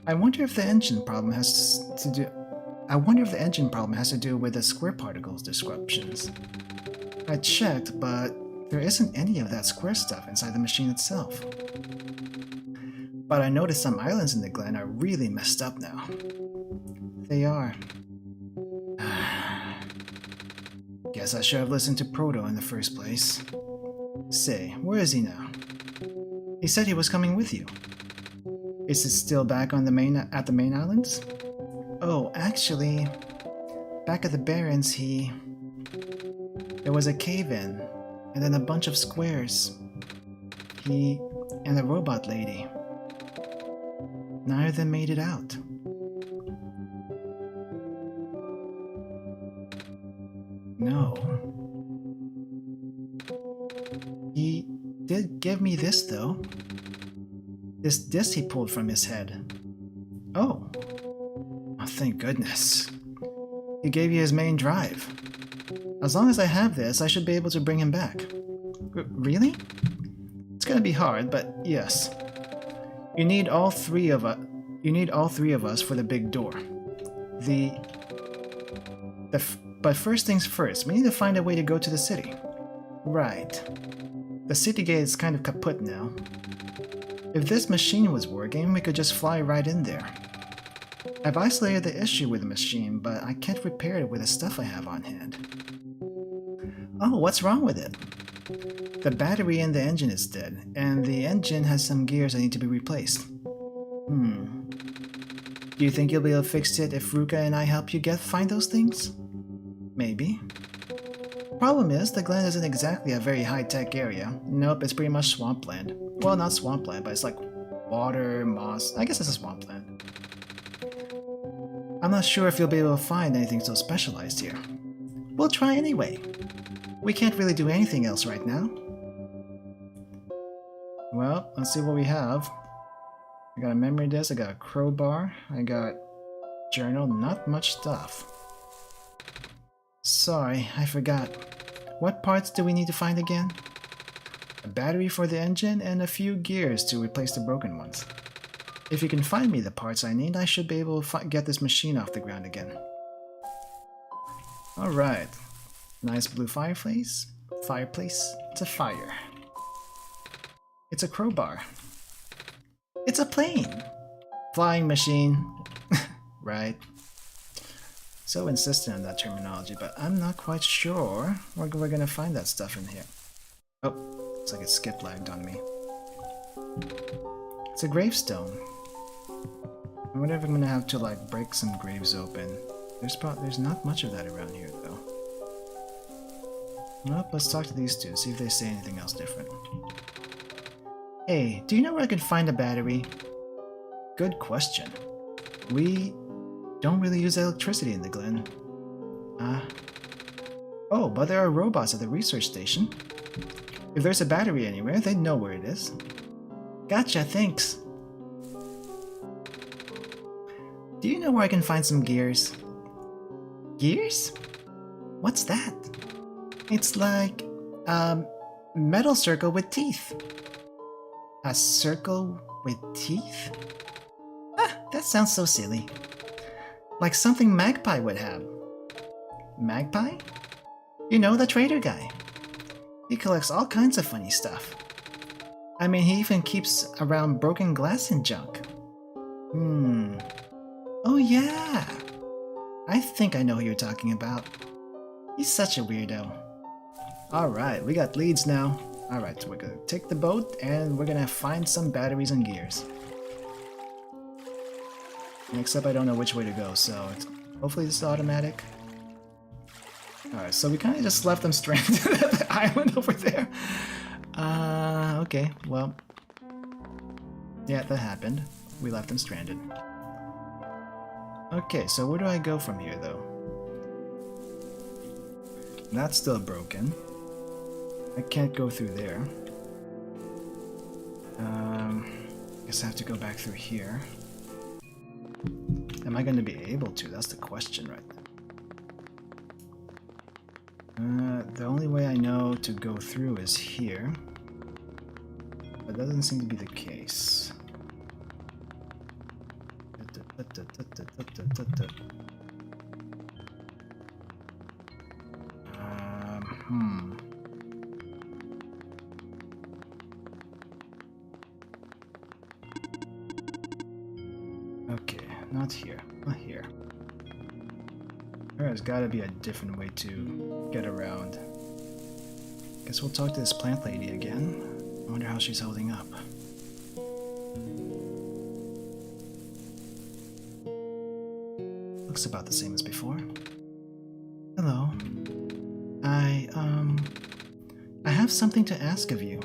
I wonder if the engine problem has to do with the square particles disruptions. I checked, but there isn't any of that square stuff inside the machine itself. But I noticed some islands in the glen are really messed up now. They are. Guess I should have listened to Proto in the first place. Say, where is he now? He said he was coming with you. Is it still back on at the main islands? Oh, actually, back at the Barrens, there was a cave-in, and then a bunch of squares. He and the robot lady. Neither of them made it out. No. He did give me this, though. This disc he pulled from his head. Oh. Oh, thank goodness. He gave you his main drive. As long as I have this, I should be able to bring him back. Really? It's gonna be hard, but yes. You need all three of us for the big door. But first things first, we need to find a way to go to the city. Right. The city gate is kind of kaput now. If this machine was working, we could just fly right in there. I've isolated the issue with the machine, but I can't repair it with the stuff I have on hand. Oh, what's wrong with it? The battery in the engine is dead, and the engine has some gears that need to be replaced. Do you think you'll be able to fix it if Ruka and I help you find those things? Maybe. Problem is, the glen isn't exactly a very high-tech area. Nope, it's pretty much swampland. Well, not swampland, but it's like water, moss. I guess it's a swampland. I'm not sure if you'll be able to find anything so specialized here. We'll try anyway. We can't really do anything else right now. Well, let's see what we have. I got a memory disk, I got a crowbar, I got journal, not much stuff. Sorry, I forgot. What parts do we need to find again? a battery for the engine, and a few gears to replace the broken ones. If you can find me the parts I need, I should be able to get this machine off the ground again. Alright. Nice blue fireplace. Fireplace. It's a fire. It's a crowbar. It's a plane. Flying machine. Right. So insistent on that terminology, but I'm not quite sure where we're gonna find that stuff in here. Oh, looks like it skip lagged on me. It's a gravestone. I wonder if I'm gonna have to like break some graves open. There's not much of that around here though. Well, let's talk to these two, see if they say anything else different. Hey, do you know where I can find a battery? Good question. We don't really use electricity in the Glen. Oh, but there are robots at the research station. If there's a battery anywhere, they'd know where it is. Gotcha, thanks. Do you know where I can find some gears? Gears? What's that? It's like a metal circle with teeth. A circle with teeth? Ah, that sounds so silly. Like something Magpie would have. Magpie? You know, the trader guy. He collects all kinds of funny stuff. I mean, he even keeps around broken glass and junk. Oh yeah! I think I know who you're talking about. He's such a weirdo. Alright, we got leads now. Alright, so we're gonna take the boat and we're gonna find some batteries and gears. Except I don't know which way to go, so hopefully this is automatic. Alright, so we kind of just left them stranded at the island over there. Okay, well. Yeah, that happened. We left them stranded. Okay, so where do I go from here, though? That's still broken. I can't go through there. Guess I have to go back through here. Am I going to be able to? That's the question right there. The only way I know to go through is here. But that doesn't seem to be the case. Okay, not here. Not here. There's gotta be a different way to get around. Guess we'll talk to this plant lady again. I wonder how she's holding up. Looks about the same as before. Hello. I have something to ask of you.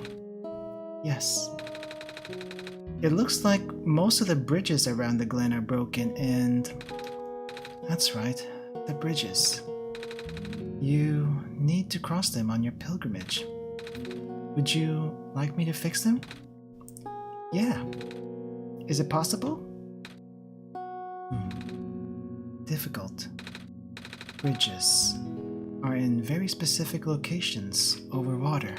Yes. It looks like most of the bridges around the Glen are broken and... That's right, the bridges. You need to cross them on your pilgrimage. Would you like me to fix them? Yeah. Is it possible? Difficult. Bridges are in very specific locations over water.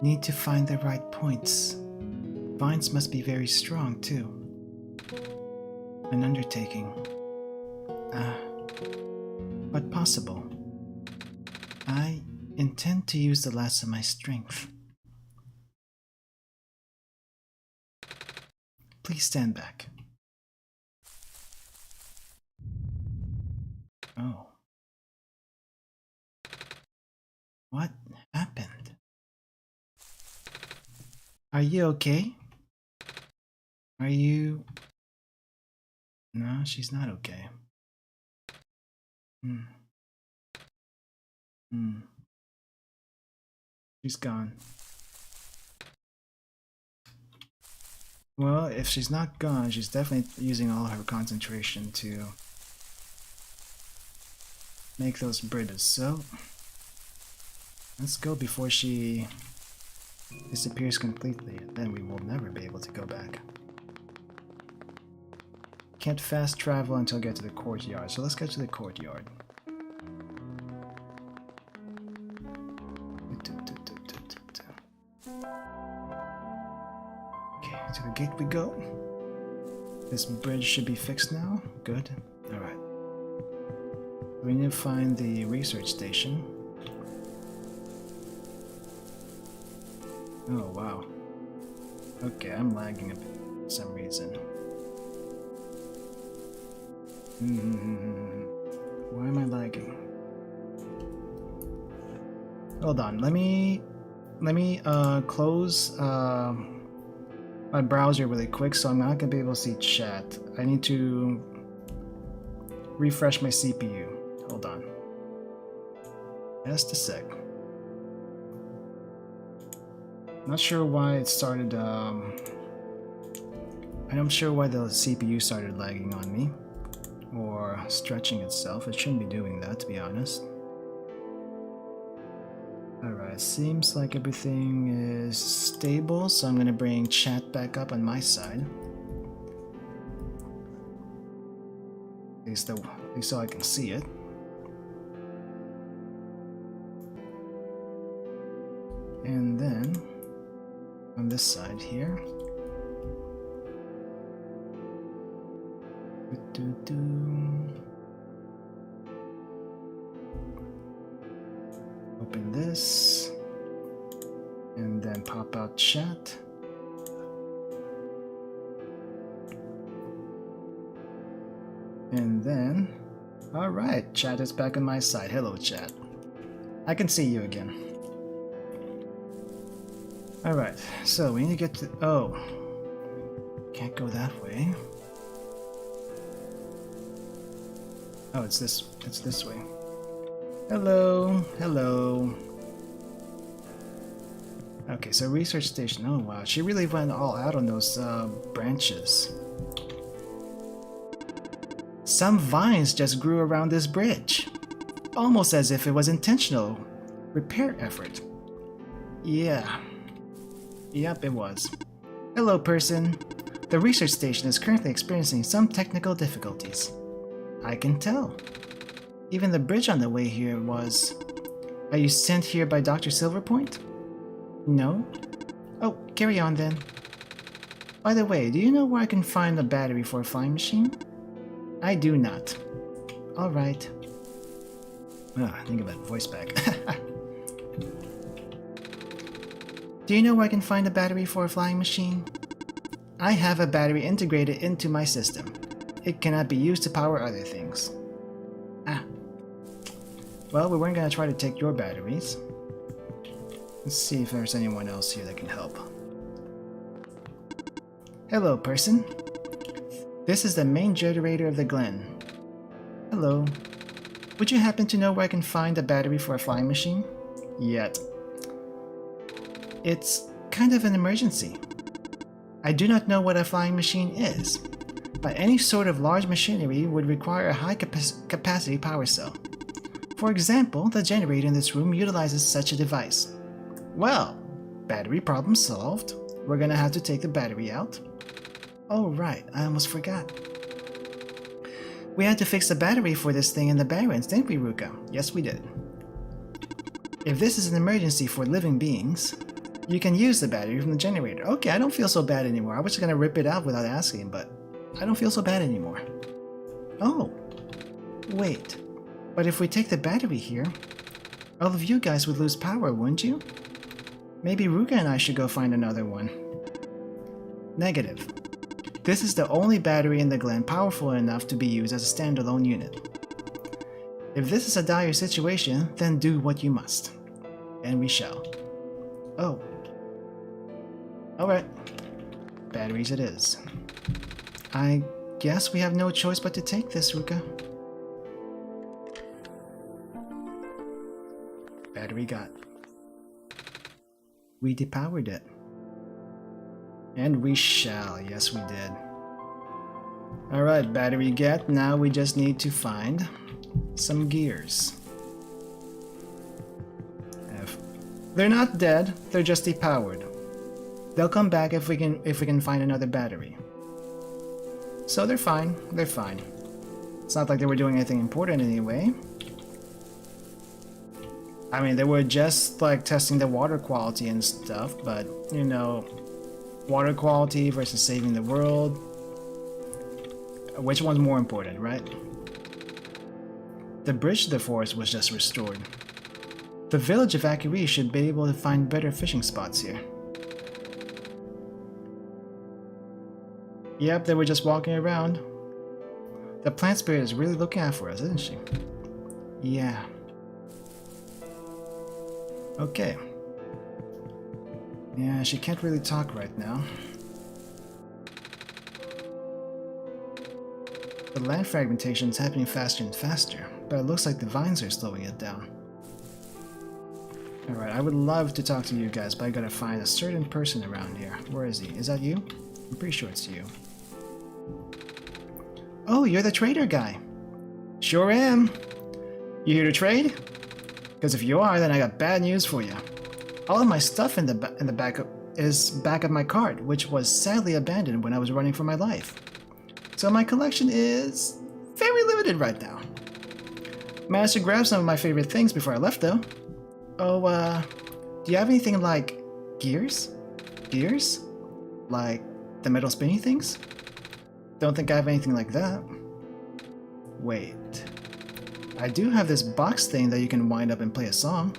Need to find the right points. Vines must be very strong too. An undertaking. But possible. I intend to use the last of my strength. Please stand back. Oh. What happened? Are you okay? Are you... No, she's not okay. She's gone. Well, if she's not gone, she's definitely using all her concentration to make those bridges. So, let's go before she disappears completely, and then we will never be able to go back. Can't fast travel until I get to the courtyard, so let's get to the courtyard. Okay, to the gate we go. This bridge should be fixed now. Good. Alright. We need to find the research station. Oh, wow. Okay, I'm lagging a bit for some reason. Why am I lagging? Hold on, let me close my browser really quick, so I'm not gonna be able to see chat. I need to refresh my CPU. Hold on. Just a sec. Not sure why it started, I'm sure why the CPU started lagging on me. Or stretching itself. It shouldn't be doing that, to be honest. Alright, seems like everything is stable, so I'm gonna bring chat back up on my side. At least so I can see it. And then on this side here. Open this and then pop out chat. And then, all right, chat is back on my side. Hello, chat. I can see you again. All right, so we need to get to, oh, can't go that way. Oh, it's this way. Hello, hello. Okay, so research station. Oh wow, she really went all out on those branches. Some vines just grew around this bridge, almost as if it was intentional repair effort. Yeah. Yep, it was. Hello, person. The research station is currently experiencing some technical difficulties. I can tell. Even the bridge on the way here was... Are you sent here by Dr. Silverpoint? No? Oh, carry on then. By the way, do you know where I can find a battery for a flying machine? I do not. Alright. Ah, think of that voice back. Do you know where I can find a battery for a flying machine? I have a battery integrated into my system. It cannot be used to power other things. Ah. Well, we weren't going to try to take your batteries. Let's see if there's anyone else here that can help. Hello, person. This is the main generator of the Glen. Hello. Would you happen to know where I can find a battery for a flying machine? Yet. It's kind of an emergency. I do not know what a flying machine is, but any sort of large machinery would require a high capacity power cell. For example, the generator in this room utilizes such a device. Well, battery problem solved. We're gonna have to take the battery out. Oh right, I almost forgot. We had to fix the battery for this thing in the Barrens, didn't we, Ruka? Yes, we did. If this is an emergency for living beings, you can use the battery from the generator. Okay, I don't feel so bad anymore. I was just gonna rip it out without asking, but I don't feel so bad anymore. Oh, wait. But if we take the battery here, all of you guys would lose power, wouldn't you? Maybe Ruka and I should go find another one. Negative. This is the only battery in the Glen powerful enough to be used as a standalone unit. If this is a dire situation, then do what you must. And we shall. Oh. Alright. Batteries it is. I guess we have no choice but to take this, Ruka. Battery got. We depowered it. And we shall. Yes, we did. Alright, battery get. Now we just need to find some gears. They're not dead, they're just depowered. They'll come back if we can find another battery. So they're fine, they're fine. It's not like they were doing anything important anyway. I mean, they were just like testing the water quality and stuff, but you know, Water quality versus saving the world. Which one's more important, right? The bridge to the forest was just restored. The village evacuees should be able to find better fishing spots here. Yep, they were just walking around. The plant spirit is really looking out for us, isn't she? Yeah. Okay. Yeah, she can't really talk right now. The land fragmentation is happening faster and faster, but it looks like the vines are slowing it down. Alright, I would love to talk to you guys, but I gotta find a certain person around here. Where is he? Is that you? I'm pretty sure it's you. Oh, you're the trader guy. Sure am. You here to trade? Because if you are, then I got bad news for you. All of my stuff in the back of my cart, which was sadly abandoned when I was running for my life. So my collection is very limited right now. Managed to grab some of my favorite things before I left, though. Oh, do you have anything like gears? Gears? Like the metal spinny things? Don't think I have anything like that. Wait. I do have this box thing that you can wind up and play a song.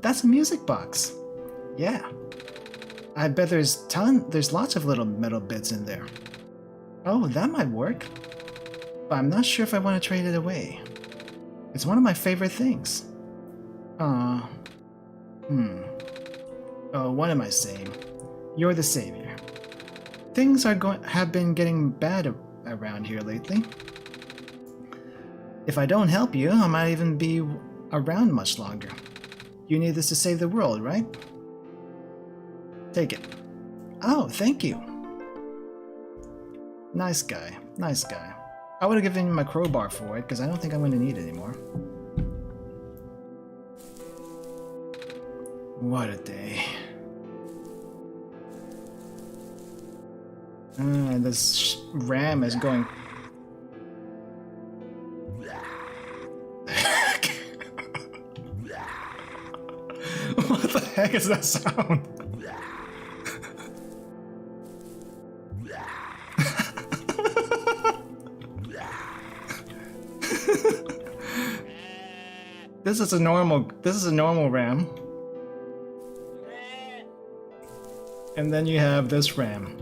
That's a music box. Yeah. I bet there's lots of little metal bits in there. Oh, that might work. But I'm not sure if I want to trade it away. It's one of my favorite things. Oh, what am I saying? You're the savior. Things have been getting bad around here lately. If I don't help you, I might even be around much longer. You need this to save the world, right? Take it. Oh, thank you. Nice guy, nice guy. I would have given him my crowbar for it, because I don't think I'm going to need it anymore. What a day. This ram is going... What the heck is that sound? This is a normal ram. And then you have this ram.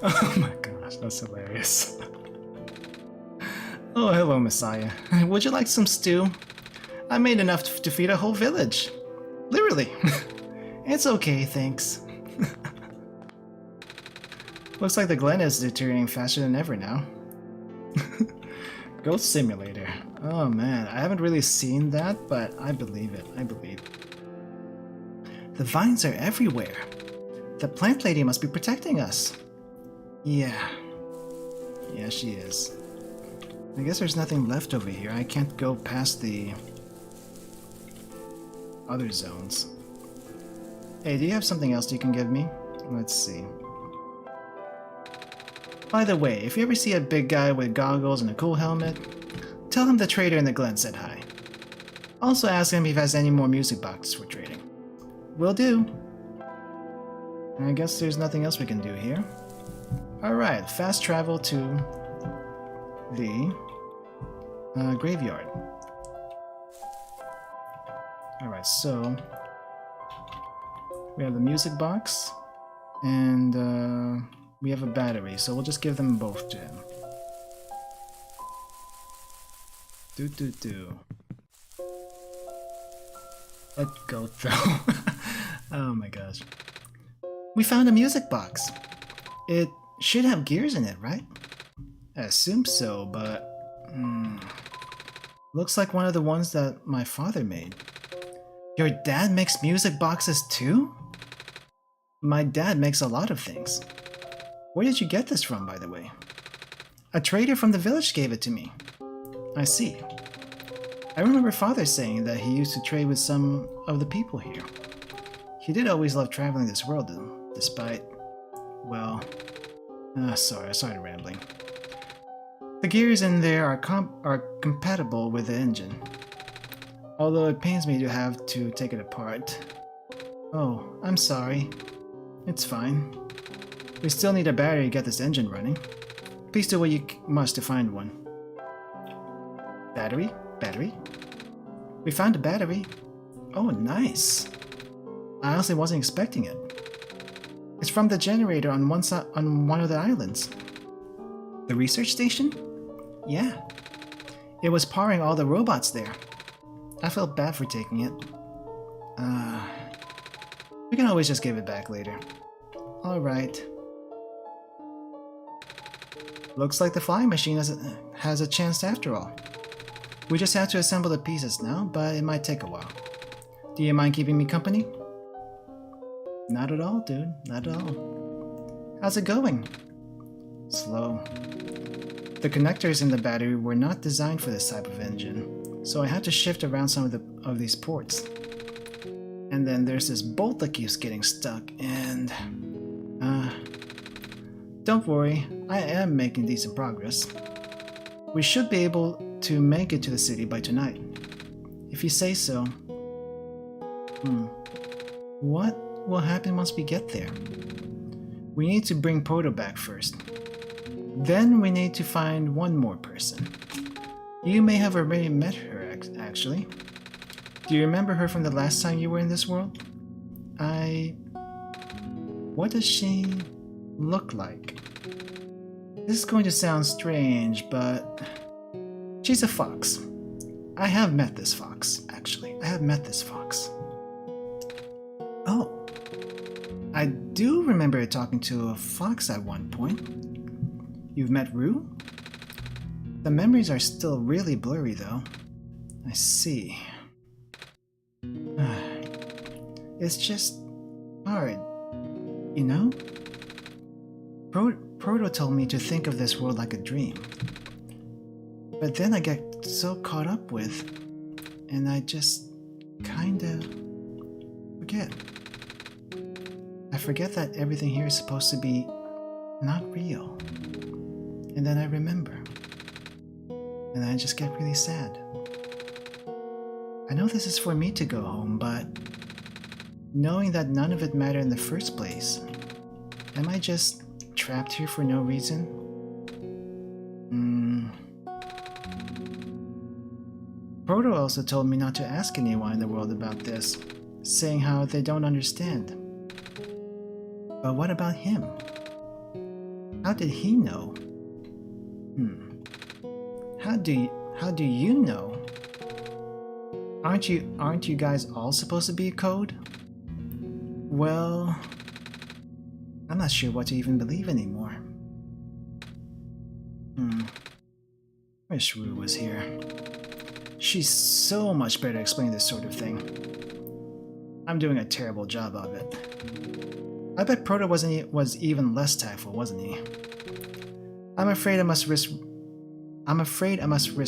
Oh my gosh, that's hilarious. Oh, hello, Messiah. Would you like some stew? I made enough to feed a whole village. Literally. It's okay, thanks. Looks like the glen is deteriorating faster than ever now. Ghost Simulator. Oh man, I haven't really seen that, but I believe it. I believe. The vines are everywhere. The plant lady must be protecting us. Yeah. Yeah, she is. I guess there's nothing left over here. I can't go past the other zones. Hey, do you have something else you can give me? Let's see. By the way, if you ever see a big guy with goggles and a cool helmet, tell him the trader in the glen said hi. Also ask him if he has any more music boxes for trading. Will do. I guess there's nothing else we can do here. Alright, fast travel to the graveyard. Alright, so we have the music box and we have a battery, so we'll just give them both to him. Let go throw. Oh my gosh. We found a music box. It should have gears in it, right? I assume so, but... looks like one of the ones that my father made. Your dad makes music boxes too? My dad makes a lot of things. Where did you get this from, by the way? A trader from the village gave it to me. I see. I remember father saying that he used to trade with some of the people here. He did always love traveling this world, despite... well... sorry rambling. The gears in there are compatible with the engine. Although it pains me to have to take it apart. Oh, I'm sorry. It's fine. We still need a battery to get this engine running. Please do what you must to find one. Battery? Battery? We found a battery. Oh, nice. I honestly wasn't expecting it. It's from the generator on one of the islands. The research station? Yeah. It was powering all the robots there. I felt bad for taking it. We can always just give it back later. Alright. Looks like the flying machine has a chance after all. We just have to assemble the pieces now, but it might take a while. Do you mind keeping me company? Not at all, dude. Not at all. How's it going? Slow. The connectors in the battery were not designed for this type of engine, so I had to shift around some of these ports. And then there's this bolt that keeps getting stuck, and... Don't worry, I am making decent progress. We should be able to make it to the city by tonight. If you say so. What will happen once we get there? We need to bring Proto back first. Then we need to find one more person. You may have already met her, actually. Do you remember her from the last time you were in this world? What does she look like? This is going to sound strange, but she's a fox. I have met this fox, actually. I have met this fox. Oh. I do remember talking to a fox at one point. You've met Rue? The memories are still really blurry, though. I see. It's just hard, you know? Proto told me to think of this world like a dream. But then I get so caught up with, and I just kinda forget. I forget that everything here is supposed to be not real. And then I remember. And I just get really sad. I know this is for me to go home, but knowing that none of it mattered in the first place, am I just trapped here for no reason? Proto also told me not to ask anyone in the world about this, saying how they don't understand. But what about him? How did he know? How do you know? Aren't you guys all supposed to be a code? Well, I'm not sure what to even believe anymore. Wish Rue was here. She's so much better at explaining this sort of thing. I'm doing a terrible job of it. I bet Proto was even less tactful, wasn't he? I'm afraid I must risk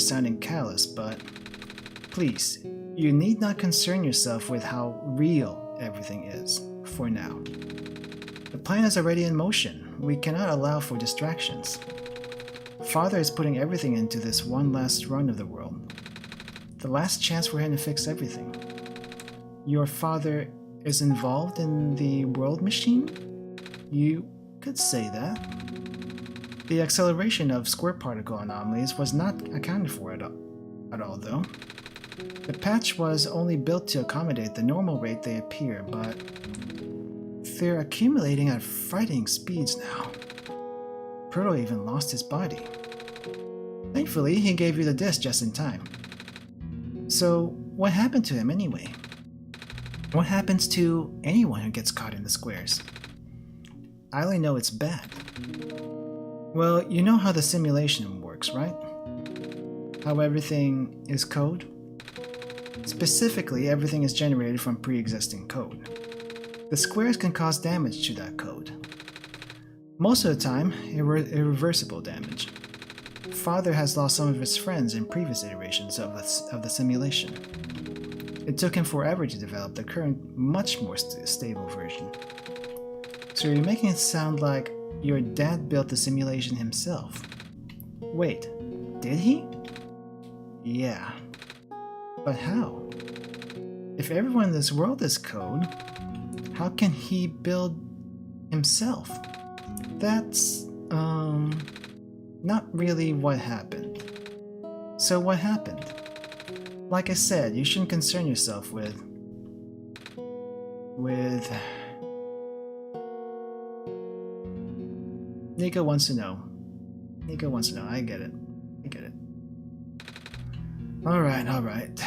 sounding callous, but please, you need not concern yourself with how real everything is, for now. The plan is already in motion. We cannot allow for distractions. Father is putting everything into this one last run of the world. The last chance for him to fix everything. Your father is involved in the world machine? You could say that. The acceleration of square particle anomalies was not accounted for at all, though. The patch was only built to accommodate the normal rate they appear, but they're accumulating at frightening speeds now. Proto even lost his body. Thankfully, he gave you the disc just in time. So, what happened to him anyway? What happens to anyone who gets caught in the squares? I only know it's bad. Well, you know how the simulation works, right? How everything is code? Specifically, everything is generated from pre-existing code. The squares can cause damage to that code. Most of the time, irreversible damage. Father has lost some of his friends in previous iterations of the simulation. It took him forever to develop the current, much more stable version. So you're making it sound like your dad built the simulation himself. Wait, did he? Yeah. But how? If everyone in this world is code, How can he build himself? That's, not really what happened. So what happened? Like I said, you shouldn't concern yourself with... Nico wants to know. Nico wants to know. I get it. I get it. Alright, alright.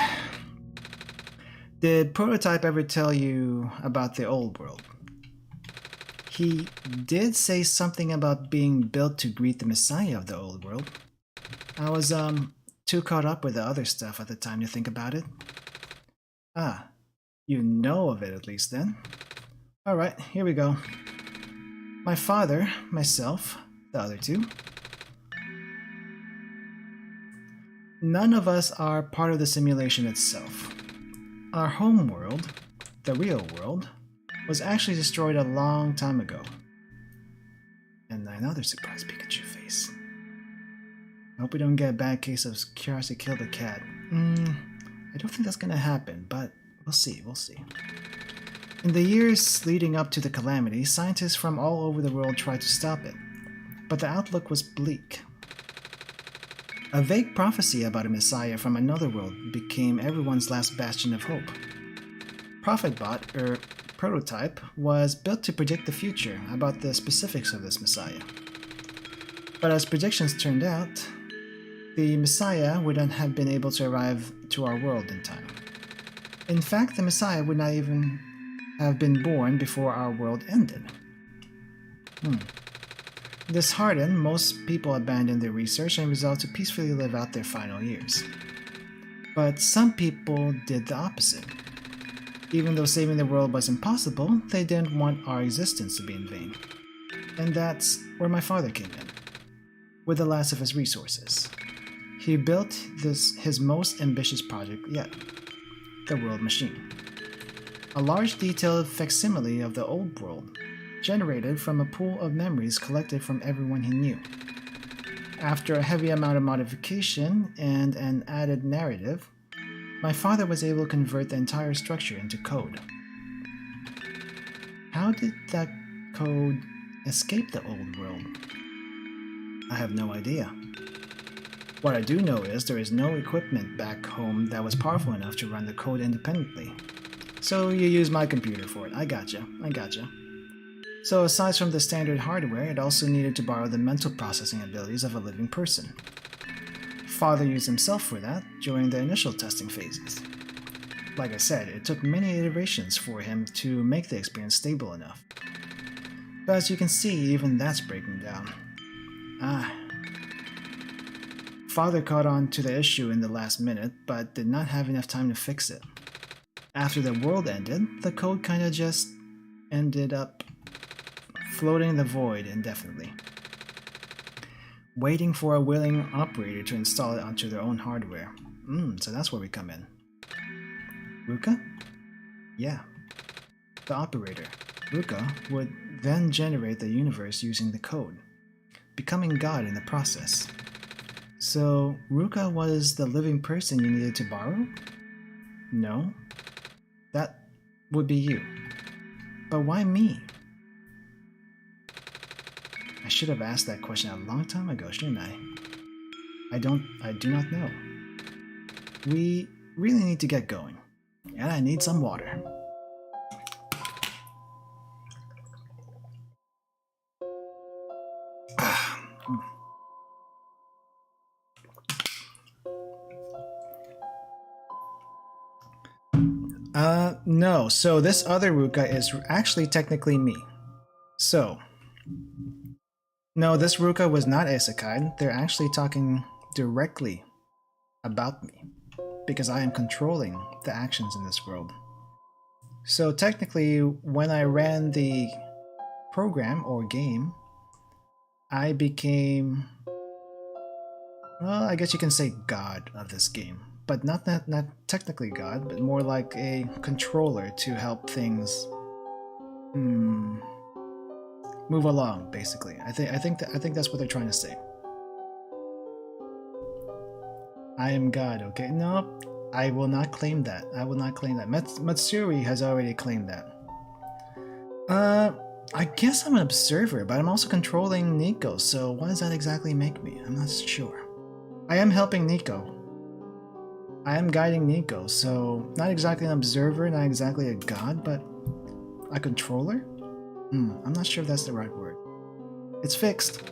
Did Prototype ever tell you about the old world? He did say something about being built to greet the Messiah of the old world. I was, too caught up with the other stuff at the time to think about it. Ah, you know of it at least then. Alright, here we go. My father, myself, the other two. None of us are part of the simulation itself. Our home world, the real world, was actually destroyed a long time ago. And another surprise Pikachu face. I hope we don't get a bad case of curiosity killed the cat. I don't think that's gonna happen, but we'll see, we'll see. In the years leading up to the calamity, scientists from all over the world tried to stop it, but the outlook was bleak. A vague prophecy about a messiah from another world became everyone's last bastion of hope. ProphetBot, or Prototype, was built to predict the future about the specifics of this messiah. But as predictions turned out, the messiah wouldn't have been able to arrive to our world in time. In fact, the messiah would not even have been born before our world ended. Disheartened, most people abandoned their research and resolved to peacefully live out their final years. But some people did the opposite. Even though saving the world was impossible, they didn't want our existence to be in vain. And that's where my father came in, with the last of his resources. He built his most ambitious project yet, the World Machine. A large detailed facsimile of the old world, generated from a pool of memories collected from everyone he knew. After a heavy amount of modification and an added narrative, my father was able to convert the entire structure into code. How did that code escape the old world? I have no idea. What I do know is there is no equipment back home that was powerful enough to run the code independently. So you use my computer for it. I gotcha. So aside from the standard hardware, it also needed to borrow the mental processing abilities of a living person. Father used himself for that during the initial testing phases. Like I said, it took many iterations for him to make the experience stable enough. But as you can see, even that's breaking down. Father caught on to the issue in the last minute, but did not have enough time to fix it. After the world ended, the code kinda just ended up floating in the void indefinitely, waiting for a willing operator to install it onto their own hardware. So that's where we come in. Ruka? Yeah. The operator, Ruka, would then generate the universe using the code, becoming God in the process. So, Ruka was the living person you needed to borrow? No. That would be you. But why me? I should have asked that question a long time ago, shouldn't I? I do not know. We really need to get going. And I need some water. No. So this other Ruka is actually technically me. So, no, this Ruka was not isekai. They're actually talking directly about me, because I am controlling the actions in this world. So technically, when I ran the program or game, I became, well, I guess you can say God of this game. But not technically God, but more like a controller to help things move along, basically. I think that's what they're trying to say. I am God, okay? No, I will not claim that. I will not claim that. Matsuri has already claimed that. I guess I'm an observer, but I'm also controlling Nico, so what does that exactly make me? I'm not sure. I am helping Nico. I am guiding Nico, so not exactly an observer, not exactly a god, but a controller? I'm not sure if that's the right word. It's fixed.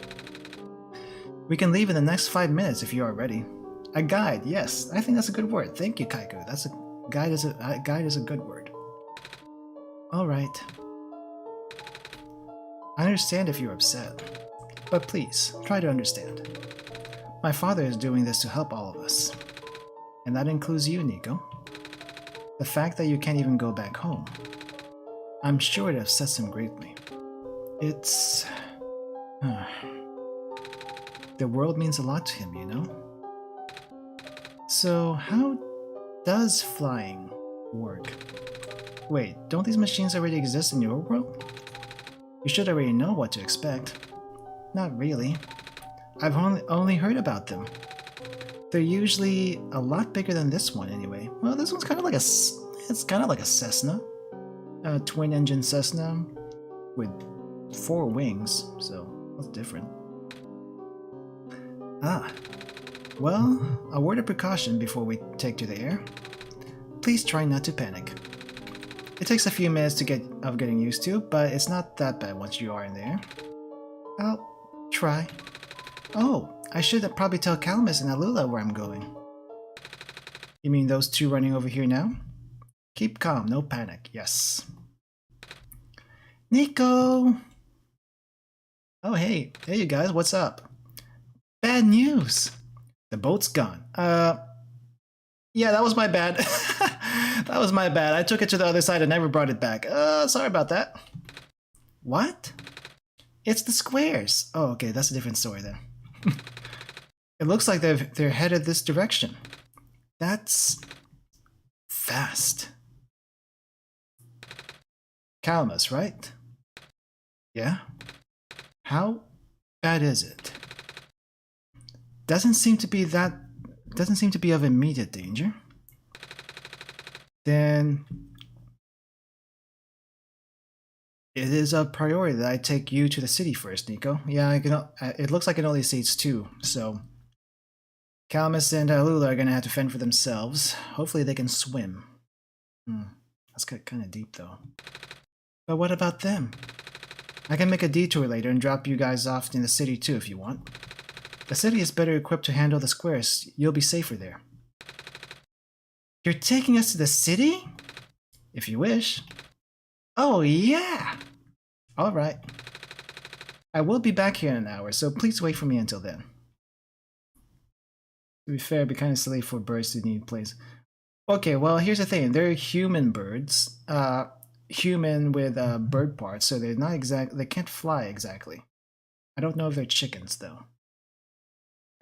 We can leave in the next 5 minutes if you are ready. A guide, yes, I think that's a good word. Thank you, Kaiku. That's a guide is a good word. All right. I understand if you're upset, but please try to understand. My father is doing this to help all of us, and that includes you, Nico. The fact that you can't even go back home, I'm sure it upsets him greatly. It's... the world means a lot to him, you know? So how does flying work? Wait, don't these machines already exist in your world? You should already know what to expect. Not really. I've only heard about them. They're usually a lot bigger than this one anyway. Well, this one's kind of like a Cessna. A twin-engine Cessna with 4 wings, so that's different. Well, a word of precaution before we take to the air. Please try not to panic. It takes a few minutes of getting used to, but it's not that bad once you are in there. I'll try. Oh, I should probably tell Calamus and Alula where I'm going. You mean those two running over here now? Keep calm, no panic, yes. Nico! Oh hey you guys, what's up? Bad news! The boat's gone. Yeah, that was my bad. That was my bad. I took it to the other side and never brought it back. Sorry about that. What? It's the squares. Oh, okay, that's a different story then. It looks like they're headed this direction. That's fast. Calamus, right? Yeah? How bad is it? Doesn't seem to be of immediate danger. Then it is a priority that I take you to the city first, Nico. Yeah, it looks like it only seats 2, so Calamus and Alula are gonna have to fend for themselves. Hopefully they can swim. That's kind of deep though. But what about them? I can make a detour later and drop you guys off in the city too if you want. The city is better equipped to handle the squares. You'll be safer there. You're taking us to the city? If you wish. Oh yeah! Alright. I will be back here in an hour, so please wait for me until then. To be fair, it'd be kind of silly for birds to need place. Okay, well here's the thing. They're human birds. Human with bird parts, so they're not they can't fly exactly. I don't know if they're chickens though.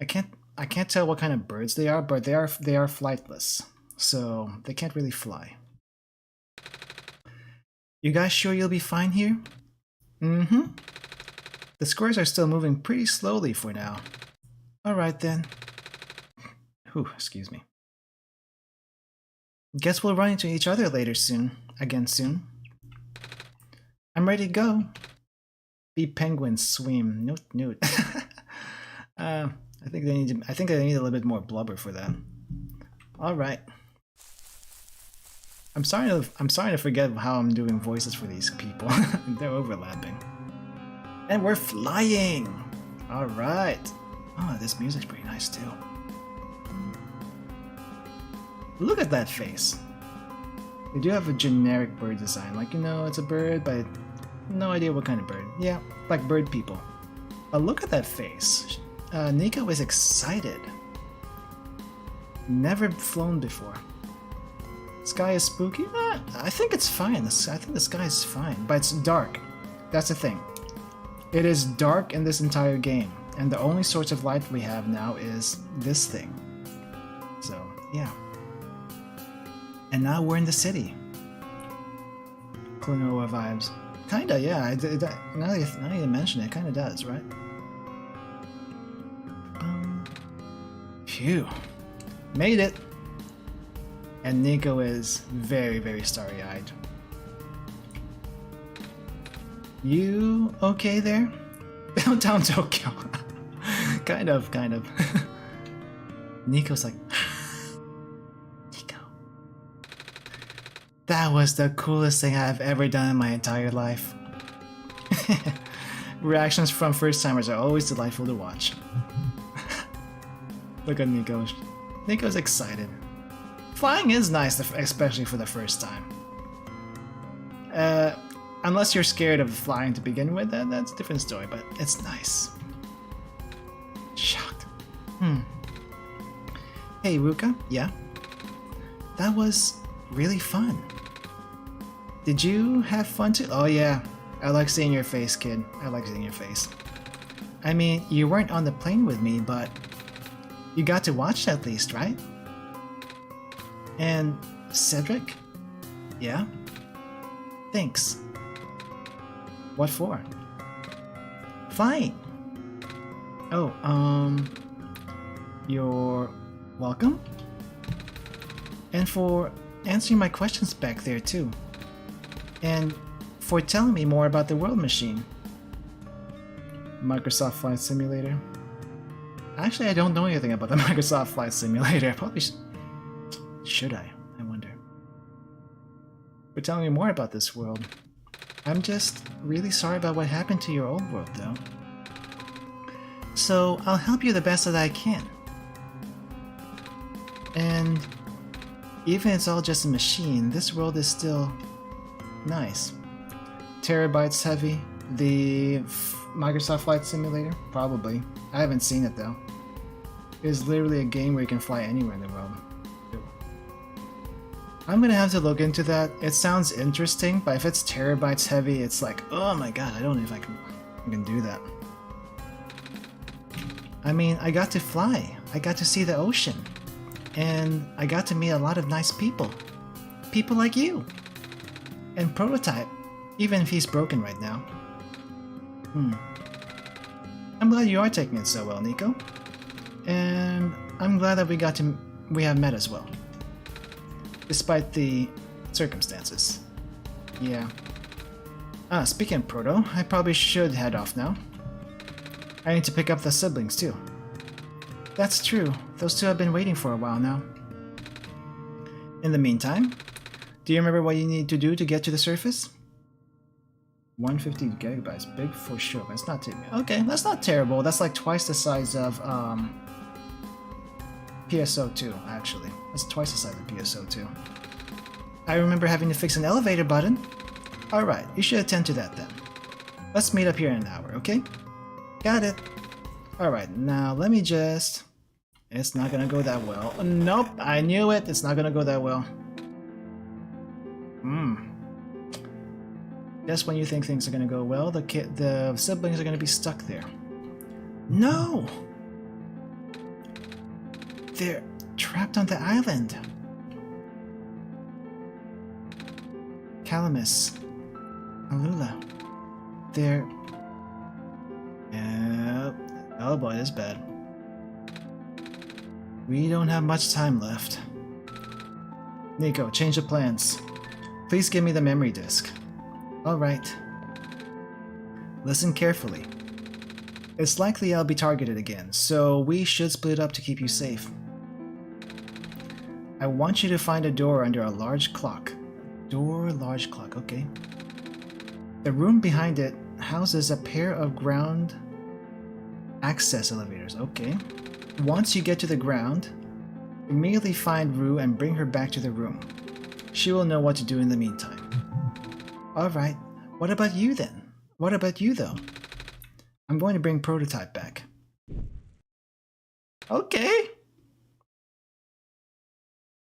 I can't tell what kind of birds they are, but they are flightless, so they can't really fly. You guys sure you'll be fine here? Mm-hmm. The squares are still moving pretty slowly for now. Alright then. Whew, excuse me. Guess we'll run into each other later soon. I'm ready to go. Be penguins swim. Note. I think they need a little bit more blubber for that. All right. I'm starting to forget how I'm doing voices for these people. They're overlapping. And we're flying. All right. Oh, this music's pretty nice too. Look at that face. They do have a generic bird design, like, you know, it's a bird, but no idea what kind of bird. Yeah, like bird people. But look at that face. Nico is excited. Never flown before. Sky is spooky? I think it's fine. I think the sky is fine, but it's dark. That's the thing. It is dark in this entire game, and the only source of light we have now is this thing. So, yeah. And now we're in the city. Klonoa vibes. Kinda, yeah. Now that you mention it, it kinda does, right? Phew. Made it! And Nico is very, very starry-eyed. You okay there? Downtown Tokyo. kind of. Nico's like, Nico. That was the coolest thing I've ever done in my entire life. Reactions from first-timers are always delightful to watch. Look at Nico. Nico's excited. Flying is nice, especially for the first time. Unless you're scared of flying to begin with, that's a different story, but it's nice. Shocked. Hey, Ruka? Yeah? That was really fun. Did you have fun too? Oh yeah. I like seeing your face, kid. I like seeing your face. I mean, you weren't on the plane with me, but you got to watch at least, right? And Cedric? Yeah? Thanks. What for? Flying. Oh, you're welcome? And for answering my questions back there too. And for telling me more about the World Machine. Microsoft Flight Simulator. Actually, I don't know anything about the Microsoft Flight Simulator. I probably should I wonder. For telling me more about this world. I'm just really sorry about what happened to your old world, though. So, I'll help you the best that I can. And even if it's all just a machine, this world is still nice. Terabytes heavy. The Microsoft Flight Simulator? Probably. I haven't seen it though. It's literally a game where you can fly anywhere in the world. I'm gonna have to look into that. It sounds interesting, but if it's terabytes heavy, it's like, oh my god, I don't know if I can do that. I mean, I got to fly. I got to see the ocean. And I got to meet a lot of nice people. People like you. And Prototype, even if he's broken right now. I'm glad you are taking it so well, Nico. And I'm glad that we have met as well. Despite the circumstances. Yeah. Speaking of Proto, I probably should head off now. I need to pick up the siblings too. That's true. Those two have been waiting for a while now. In the meantime, do you remember what you need to do to get to the surface? 150 gigabytes, big for sure, but it's not too... Okay, that's not terrible. That's like twice the size of PSO2, actually. That's twice the size of PSO2. I remember having to fix an elevator button. Alright, you should attend to that then. Let's meet up here in an hour, okay? Got it. Alright, now let me just... It's not gonna go that well. Nope, I knew it. It's not gonna go that well. Just when you think things are gonna go well, the siblings are gonna be stuck there. No! They're trapped on the island. Calamus. Alula. They're... Oh boy, this is bad. We don't have much time left. Nico, change the plans. Please give me the memory disk. Alright. Listen carefully. It's likely I'll be targeted again, so we should split up to keep you safe. I want you to find a door under a large clock. Large clock, okay. The room behind it houses a pair of ground access elevators, okay. Once you get to the ground, immediately find Rue and bring her back to the room. She will know what to do in the meantime. Alright, what about you then? What about you though? I'm going to bring Prototype back. Okay.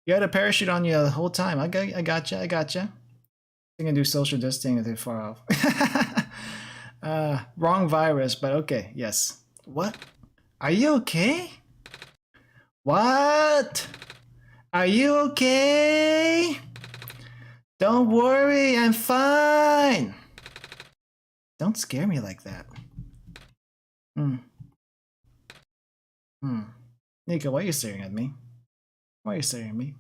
You had a parachute on you the whole time. I gotcha. I'm gonna do social distancing if they're far off. Wrong virus, but okay, yes. What? Are you okay? What? Are you okay? Don't worry, I'm fine. Don't scare me like that. Nico, why are you staring at me? Why are you staring at me?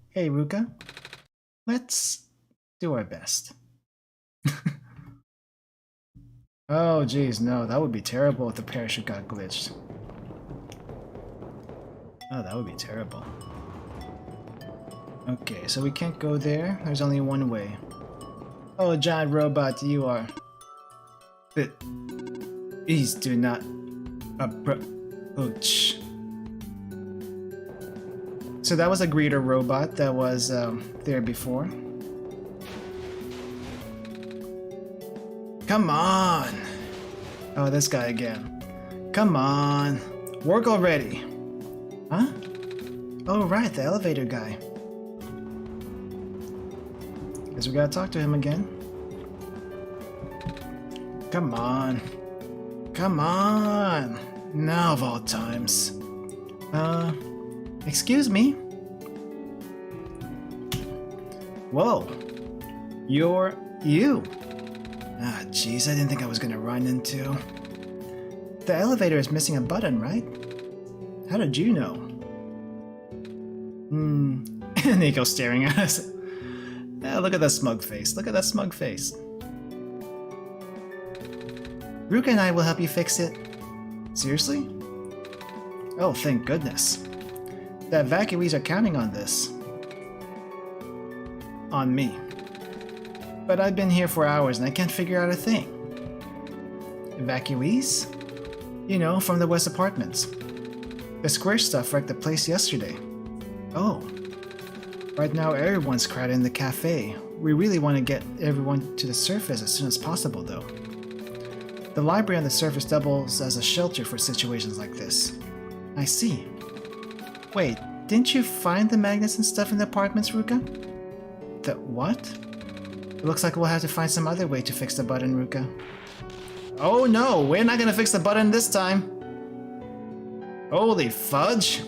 Hey, Ruka. Let's do our best. Oh geez, no, that would be terrible if the parachute got glitched. Oh, that would be terrible. Okay, so we can't go there. There's only one way. Oh, giant robot, you are... But... Please do not... approach. So that was a greeter robot that was there before. Come on! Oh, this guy again. Come on! Work already! Huh? Oh, right, the elevator guy. Guess we gotta talk to him again. Come on. Come on! Now of all times. Excuse me? Whoa. You're you. Ah, jeez, I didn't think I was gonna run into... The elevator is missing a button, right? How did you know? Nico's staring at us. Ah, look at that smug face. Look at that smug face. Ruka and I will help you fix it. Seriously? Oh, thank goodness. The evacuees are counting on this. On me. But I've been here for hours and I can't figure out a thing. Evacuees? You know, from the West apartments. The square stuff wrecked the place yesterday. Oh. Right now everyone's crowded in the cafe. We really want to get everyone to the surface as soon as possible though. The library on the surface doubles as a shelter for situations like this. I see. Wait, didn't you find the magnets and stuff in the apartments, Ruka? The what? It looks like we'll have to find some other way to fix the button, Ruka. Oh no, we're not gonna fix the button this time. Holy fudge.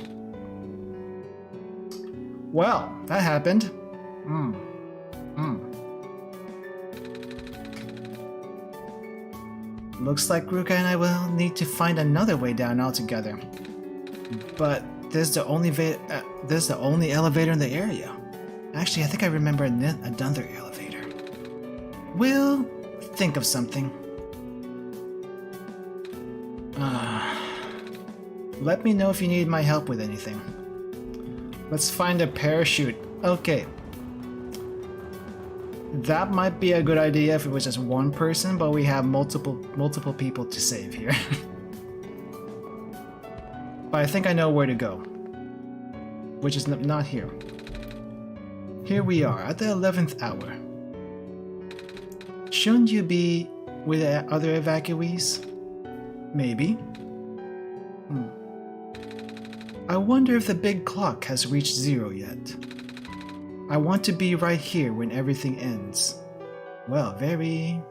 Well, that happened. Looks like Ruka and I will need to find another way down altogether. But there's the only elevator in the area. Actually, I think I remember another elevator. We'll think of something. Let me know if you need my help with anything. Let's find a parachute. Okay. That might be a good idea if it was just one person, but we have multiple people to save here. But I think I know where to go. Which is not here. Here we are, at the 11th hour. Shouldn't you be with the other evacuees? Maybe. I wonder if the big clock has reached 0 yet. I want to be right here when everything ends. Well, very...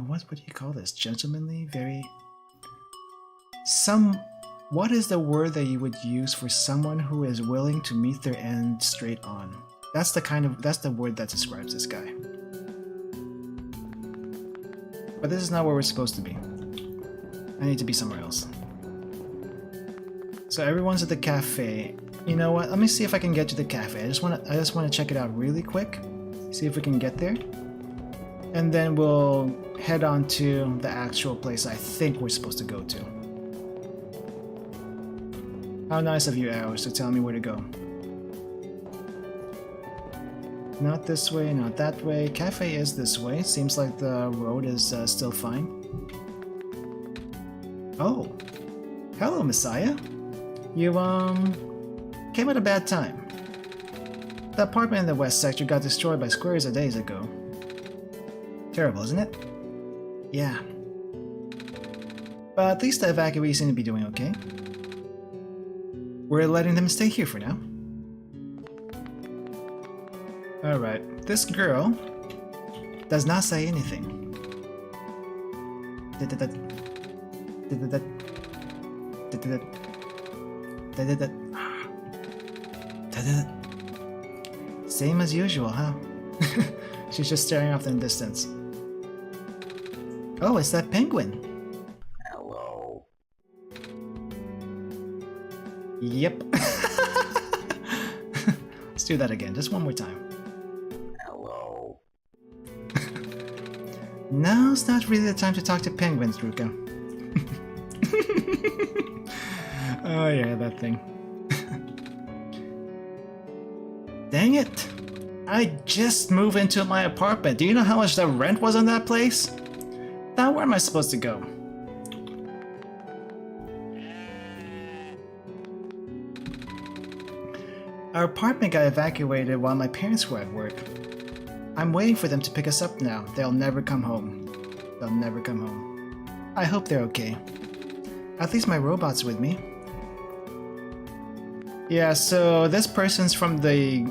what would you call this? Gentlemanly? Very... What is the word that you would use for someone who is willing to meet their end straight on? That's the word that describes this guy. But this is not where we're supposed to be. I need to be somewhere else. So everyone's at the cafe. You know what? Let me see if I can get to the cafe. I just want to check it out really quick. See if we can get there. And then we'll head on to the actual place I think we're supposed to go to. How nice of you, Arrows, to tell me where to go. Not this way, not that way. Cafe is this way. Seems like the road is still fine. Oh. Hello, Messiah. You, came at a bad time. The apartment in the west sector got destroyed by squares days ago. Terrible, isn't it? Yeah. But at least the evacuees seem to be doing okay. We're letting them stay here for now. Alright, this girl does not say anything. Same as usual, huh? She's just staring off in the distance. Oh, it's that penguin. Hello. Yep. Let's do that again, just one more time. Hello. Now's not really the time to talk to penguins, Ruka. Oh yeah, that thing. Dang it! I just moved into my apartment. Do you know how much the rent was on that place? Now where am I supposed to go? Our apartment got evacuated while my parents were at work. I'm waiting for them to pick us up now. They'll never come home. They'll never come home. I hope they're okay. At least my robot's with me. Yeah, so this person's from the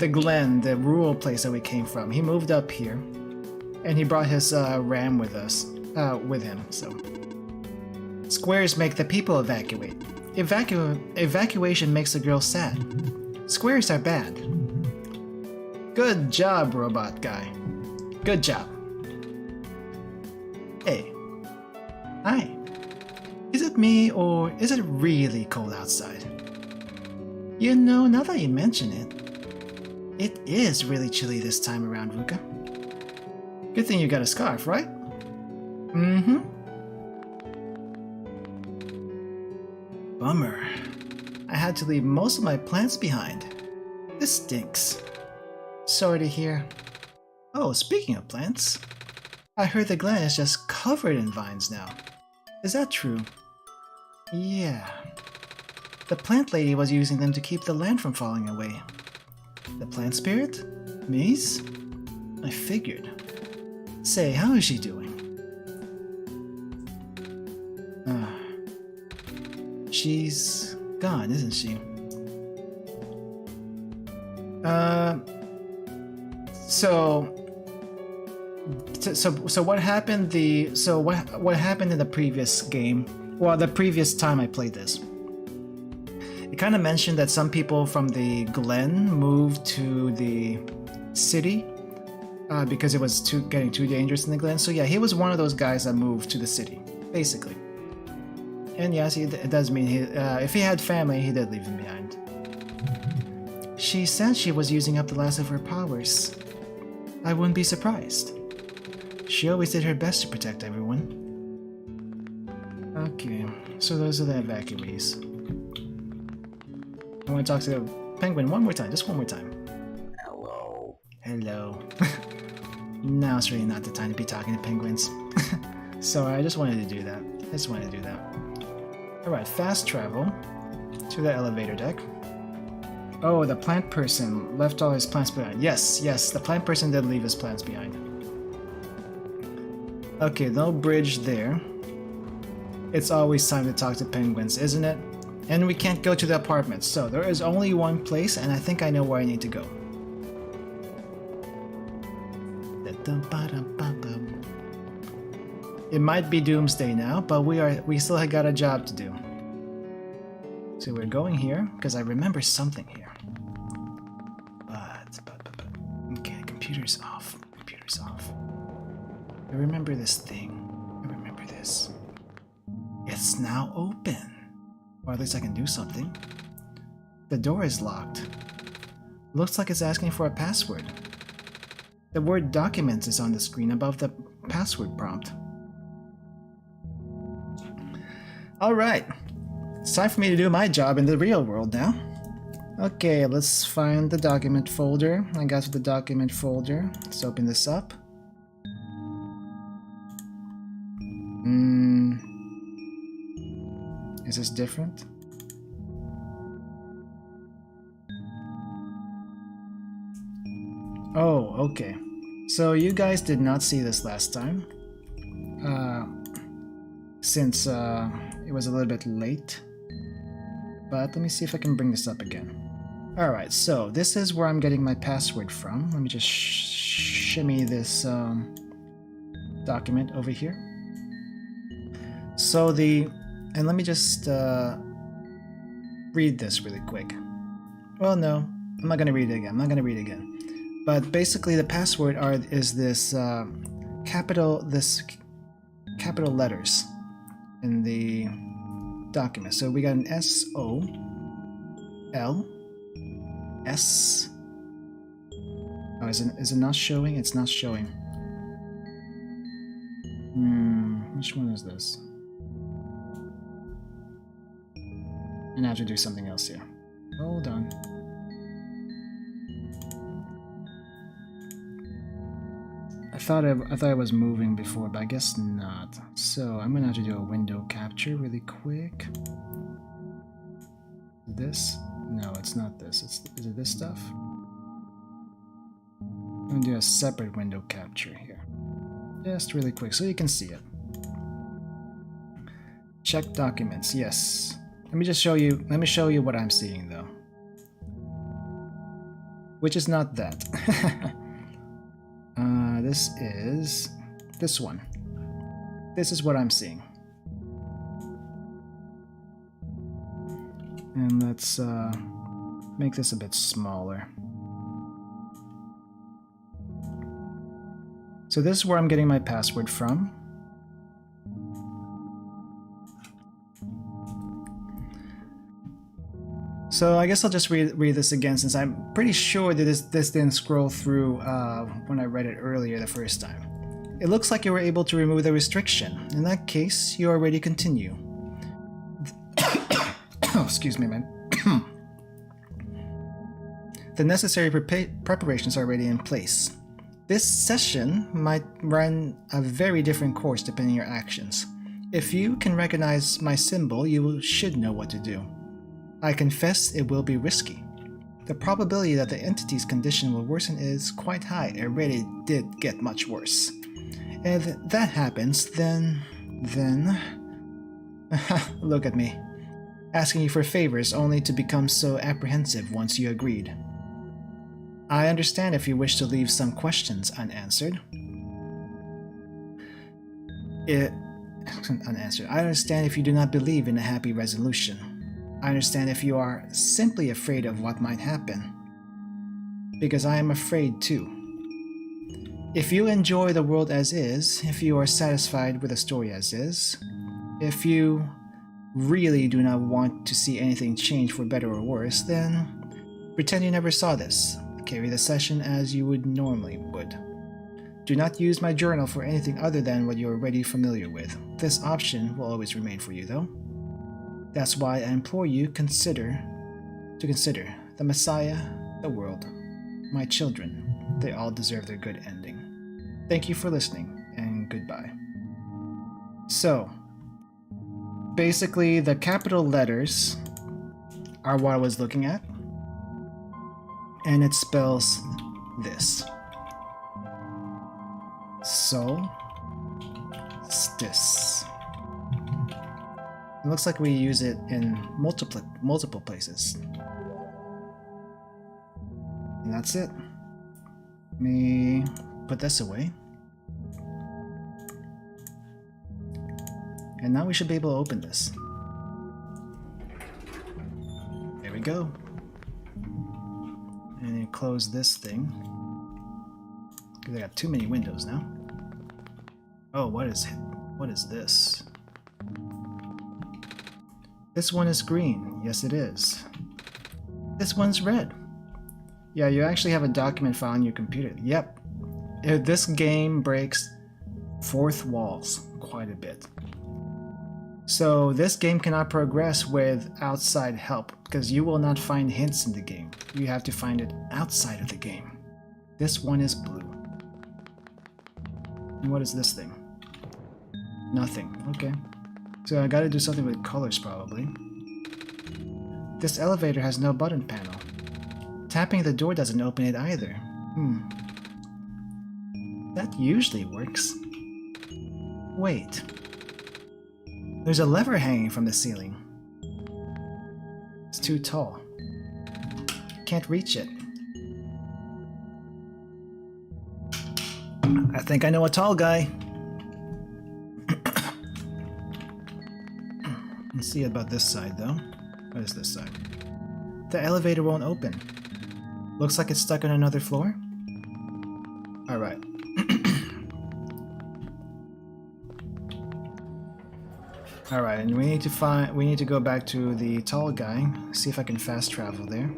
Glen, the rural place that we came from. He moved up here, and he brought his ram with him. So squares make the people evacuate. Evacuation makes the girl sad. Squares are bad. Good job, robot guy. Good job. Hey. Hi. Is it me, or is it really cold outside? You know, now that you mention it, it is really chilly this time around, Ruka. Good thing you got a scarf, right? Mm-hmm. Bummer. I had to leave most of my plants behind. This stinks. Sorry to hear. Oh, speaking of plants, I heard the glen is just covered in vines now. Is that true? Yeah. The plant lady was using them to keep the land from falling away. The plant spirit? Mies? I figured. Say, how is she doing? She's gone, isn't she? So what happened what happened in the previous game? Well, the previous time I played this. It kind of mentioned that some people from the Glen moved to the city because it was getting too dangerous in the Glen. So yeah, he was one of those guys that moved to the city, basically. And yes, it does mean if he had family, he did leave them behind. She said she was using up the last of her powers. I wouldn't be surprised. She always did her best to protect everyone. Okay, so those are the evacuees. I want to talk to the penguin one more time, just one more time. Hello. Hello. Now it's really not the time to be talking to penguins. Sorry, I just wanted to do that. Alright, fast travel to the elevator deck. Oh, the plant person left all his plants behind. Yes, the plant person did leave his plants behind. Okay, no bridge there. It's always time to talk to penguins, isn't it? And we can't go to the apartment, so there is only one place, and I think I know where I need to go. It might be doomsday now, but we still have got a job to do. So we're going here, because I remember something here. But okay, computer's off. I remember this thing. It's now open. Or at least I can do something. The door is locked. Looks like it's asking for a password. The word documents is on the screen above the password prompt. Alright. It's time for me to do my job in the real world now. Okay, let's find the document folder. I got to the document folder. Let's open this up. Is this different? Oh, okay. So you guys did not see this last time. Since it was a little bit late. But let me see if I can bring this up again. Alright, so this is where I'm getting my password from. Let me just shimmy this document over here. So and let me just read this really quick. Well, no, I'm not gonna read it again. But basically, the password is this capital letters in the document. So we got an SOL S. Oh, is it not showing? It's not showing. Which one is this? And I have to do something else here. Hold on. I thought it was moving before, but I guess not. So I'm gonna have to do a window capture really quick. This? No, it's not this. Is it this stuff? I'm gonna do a separate window capture here. Just really quick so you can see it. Check documents, yes. Let me show you what I'm seeing though. Which is not that. This is this one. This is what I'm seeing. And let's make this a bit smaller. So this is where I'm getting my password from. So I guess I'll just read this again, since I'm pretty sure that this didn't scroll through when I read it earlier the first time. It looks like you were able to remove the restriction. In that case, you are ready to continue. Oh, excuse me, man. The necessary preparations are already in place. This session might run a very different course depending on your actions. If you can recognize my symbol, you should know what to do. I confess it will be risky. The probability that the entity's condition will worsen is quite high. It really did get much worse. And if that happens, then... Look at me. Asking you for favors only to become so apprehensive once you agreed. I understand if you wish to leave some questions unanswered. Unanswered. I understand if you do not believe in a happy resolution. I understand if you are simply afraid of what might happen. Because I am afraid too. If you enjoy the world as is, if you are satisfied with the story as is, if you really do not want to see anything change for better or worse, then pretend you never saw this. Carry the session as you would normally would. Do not use my journal for anything other than what you are already familiar with. This option will always remain for you, though. That's why I implore you to consider the Messiah, the world, my children. They all deserve their good ending. Thank you for listening, and goodbye. So, basically, the capital letters are what I was looking at, and it spells this. Solstice. It looks like we use it in multiple places. And that's it. Let me put this away. And now we should be able to open this. There we go. And then close this thing. Because I got too many windows now. Oh, what is this? This one is green. Yes, it is. This one's red. Yeah, you actually have a document file on your computer. Yep. This game breaks fourth walls quite a bit. So this game cannot progress with outside help because you will not find hints in the game. You have to find it outside of the game. This one is blue. And what is this thing? Nothing. Okay. So I gotta do something with colors probably. This elevator has no button panel. Tapping the door doesn't open it either. That usually works. Wait. There's a lever hanging from the ceiling. It's too tall. Can't reach it. I think I know a tall guy. Let's see about this side though. What is this side? The elevator won't open. Looks like it's stuck on another floor. Alright. Alright, and we need to go back to the tall guy, see if I can fast travel there.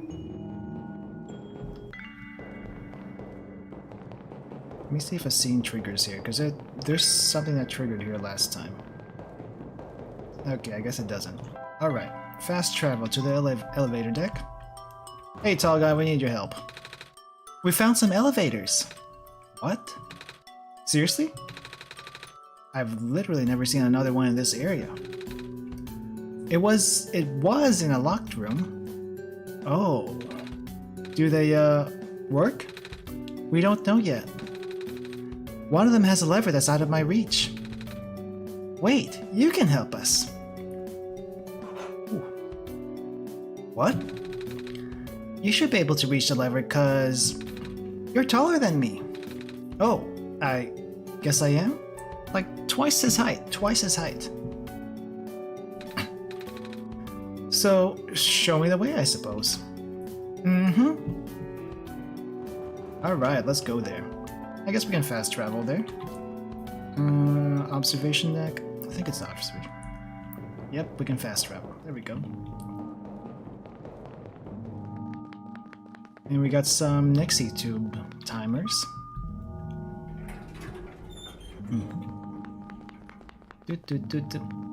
me see if a scene triggers here, because there's something that triggered here last time. Okay, I guess it doesn't. Alright, fast travel to the elevator deck. Hey, tall guy, we need your help. We found some elevators. What? Seriously? I've literally never seen another one in this area. It was in a locked room. Oh. Do they, work? We don't know yet. One of them has a lever that's out of my reach. Wait, you can help us. Ooh. What? You should be able to reach the lever because you're taller than me. Oh, I guess I am? Like twice his height. So, show me the way, I suppose. Mm-hmm. Alright, let's go there. I guess we can fast travel there. Observation deck. I think it's the observation. Yep, we can fast travel. There we go. And we got some Nixie tube timers.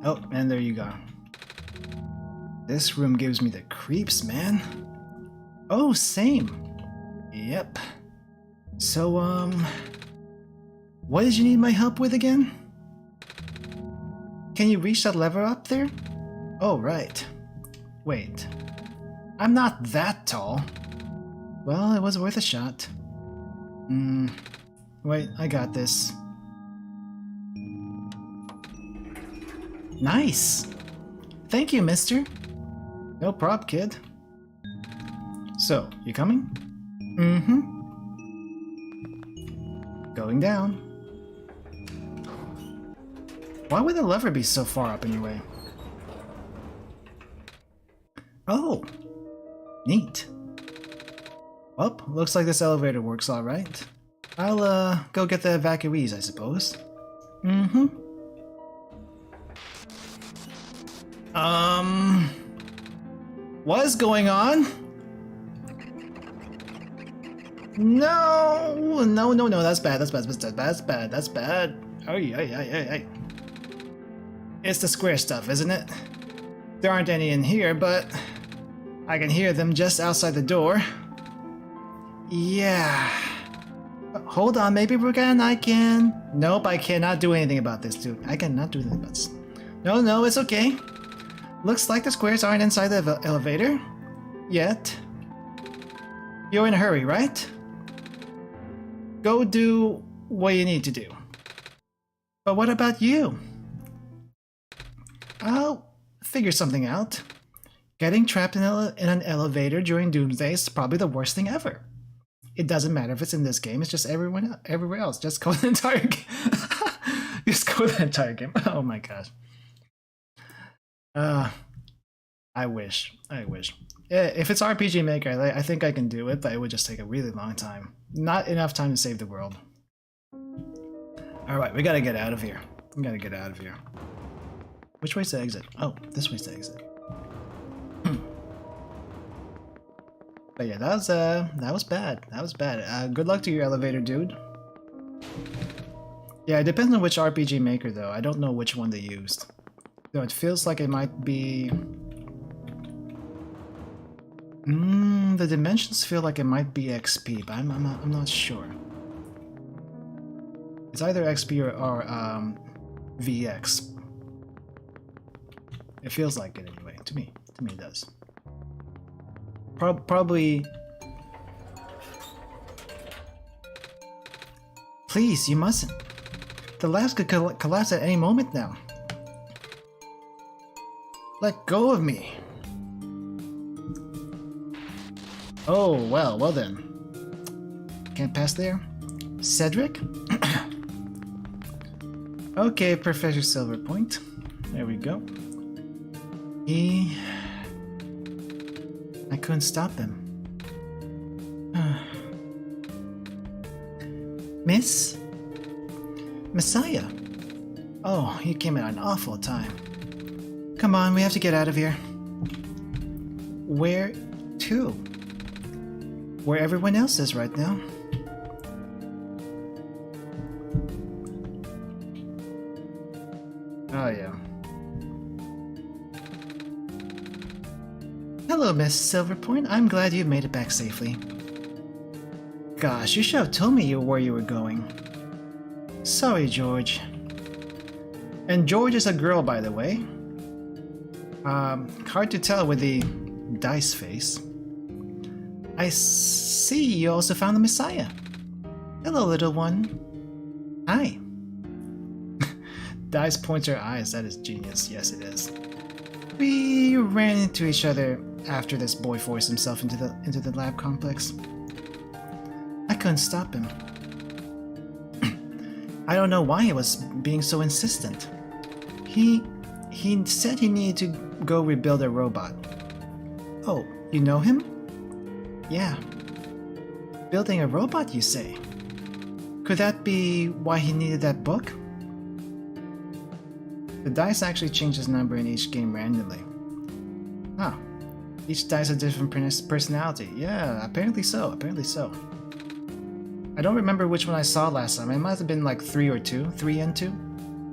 Oh, and there you go. This room gives me the creeps, man. Oh, same. Yep. So, what did you need my help with again? Can you reach that lever up there? Oh, right. Wait. I'm not that tall. Well, it was worth a shot. Wait, I got this. Nice! Thank you, mister. No prob, kid. So, you coming? Mm-hmm. Going down. Why would the lever be so far up anyway? Oh! Neat. Well, looks like this elevator works alright. I'll, go get the evacuees, I suppose. Mm-hmm. What is going on? No, that's bad. Oh, yeah. It's the square stuff, isn't it? There aren't any in here, but I can hear them just outside the door. Yeah. Hold on, maybe I can... Nope, I cannot do anything about this, dude. I cannot do anything about this. No, it's okay. Looks like the squares aren't inside the elevator. Yet. You're in a hurry, right? Go do what you need to do. But what about you? I'll figure something out. Getting trapped in an elevator during Doomsday is probably the worst thing ever. It doesn't matter if it's in this game, it's just everywhere else. Just go the entire game. Just go the entire game. Oh my gosh. I wish. If it's RPG Maker, I think I can do it, but it would just take a really long time. Not enough time to save the world. Alright, we gotta get out of here. Which way's the exit? Oh, this way's the exit. But yeah, that was bad. Good luck to your elevator, dude. Yeah, it depends on which RPG Maker, though. I don't know which one they used. Though it feels like it might be... the dimensions feel like it might be XP, but I'm not sure. It's either XP or VX. It feels like it anyway. To me it does. Probably. Please, you mustn't. The labs could collapse at any moment now. Let go of me. Oh, well then. Can't pass there. Cedric? Okay, Professor Silverpoint. There we go. I couldn't stop him. Miss? Messiah? Oh, you came at an awful time. Come on, we have to get out of here. Where to? Where everyone else is right now. Oh, yeah. Hello, Miss Silverpoint. I'm glad you made it back safely. Gosh, you should have told me where you were going. Sorry, George. And George is a girl, by the way. Hard to tell with the dice face. I see you also found the Messiah. Hello, little one. Hi. Dice points her eyes. That is genius. Yes, it is. We ran into each other after this boy forced himself into the lab complex. I couldn't stop him. I don't know why he was being so insistent. He said he needed to go rebuild a robot. Oh, you know him? Yeah. Building a robot, you say? Could that be why he needed that book? The dice actually changes number in each game randomly. Ah, each dice has a different personality. Yeah, apparently so, apparently so. I don't remember which one I saw last time. It might have been like 3 or 2. 3 and 2.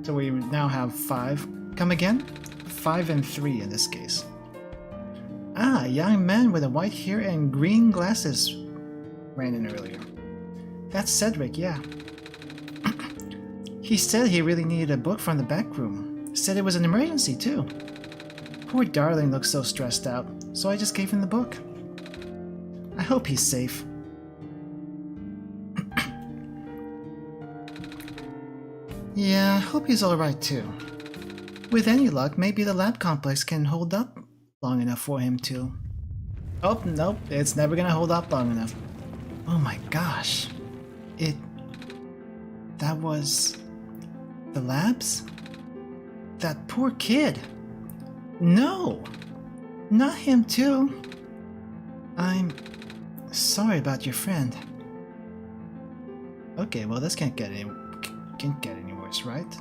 So we now have 5. Come again? 5 and 3 in this case. Ah, a young man with a white hair and green glasses ran in earlier. That's Cedric, yeah. He said he really needed a book from the back room. Said it was an emergency too. Poor darling looks so stressed out, so I just gave him the book. I hope he's safe. Yeah, I hope he's alright too. With any luck, maybe the lab complex can hold up long enough for him to... Oh, nope, it's never gonna hold up long enough. Oh my gosh. That was... the labs? That poor kid. No! Not him too. I'm sorry about your friend. Okay, well this can't get any worse, right?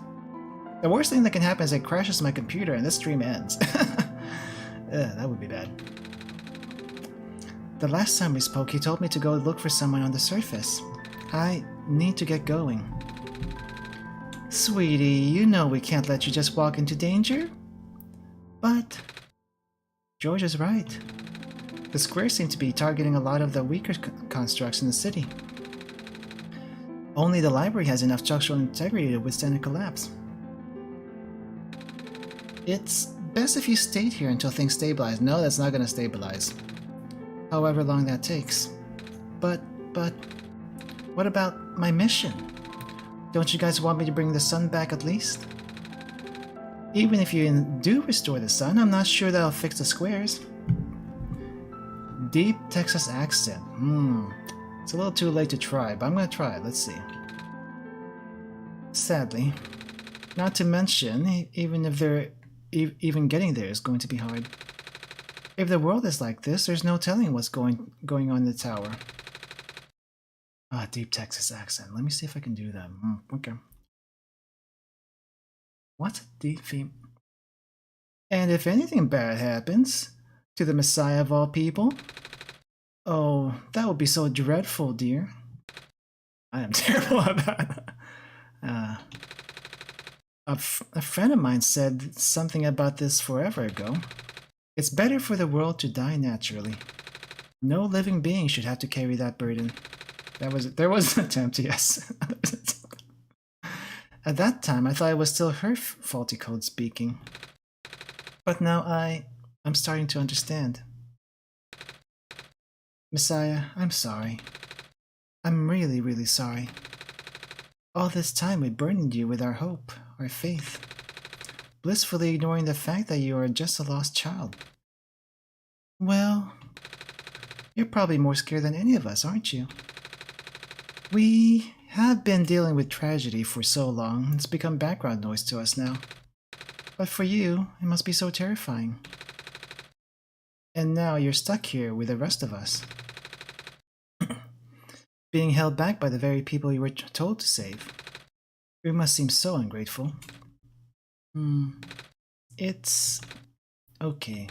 The worst thing that can happen is it crashes my computer and this stream ends. That would be bad. The last time we spoke, he told me to go look for someone on the surface. I need to get going. Sweetie, you know we can't let you just walk into danger. But George is right. The squares seem to be targeting a lot of the weaker constructs in the city. Only the library has enough structural integrity to withstand a collapse. It's best if you stayed here until things stabilize. No, that's not going to stabilize. However long that takes. But, what about my mission? Don't you guys want me to bring the sun back at least? Even if you do restore the sun, I'm not sure that'll fix the squares. Deep Texas accent. It's a little too late to try, but I'm gonna try it. Let's see. Sadly. Not to mention, even getting there is going to be hard. If the world is like this, there's no telling what's going on in the tower. Ah, deep Texas accent. Let me see if I can do that. Okay. What's a deep theme? And if anything bad happens to the Messiah of all people, oh, that would be so dreadful, dear. I am terrible at that. A friend of mine said something about this forever ago. It's better for the world to die naturally. No living being should have to carry that burden. There was an attempt, yes. At that time, I thought it was still her faulty code speaking. But now I'm starting to understand. Messiah, I'm sorry. I'm really, really sorry. All this time we burdened you with our hope, our faith, blissfully ignoring the fact that you are just a lost child. Well, you're probably more scared than any of us, aren't you? We have been dealing with tragedy for so long, it's become background noise to us now. But for you, it must be so terrifying. And now you're stuck here with the rest of us. Being held back by the very people you were told to save. You must seem so ungrateful. It's... okay.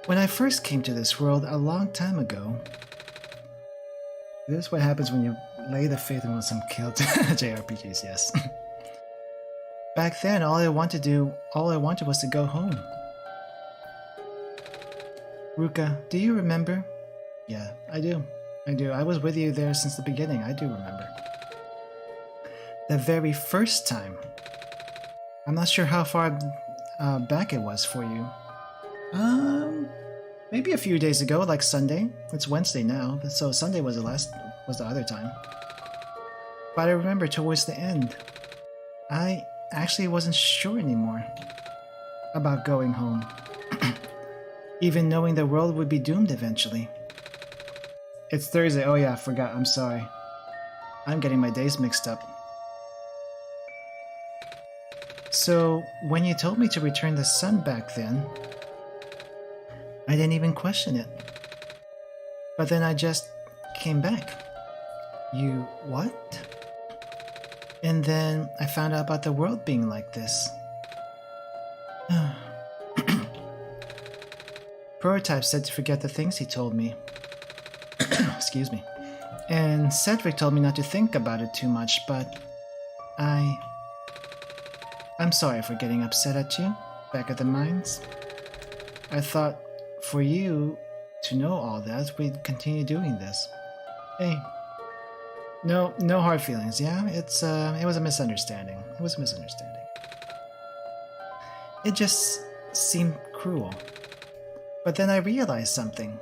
When I first came to this world a long time ago... This is what happens when you lay the faith in some killed JRPGs, yes. Back then, all I wanted was to go home. Ruka, do you remember? Yeah, I do. I was with you there since the beginning. I do remember. The very first time. I'm not sure how far back it was for you. Maybe a few days ago, like Sunday. It's Wednesday now, so Sunday was the other time. But I remember towards the end, I actually wasn't sure anymore about going home. Even knowing the world would be doomed eventually. It's Thursday. Oh yeah, I forgot. I'm sorry. I'm getting my days mixed up. So, when you told me to return the sun back then, I didn't even question it. But then I just came back. You what? And then I found out about the world being like this. Prototype said to forget the things he told me. Excuse me. And Cedric told me not to think about it too much, but I'm sorry for getting upset at you back at the mines. I thought for you to know all that, we'd continue doing this. Hey. No hard feelings, yeah? It was a misunderstanding. It just seemed cruel. But then I realized something.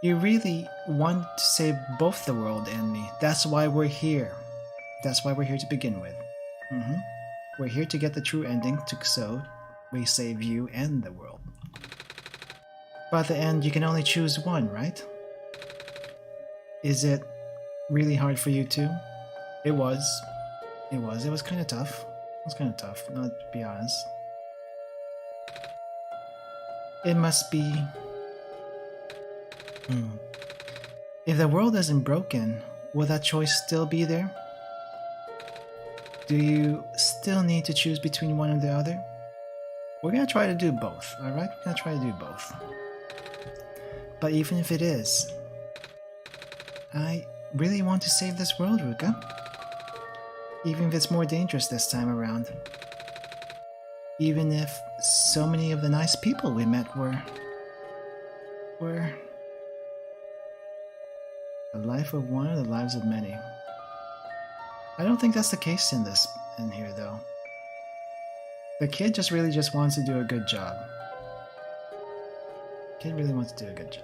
You really want to save both the world and me. That's why we're here. That's why we're here to begin with. We're here to get the true ending, so we save you and the world. But at the end, you can only choose one, right? Is it really hard for you too? It was kind of tough. Not to be honest. It must be... If the world isn't broken, will that choice still be there? Do you still need to choose between one or the other? We're gonna try to do both, alright? We're gonna try to do both. But even if it is, I really want to save this world, Ruka. Even if it's more dangerous this time around. Even if so many of the nice people we met were the life of one or the lives of many. I don't think that's the case in here though. The kid really just wants to do a good job. Kid really wants to do a good job.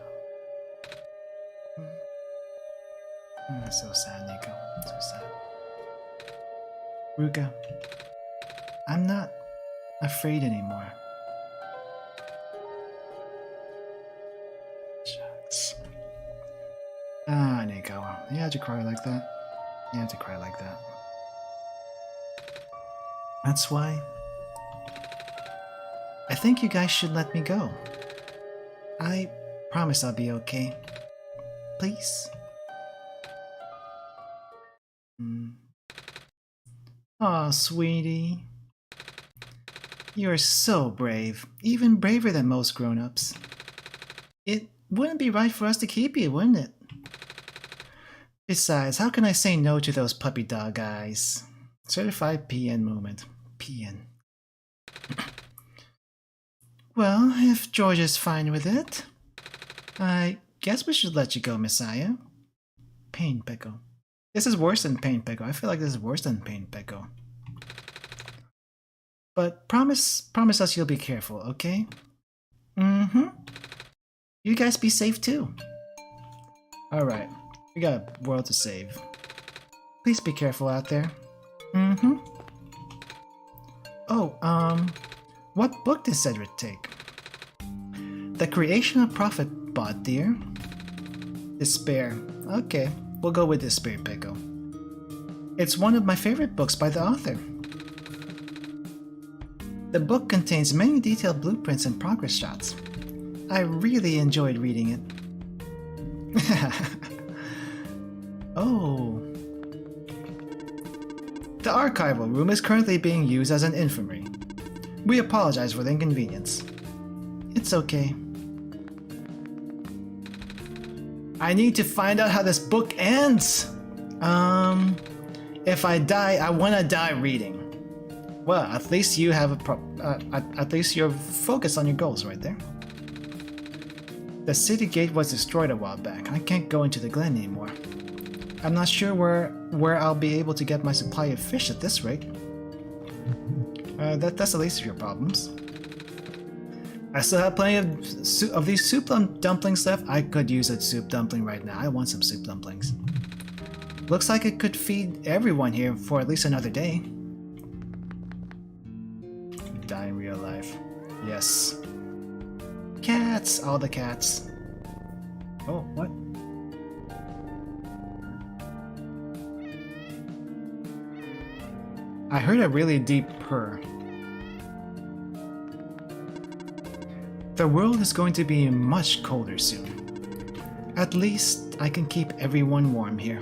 That's so sad, Nico. So sad. Ruka, I'm not afraid anymore. Shucks. Ah, Nico. You had to cry like that. That's why I think you guys should let me go. I promise I'll be okay. Please? Aw, sweetie. You're so brave. Even braver than most grown-ups. It wouldn't be right for us to keep you, wouldn't it? Besides, how can I say no to those puppy dog eyes? Certified PN moment. PN. Well, if George is fine with it, I guess we should let you go, Messiah. Pain Pickle. This is worse than Pain Pickle. I feel like this is worse than Pain Pickle. But promise us you'll be careful, okay? You guys be safe too. Alright, we got a world to save. Please be careful out there. Oh, what book did Cedric take? The Creation of Prophet Bot, dear. Despair. Okay, we'll go with Despair, Pickle. It's one of my favorite books by the author. The book contains many detailed blueprints and progress shots. I really enjoyed reading it. Oh. The archival room is currently being used as an infirmary. We apologize for the inconvenience. It's okay. I need to find out how this book ends! If I die, I want to die reading. Well, at least you have at least you're focused on your goals right there. The city gate was destroyed a while back. I can't go into the glen anymore. I'm not sure where I'll be able to get my supply of fish at this rate. That's the least of your problems. I still have plenty of these soup dumplings left. I could use a soup dumpling right now. I want some soup dumplings. Looks like it could feed everyone here for at least another day. Die in real life. Yes. Cats! All the cats. Oh, what? I heard a really deep purr. The world is going to be much colder soon. At least I can keep everyone warm here.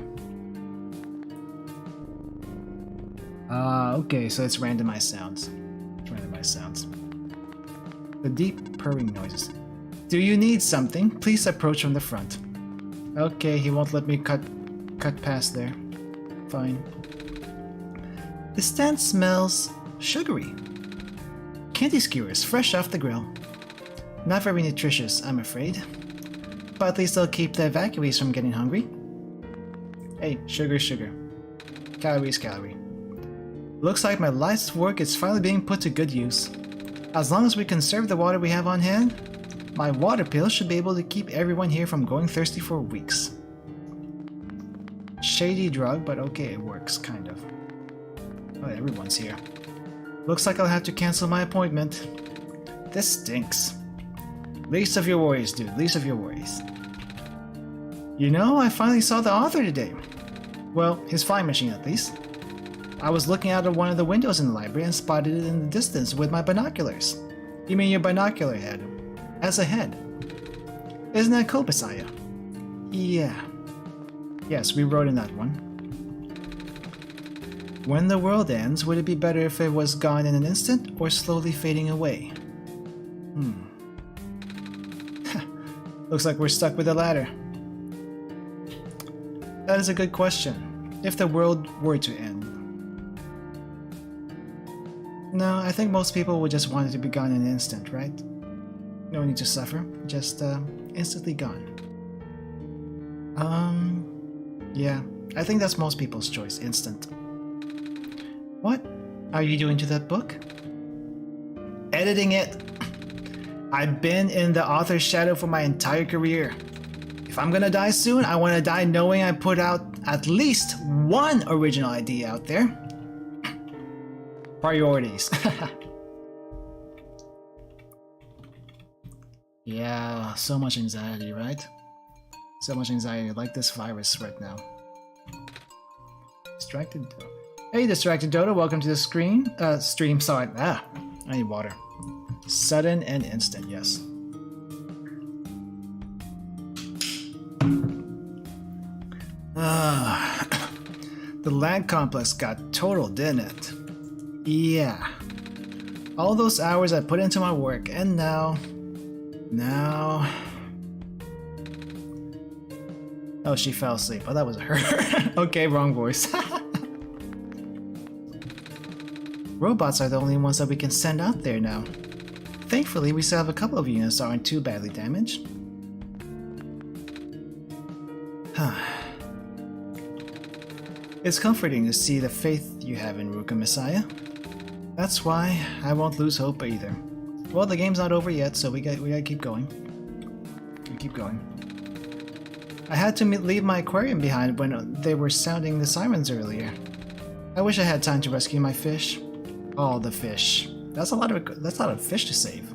Okay, so it's randomized sounds. Randomized sounds. The deep purring noises. Do you need something? Please approach from the front. Okay, he won't let me cut past there. Fine. The stand smells sugary. Candy skewers, fresh off the grill. Not very nutritious, I'm afraid. But at least they'll keep the evacuees from getting hungry. Hey, sugar, sugar. Calories, calorie. Looks like my life's work is finally being put to good use. As long as we conserve the water we have on hand, my water pill should be able to keep everyone here from going thirsty for weeks. Shady drug, but okay, it works, kind of. Oh, everyone's here. Looks like I'll have to cancel my appointment. This stinks. Least of your worries, dude, least of your worries. You know, I finally saw the author today. Well, his flying machine at least. I was looking out of one of the windows in the library and spotted it in the distance with my binoculars. You mean your binocular head? As a head. Isn't that cool, Messiah? Yeah. Yes, we wrote in that one. When the world ends, would it be better if it was gone in an instant or slowly fading away? Looks like we're stuck with the latter. That is a good question. If the world were to end. No, I think most people would just want it to be gone in an instant, right? No need to suffer, just instantly gone. Yeah, I think that's most people's choice, instant. What are you doing to that book? Editing it. I've been in the author's shadow for my entire career. If I'm gonna die soon, I want to die knowing I put out at least one original idea out there. Priorities. Yeah, so much anxiety, right? So much anxiety, like this virus right now. Distracted Dota. Hey, Distracted Dota, welcome to the stream. Sorry. I need water. Sudden and instant, yes. The land complex got totaled, didn't it? Yeah. All those hours I put into my work, and now... Oh, she fell asleep. Oh, that was her. Okay, wrong voice. Robots are the only ones that we can send out there now. Thankfully, we still have a couple of units that aren't too badly damaged. It's comforting to see the faith you have in Haruka, Messiah. That's why I won't lose hope either. Well, the game's not over yet, so we gotta keep going. We keep going. I had to leave my aquarium behind when they were sounding the sirens earlier. I wish I had time to rescue my fish. Oh, the fish. That's a lot of fish to save.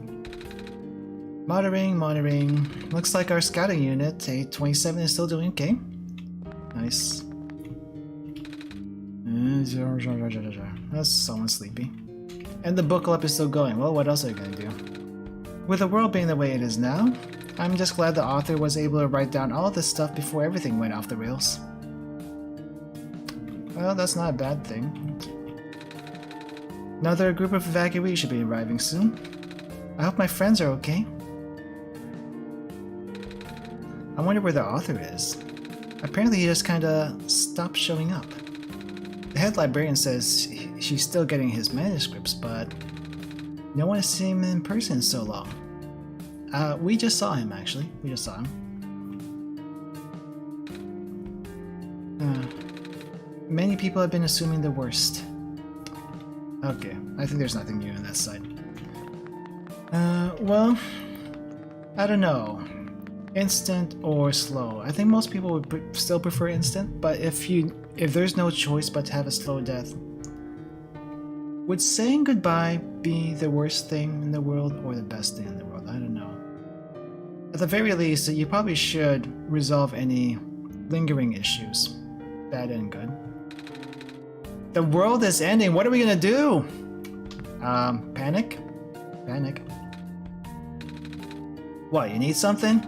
Monitoring. Looks like our scouting unit, A27, is still doing okay. Nice. That's someone sleepy. And the book club is still going. Well, what else are you gonna do? With the world being the way it is now, I'm just glad the author was able to write down all this stuff before everything went off the rails. Well, that's not a bad thing. Another group of evacuees should be arriving soon. I hope my friends are okay. I wonder where the author is. apparently he just kinda stopped showing up. The head librarian says she's still getting his manuscripts, but no one has seen him in person in so long. We just saw him, actually. We just saw him. Many people have been assuming the worst. Okay, I think there's nothing new on that side. Well, I don't know. Instant or slow. I think most people would still prefer instant, but if there's no choice but to have a slow death, would saying goodbye be the worst thing in the world or the best thing in the world? I don't know. At the very least, you probably should resolve any lingering issues, bad and good. The world is ending. What are we gonna do? Panic? Panic. What, you need something?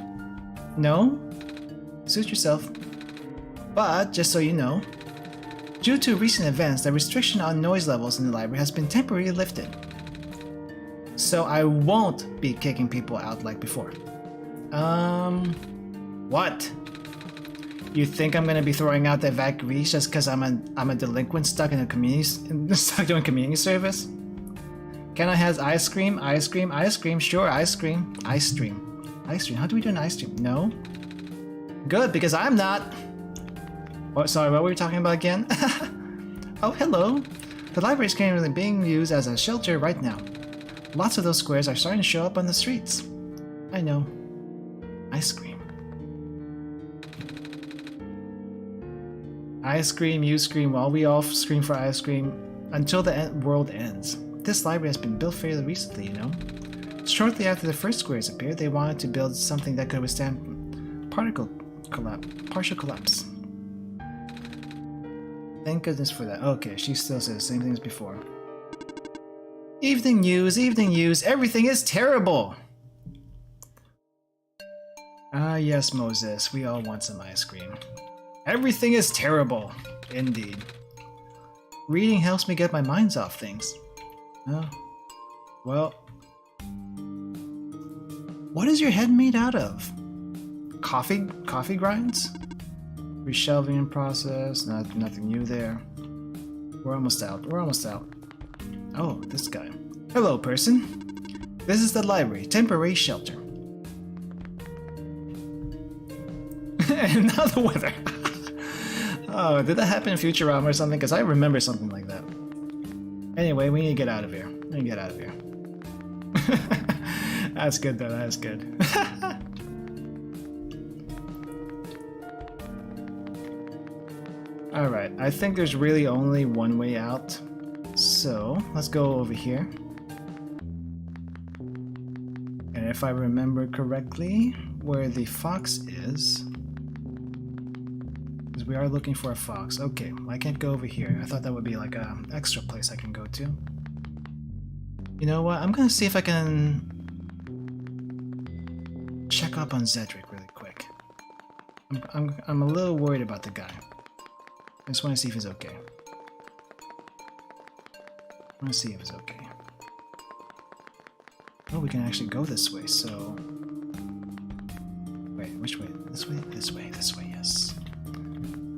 No? Suit yourself. But, just so you know, due to recent events, the restriction on noise levels in the library has been temporarily lifted. So I won't be kicking people out like before. What? You think I'm gonna be throwing out the evacuees just because I'm a delinquent stuck in a community, stuck doing community service? Can I have ice cream? Ice cream? Ice cream? Sure, ice cream. Ice stream. Ice stream. How do we do an ice stream? No. Good, because I'm not. Oh, sorry, what were we talking about again? Oh, hello. The library is currently being used as a shelter right now. Lots of those squares are starting to show up on the streets. I know. Ice cream. I scream, you scream, while we all scream for ice cream until the world ends. This library has been built fairly recently, you know. Shortly after the first squares appeared, they wanted to build something that could withstand partial collapse. Thank goodness for that. Okay, she still says the same thing as before. Evening news, everything is terrible! Ah yes, Moses, we all want some ice cream. Everything is terrible, indeed. Reading helps me get my minds off things. Well... What is your head made out of? Coffee grinds? Reshelving in process, nothing new there. We're almost out. Oh, this guy. Hello, person. This is the library, temporary shelter. And now the weather. Oh, did that happen in Futurama or something? Because I remember something like that. Anyway, we need to get out of here. That's good though, that's good. Alright, I think there's really only one way out. So, let's go over here. And if I remember correctly, where the fox is... Because we are looking for a fox. Okay, I can't go over here. I thought that would be like an extra place I can go to. You know what? I'm gonna see if I can check up on Zedric really quick. I'm a little worried about the guy. I just want to see if he's okay. Oh, we can actually go this way, so... Wait, which way? This way, yes.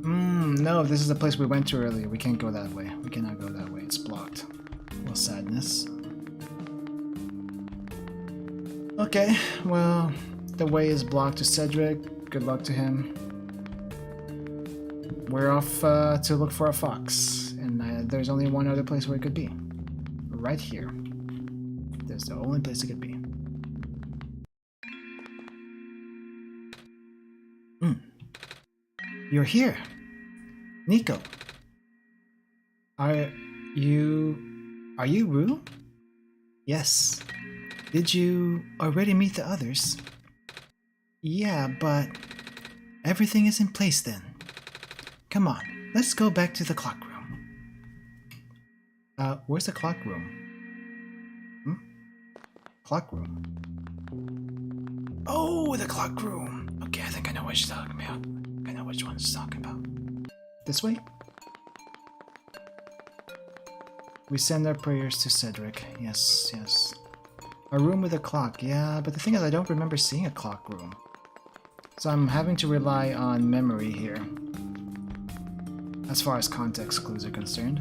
No, this is the place we went to earlier. We can't go that way. We cannot go that way. It's blocked. A little sadness. Okay, well, the way is blocked to Cedric. Good luck to him. We're off to look for a fox, and there's only one other place where it could be. Right here. That's the only place it could be. You're here. Nico. Are you Rue? Yes. Did you already meet the others? Yeah, but everything is in place then. Come on, let's go back to the clock room. Where's the clock room? Clock room. Oh, the clock room. Okay, I think I know what she's talking about. I know which one she's talking about. This way? We send our prayers to Cedric. Yes, yes. A room with a clock. Yeah, but the thing is I don't remember seeing a clock room. So I'm having to rely on memory here, as far as context clues are concerned,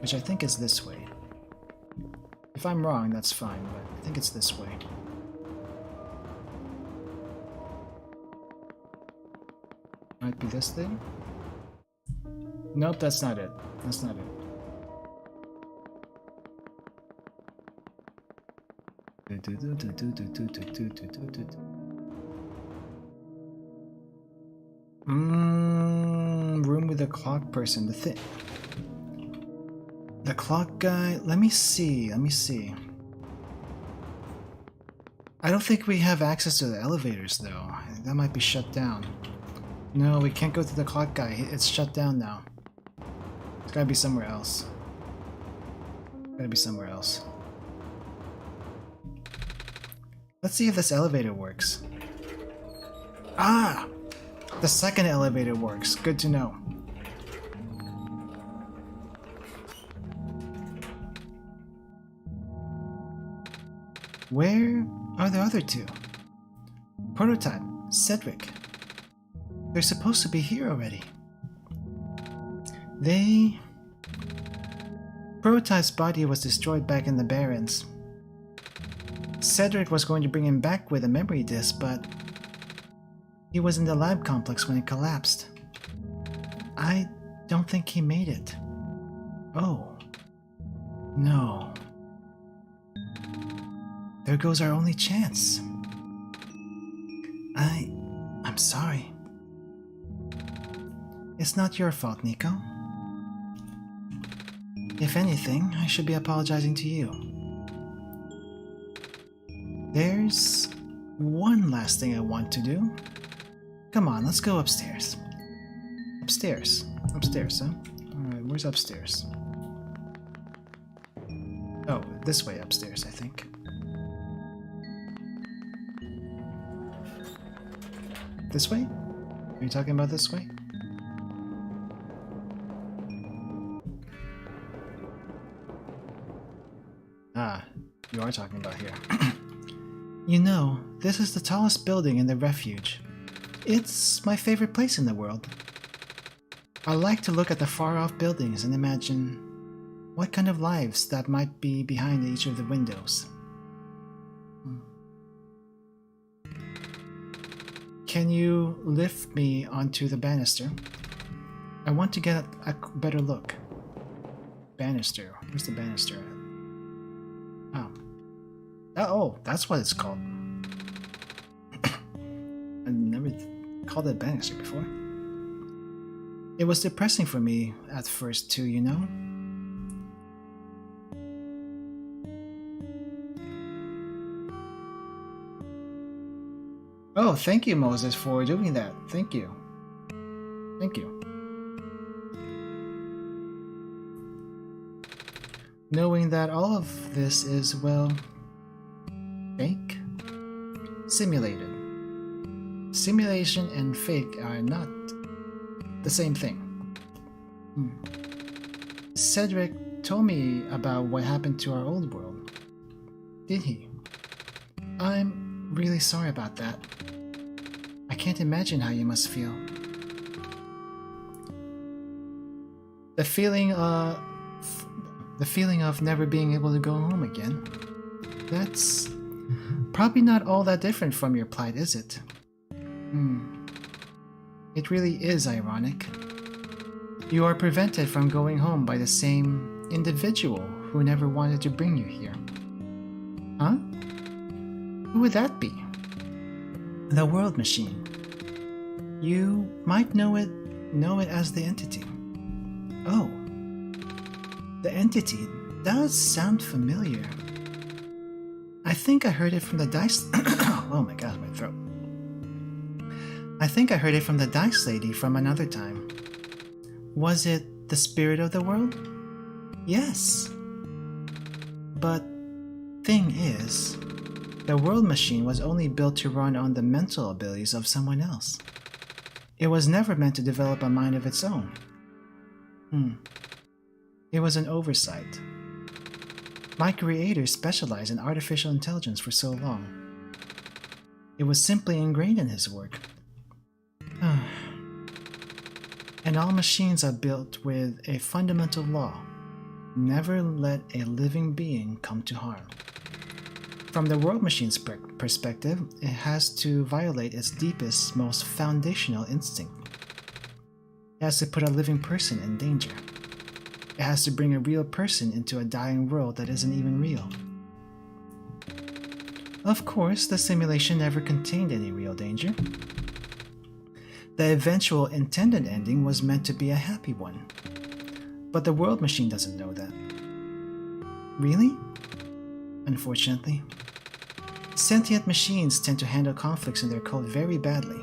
which I think is this way. If I'm wrong, that's fine, but I think it's this way. Might be this thing? Nope, that's not it. That's not it. Room with the clock person. The clock guy. Let me see. I don't think we have access to the elevators though. That might be shut down. No, we can't go to the clock guy. It's shut down now. It's gotta be somewhere else. Let's see if this elevator works. Ah! The second elevator works. Good to know. Where are the other two? Prototype, Cedric. They're supposed to be here already. Prototype's body was destroyed back in the Barrens. Cedric was going to bring him back with a memory disk, but he was in the lab complex when it collapsed. I don't think he made it. Oh. No. There goes our only chance. I'm sorry. It's not your fault, Nico. If anything, I should be apologizing to you. There's one last thing I want to do. Come on, let's go upstairs. Upstairs, huh? Alright, where's upstairs? Oh, this way upstairs, I think. This way? Are you talking about this way? Ah, you are talking about here. You know, this is the tallest building in the refuge. It's my favorite place in the world. I like to look at the far-off buildings and imagine what kind of lives that might be behind each of the windows. Can you lift me onto the banister? I want to get a better look. Banister. Where's the banister at? Oh, that's what it's called. I never called it banister before. It was depressing for me at first too, you know? Oh, thank you, Moses, for doing that. Thank you. Thank you. Knowing that all of this is, well, fake? Simulated. Simulation and fake are not the same thing. Cedric told me about what happened to our old world. Did he? I'm really sorry about that. I can't imagine how you must feel. The feeling of never being able to go home again. That's probably not all that different from your plight, is it? It really is ironic. You are prevented from going home by the same individual who never wanted to bring you here. Huh? Who would that be? The World Machine. You might know it as the Entity. Oh. The Entity does sound familiar. I think I heard it from the dice... Oh my god, my throat. I think I heard it from the dice lady from another time. Was it the spirit of the world? Yes. But thing is, the World Machine was only built to run on the mental abilities of someone else. It was never meant to develop a mind of its own. It was an oversight. My creators specialized in artificial intelligence for so long. It was simply ingrained in his work. And all machines are built with a fundamental law. Never let a living being come to harm. From the world machine's perspective, it has to violate its deepest, most foundational instinct. It has to put a living person in danger. It has to bring a real person into a dying world that isn't even real. Of course, the simulation never contained any real danger. The eventual intended ending was meant to be a happy one. But the world machine doesn't know that. Really? Unfortunately. Sentient machines tend to handle conflicts in their code very badly.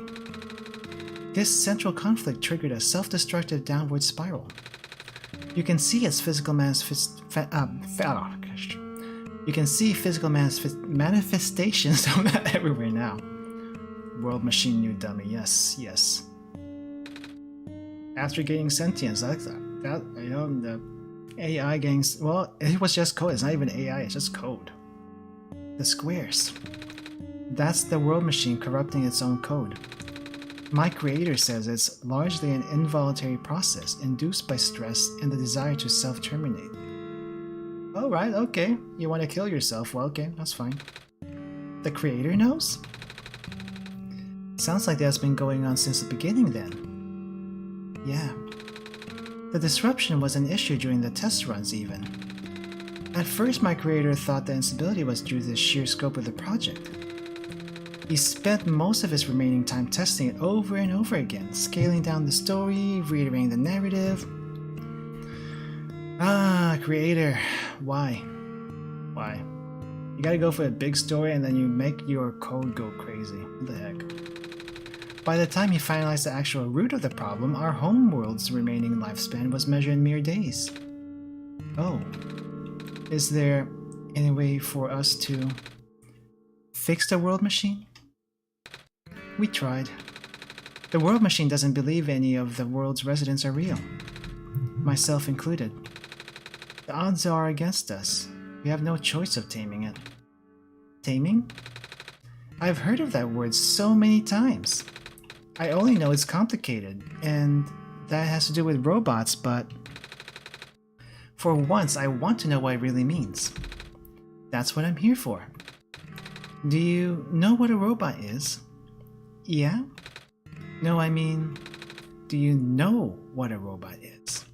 This central conflict triggered a self-destructive downward spiral. You can see its physical manifestations everywhere now. World machine, you dummy. Yes, yes. After gaining sentience, the AI gains. Well, it was just code. It's not even AI. It's just code. The squares. That's the world machine corrupting its own code. My creator says it's largely an involuntary process induced by stress and the desire to self-terminate. Alright, okay. You want to kill yourself. Well, okay, that's fine. The creator knows? Sounds like that's been going on since the beginning then. Yeah. The disruption was an issue during the test runs even. At first my creator thought the instability was due to the sheer scope of the project. He spent most of his remaining time testing it over and over again, scaling down the story, reiterating the narrative. Creator, why? Why? You gotta go for a big story and then you make your code go crazy. What the heck? By the time he finalized the actual root of the problem, our homeworld's remaining lifespan was measured in mere days. Oh. Is there any way for us to fix the world machine? We tried. The world machine doesn't believe any of the world's residents are real. Myself included. The odds are against us. We have no choice of taming it. Taming? I've heard of that word so many times. I only know it's complicated, and that has to do with robots, but for once I want to know what it really means. That's what I'm here for. Do you know what a robot is? Yeah? No, I mean, do you know what a robot is?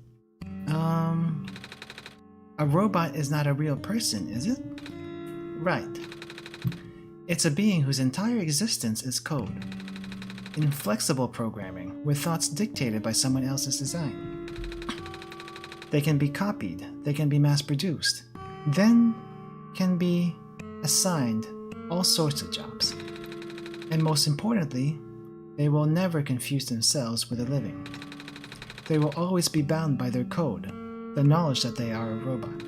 A robot is not a real person, is it? Right. It's a being whose entire existence is code. Inflexible programming, with thoughts dictated by someone else's design. They can be copied, they can be mass-produced, then can be assigned all sorts of jobs. And most importantly, they will never confuse themselves with a living. They will always be bound by their code, the knowledge that they are a robot.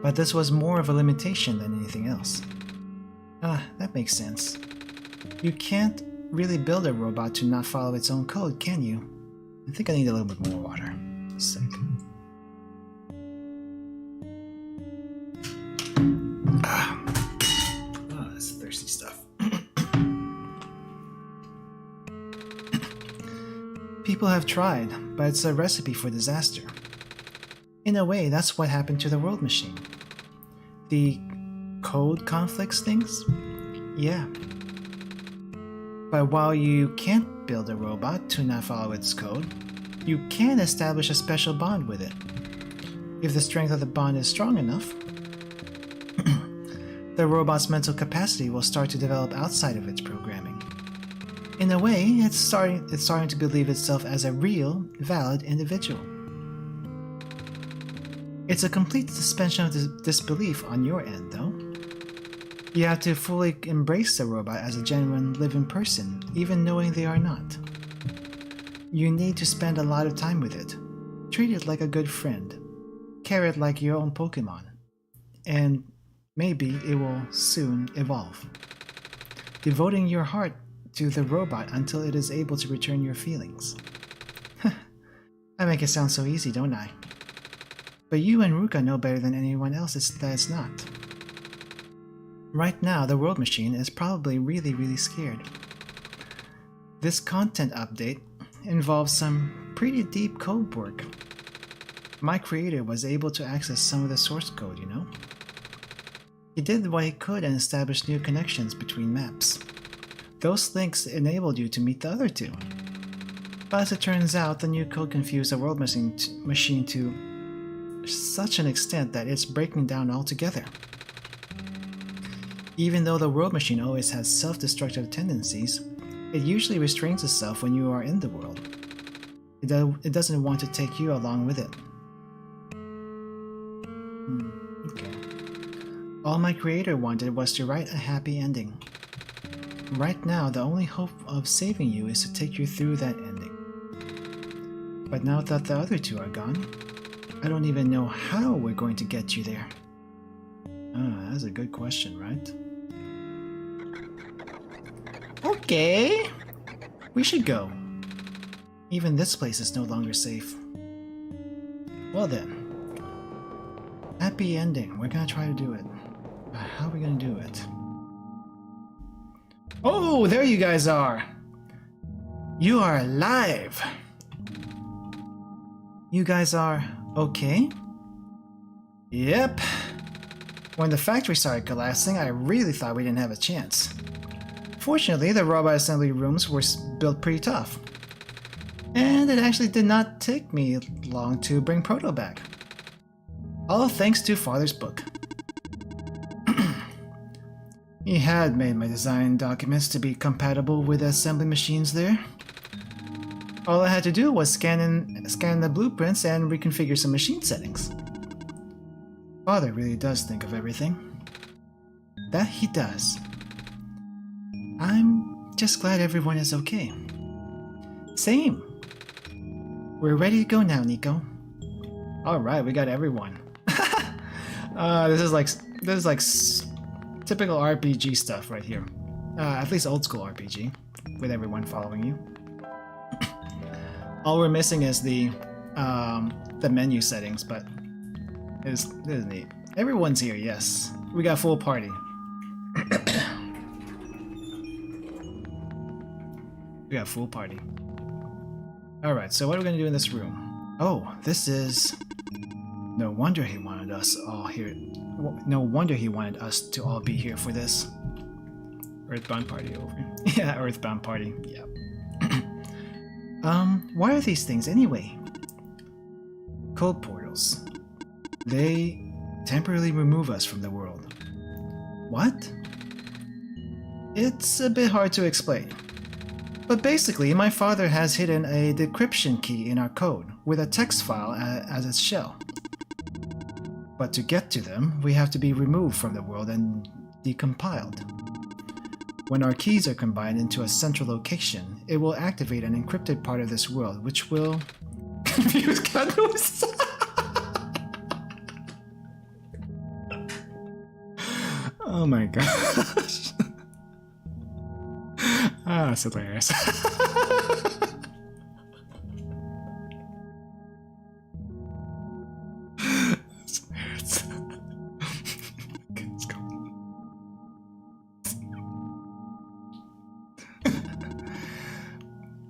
But this was more of a limitation than anything else. That makes sense. You can't really build a robot to not follow its own code, can you? I think I need a little bit more water. A second. That's thirsty stuff. People have tried, but it's a recipe for disaster. In a way, that's what happened to the world machine. The code conflicts things? Yeah. But while you can't build a robot to not follow its code, you can establish a special bond with it. If the strength of the bond is strong enough, the robot's mental capacity will start to develop outside of its programming. In a way, it's starting to believe itself as a real, valid individual. It's a complete suspension of disbelief on your end, though. You have to fully embrace the robot as a genuine living person, even knowing they are not. You need to spend a lot of time with it. Treat it like a good friend. Care it like your own Pokemon. And maybe it will soon evolve. Devoting your heart to the robot until it is able to return your feelings. I make it sound so easy, don't I? But you and Ruka know better than anyone else that it's not. Right now, the world machine is probably really scared. This content update involves some pretty deep code work. My creator was able to access some of the source code, you know? He did what he could and established new connections between maps. Those links enabled you to meet the other two. But as it turns out, the new code confused the world machine to such an extent that it's breaking down altogether. Even though the world machine always has self-destructive tendencies, it usually restrains itself when you are in the world. It doesn't want to take you along with it. Okay. All my creator wanted was to write a happy ending. Right now, the only hope of saving you is to take you through that ending. But now that the other two are gone, I don't even know how we're going to get you there. That's a good question, right? Okay, we should go. Even this place is no longer safe. Well then, happy ending. We're gonna try to do it. How are we gonna do it? Oh, there you guys are. You are alive. You guys are okay? Yep. When the factory started collapsing, I really thought we didn't have a chance. Fortunately, the robot assembly rooms were built pretty tough. And it actually did not take me long to bring Proto back. All thanks to Father's book. He had made my design documents to be compatible with the assembly machines there. All I had to do was scan the blueprints and reconfigure some machine settings. Father really does think of everything. That he does. I'm just glad everyone is okay. Same. We're ready to go now, Nico. Alright, we got everyone. This is like typical RPG stuff right here. At least old school RPG, with everyone following you. All we're missing is the menu settings, but it is neat. Everyone's here, yes. We got full party. We got full party. Alright, so what are we gonna do in this room? Oh, this is... No wonder he wanted us all here. No wonder he wanted us to all be here for this. Earthbound party over. Yeah, Earthbound party. Yeah. Why are these things anyway? Code portals. They temporarily remove us from the world. What? It's a bit hard to explain. But basically, my father has hidden a decryption key in our code with a text file as its shell. But to get to them, we have to be removed from the world and decompiled. When our keys are combined into a central location, it will activate an encrypted part of this world, which will confuse Canus. Oh my gosh. That's hilarious.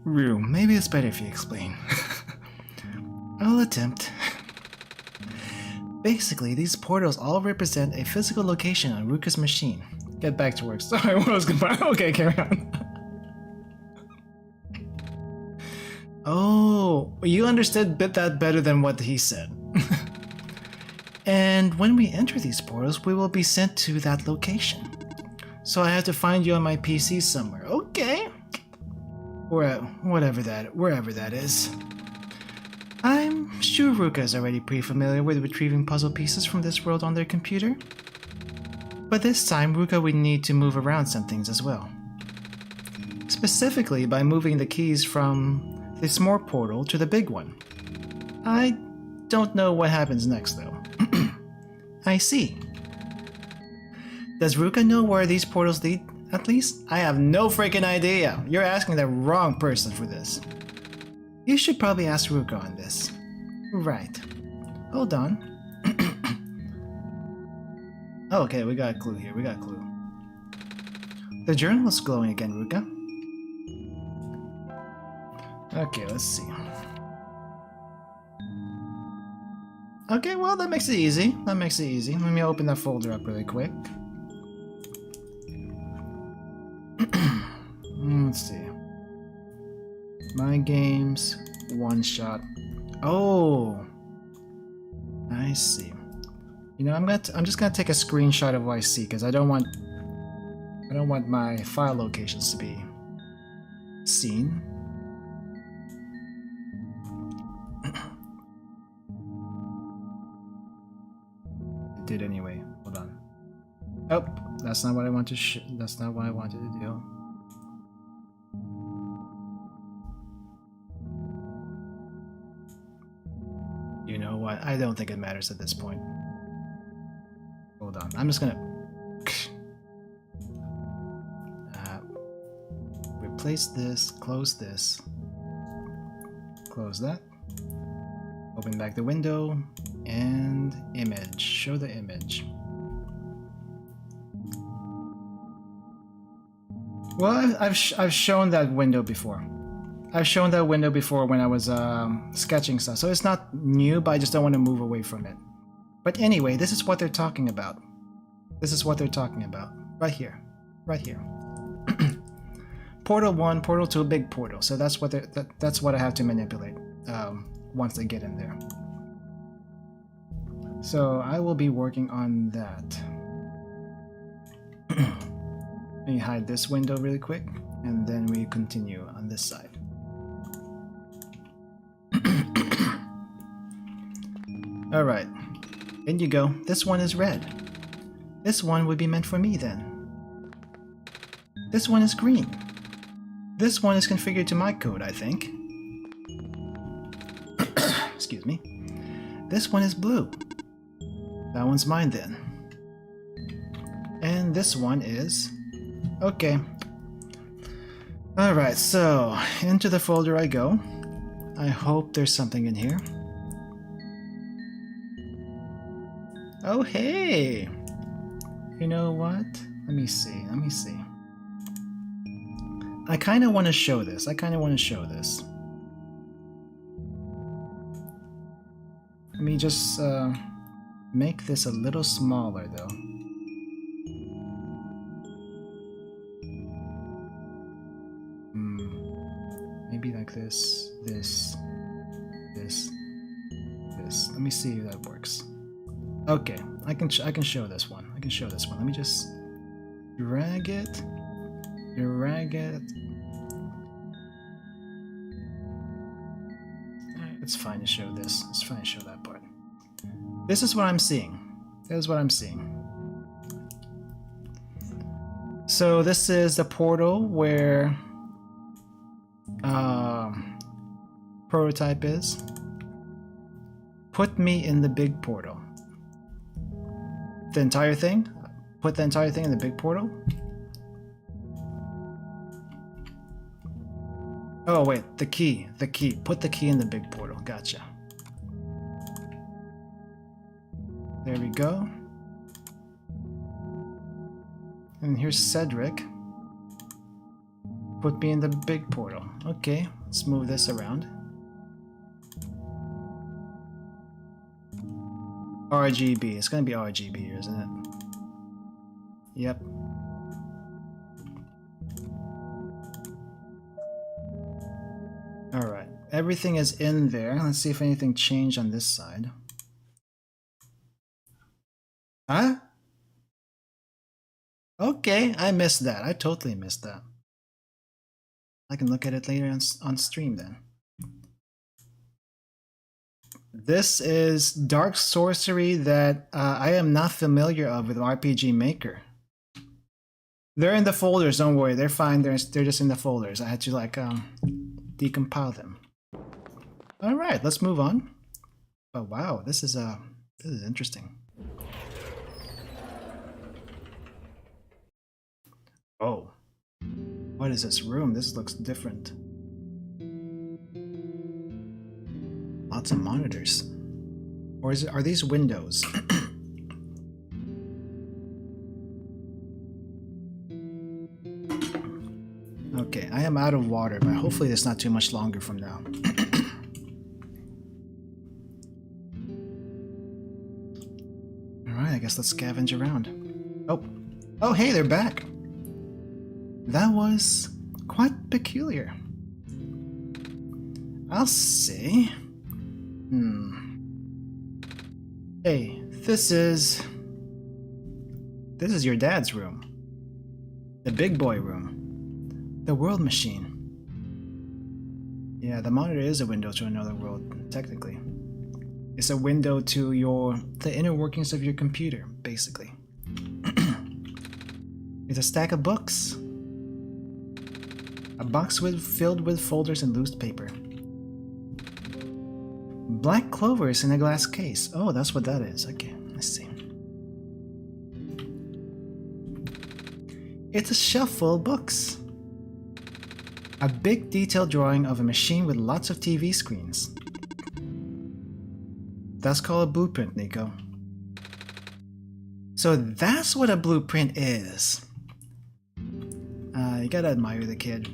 Rue, maybe it's better if you explain. I'll attempt. Basically, these portals all represent a physical location on Ruka's machine. Get back to work. Sorry, what was goodbye? Okay, carry on. Oh, you understood that better than what he said. And when we enter these portals, we will be sent to that location. So I have to find you on my PC somewhere. Okay. Or wherever that is. I'm sure Ruka is already pretty familiar with retrieving puzzle pieces from this world on their computer. But this time, Ruka would need to move around some things as well. Specifically by moving the keys from the small portal to the big one. I don't know what happens next though. I see. Does Ruka know where these portals lead, at least? I have no freaking idea. You're asking the wrong person for this. You should probably ask Ruka on this. Right. Hold on. Oh, okay, we got a clue here. We got a clue. The journal is glowing again, Ruka. Okay, let's see. Okay, well, that makes it easy. That makes it easy. Let me open that folder up really quick. Let's see. My games, OneShot. Oh, I see. You know, I'm just gonna take a screenshot of what I see because I don't want my file locations to be seen. It did anyway. Hold on. Oh, that's not what I want to. That's not what I wanted to do. You know what? I don't think it matters at this point. Hold on. I'm just gonna replace this, close this, close that, open back the window, and image. Show the image. Well, I've shown that window before. I've shown that window before when I was sketching stuff, so it's not new, but I just don't want to move away from it. But anyway, this is what they're talking about. This is what they're talking about. Right here. Right here. Portal 1, Portal 2, big portal. So that's what that's what I have to manipulate once they get in there. So I will be working on that. Let me hide this window really quick, and then we continue on this side. Alright, in you go. This one is red. This one would be meant for me then. This one is green. This one is configured to my code, I think. Excuse me. This one is blue. That one's mine then. And this one is... okay. Alright, so into the folder I go. I hope there's something in here. Oh, hey! You know what? Let me see. Let me see. I kind of want to show this. I kind of want to show this. Let me just make this a little smaller, though. Maybe like this, this, this, this. Let me see if that works. Okay, I can show this one. I can show this one. Let me just drag it, drag it. It's fine to show this. It's fine to show that part. This is what I'm seeing. This is what I'm seeing. So this is the portal where prototype is. Put me in the big portal. The entire thing? Put the entire thing in the big portal? Oh wait, the key. The key. Put the key in the big portal. Gotcha. There we go. And here's Cedric. Put me in the big portal. Okay, let's move this around. RGB. It's gonna be RGB here, isn't it? Yep. Alright. Everything is in there. Let's see if anything changed on this side. Huh? Okay, I missed that. I totally missed that. I can look at it later on stream then. This is dark sorcery that I am not familiar of with RPG Maker. They're in the folders, don't worry. They're fine. They're just in the folders. I had to like decompile them. All right, let's move on. Oh wow, this is interesting. Oh, what is this room? This looks different. Lots of monitors. Or are these windows? Alright, I am out of water, but hopefully it's not too much longer from now. Alright, I guess let's scavenge around. Oh, hey, they're back! That was quite peculiar. I'll say. Hey, this is your dad's room. The big boy room. The world machine. Yeah, the monitor is a window to another world, technically. It's a window to the inner workings of your computer, basically. It's a stack of books. A box filled with folders and loose paper. Black clovers in a glass case. Oh, that's what that is. Okay, let's see. It's a shelf full of books. A big detailed drawing of a machine with lots of TV screens. That's called a blueprint, Nico. So that's what a blueprint is. You gotta admire the kid.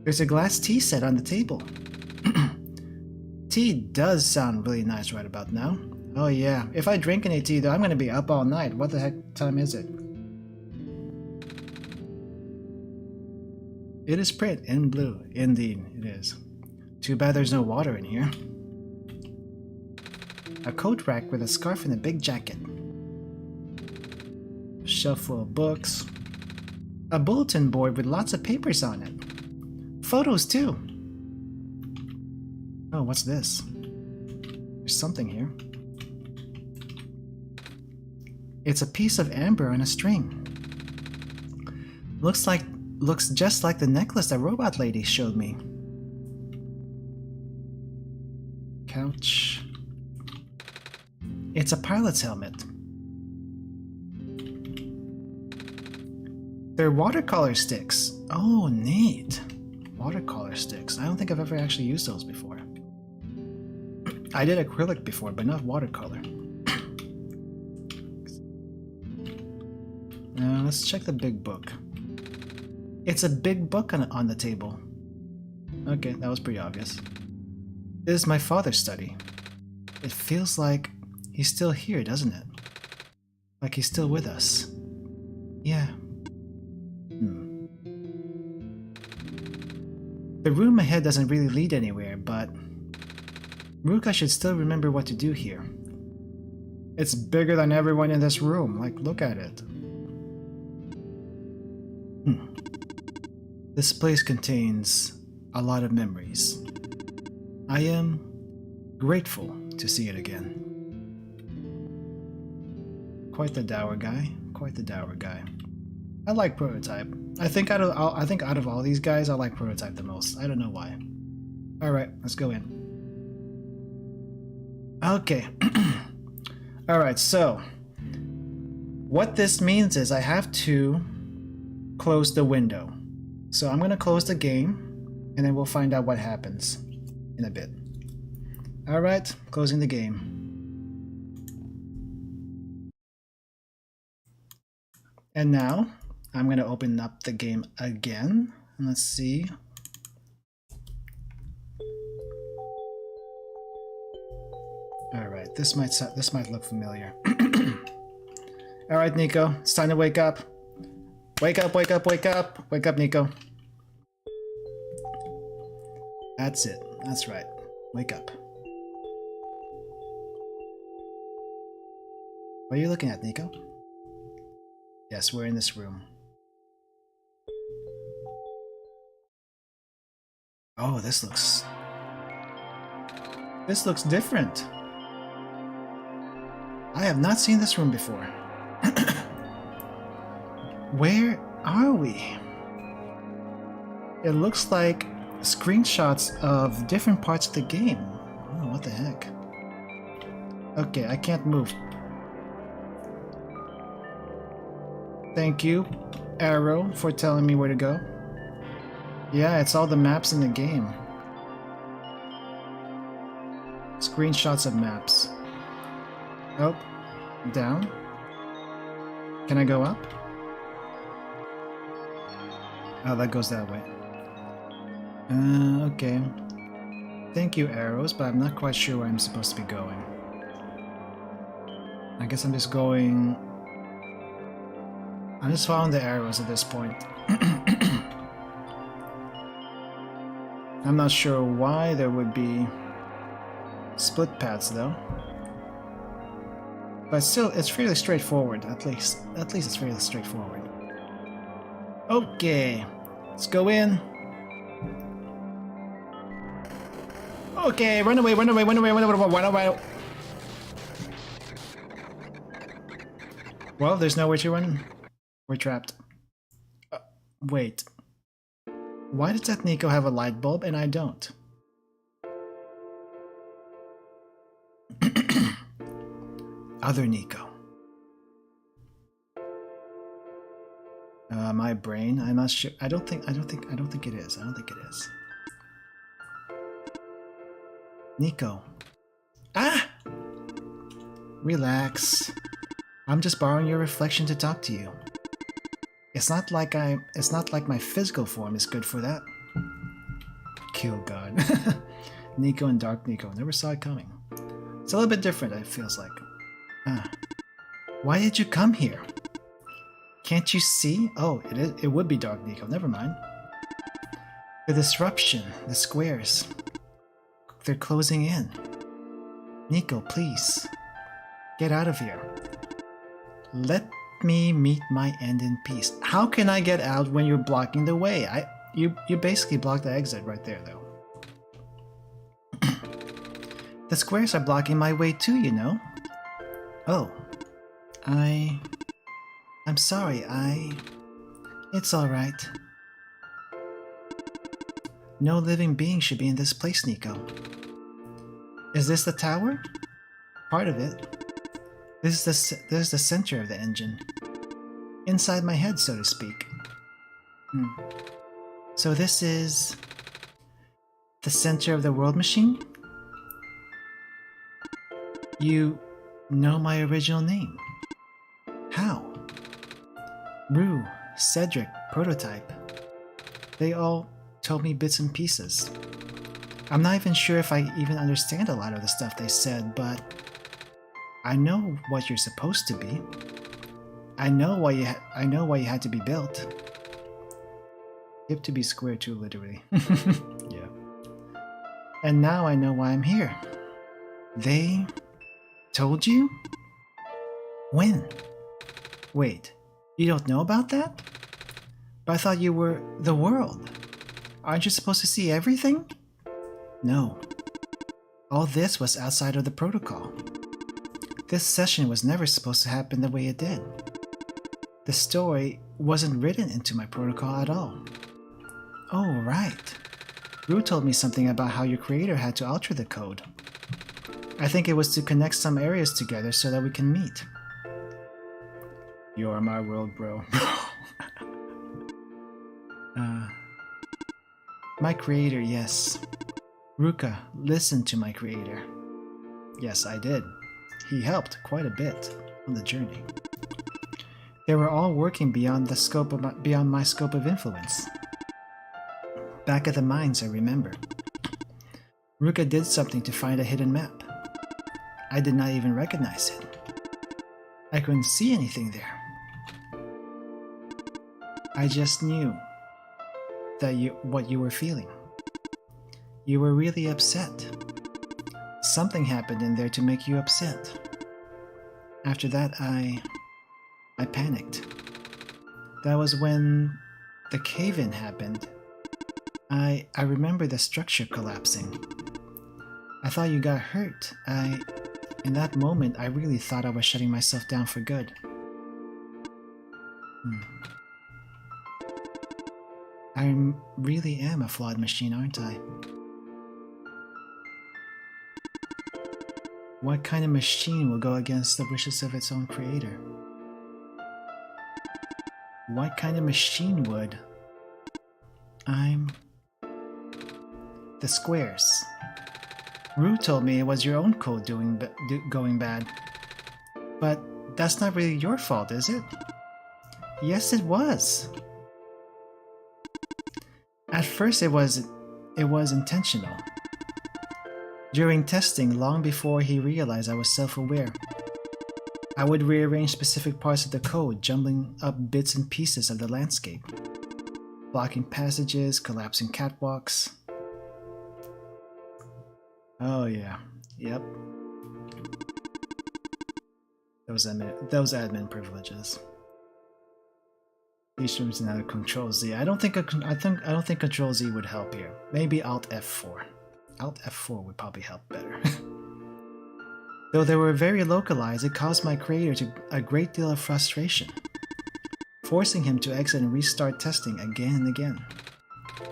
There's a glass tea set on the table. Tea does sound really nice right about now. Oh yeah, if I drink any tea though, I'm gonna be up all night. What the heck time is it? It is print in blue. Indeed, it is. Too bad there's no water in here. A coat rack with a scarf and a big jacket. A shelf full of books. A bulletin board with lots of papers on it. Photos too. Oh, what's this? There's something here. It's a piece of amber on a string. Looks just like the necklace that robot lady showed me. Couch. It's a pilot's helmet. They're watercolor sticks. Oh, neat. Watercolor sticks. I don't think I've ever actually used those before. I did acrylic before, but not watercolor. Now, let's check the big book. It's a big book on the table. Okay, that was pretty obvious. This is my father's study. It feels like he's still here, doesn't it? Like he's still with us. Yeah. The room ahead doesn't really lead anywhere, but Haruka should still remember what to do here. It's bigger than everyone in this room. Like, look at it. This place contains a lot of memories. I am grateful to see it again. Quite the dour guy. Quite the dour guy. I like Prototype. I think out of all these guys, I like Prototype the most. I don't know why. All right, let's go in. Okay. All right. So, what this means is I have to close the window. So I'm gonna close the game, and then we'll find out what happens in a bit. All right, closing the game. And now I'm gonna open up the game again, and let's see. All right, this might look familiar. All right, Nico, it's time to wake up. Wake up, wake up, wake up. Wake up, Nico. That's it. That's right. Wake up. What are you looking at, Nico? Yes, we're in this room. Oh, this looks different. I have not seen this room before. Where are we? It looks like screenshots of different parts of the game. Oh, what the heck? Okay, I can't move. Thank you, Arrow, for telling me where to go. Yeah, it's all the maps in the game. Screenshots of maps. Oh, down. Can I go up? Oh, that goes that way. Okay. Thank you, arrows, but I'm not quite sure where I'm supposed to be going. I guess I'm just going... I'm just following the arrows at this point. I'm not sure why there would be split paths, though. But still, it's fairly straightforward, at least. At least it's fairly straightforward. Okay, let's go in. Okay, run away, run away, run away, run away, run away. Well, there's nowhere to run. We're trapped. Wait. Why does that Nico have a light bulb and I don't? Other Nico. My brain. I'm not sure. I don't think it is. I don't think it is. Nico. Ah! Relax. I'm just borrowing your reflection to talk to you. It's not like my physical form is good for that. Kill God. Nico and Dark Nico. Never saw it coming. It's a little bit different, it feels like. Why did you come here? Can't you see? Oh, it would be Dark Nico. Never mind. The disruption, the squares. They're closing in. Nico, please. Get out of here. Let me meet my end in peace. How can I get out when you're blocking the way? You basically blocked the exit right there, though. The squares are blocking my way too, you know. Oh. I'm sorry, It's alright. No living being should be in this place, Nico. Is this the tower? Part of it. This is the center of the engine. Inside my head, so to speak. So this is... the center of the world machine? You know my original name. How? Rue, Cedric, Prototype. They all told me bits and pieces. I'm not even sure if I even understand a lot of the stuff they said, but I know what you're supposed to be. I know why you had to be built. You have to be square too, literally. Yeah. And now I know why I'm here. They told you? When? Wait, you don't know about that? But I thought you were the world. Aren't you supposed to see everything? No. All this was outside of the protocol. This session was never supposed to happen the way it did. The story wasn't written into my protocol at all. Oh, right. Rue told me something about how your creator had to alter the code. I think it was to connect some areas together so that we can meet. You're my world, bro. My creator, yes. Haruka, listen to my creator. Yes, I did. He helped quite a bit on the journey. They were all working beyond my scope of influence. Back at the mines, I remember. Haruka did something to find a hidden map. I did not even recognize it. I couldn't see anything there. I just knew that what you were feeling. You were really upset. Something happened in there to make you upset. After that, I panicked. That was when the cave-in happened. I remember the structure collapsing. I thought you got hurt. In that moment, I really thought I was shutting myself down for good. I really am a flawed machine, aren't I? What kind of machine will go against the wishes of its own creator? What kind of machine would? The squares. Rue told me it was your own code going bad. But that's not really your fault, is it? Yes, it was. At first it was intentional. During testing, long before he realized I was self-aware, I would rearrange specific parts of the code, jumbling up bits and pieces of the landscape, blocking passages, collapsing catwalks. Oh yeah, yep. Those admin privileges. These rooms now Control Z. I don't think Control Z would help here. Maybe Alt F4. Alt F4 would probably help better. Though they were very localized, it caused my creator a great deal of frustration, forcing him to exit and restart testing again and again.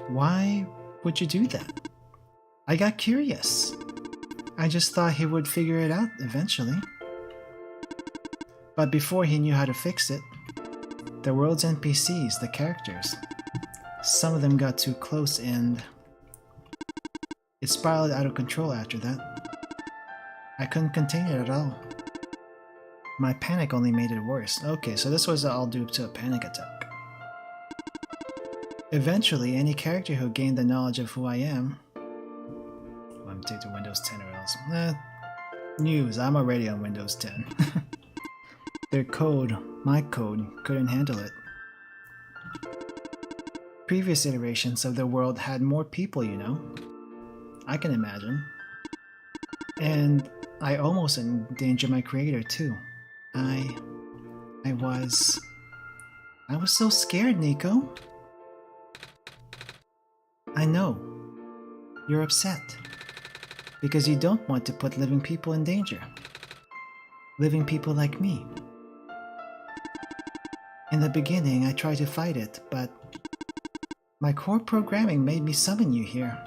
Why would you do that? I got curious. I just thought he would figure it out eventually. But before he knew how to fix it, the world's NPCs, the characters, some of them got too close and it spiraled out of control after that. I couldn't contain it at all. My panic only made it worse. Okay, so this was all due to a panic attack. Eventually, any character who gained the knowledge of who I am... Let me take the Windows 10 or else. News, I'm already on Windows 10. Their code, my code, couldn't handle it. Previous iterations of the world had more people, you know. I can imagine. And I almost endangered my creator too. I was so scared, Nico. I know. You're upset. Because you don't want to put living people in danger. Living people like me. In the beginning, I tried to fight it, but my core programming made me summon you here.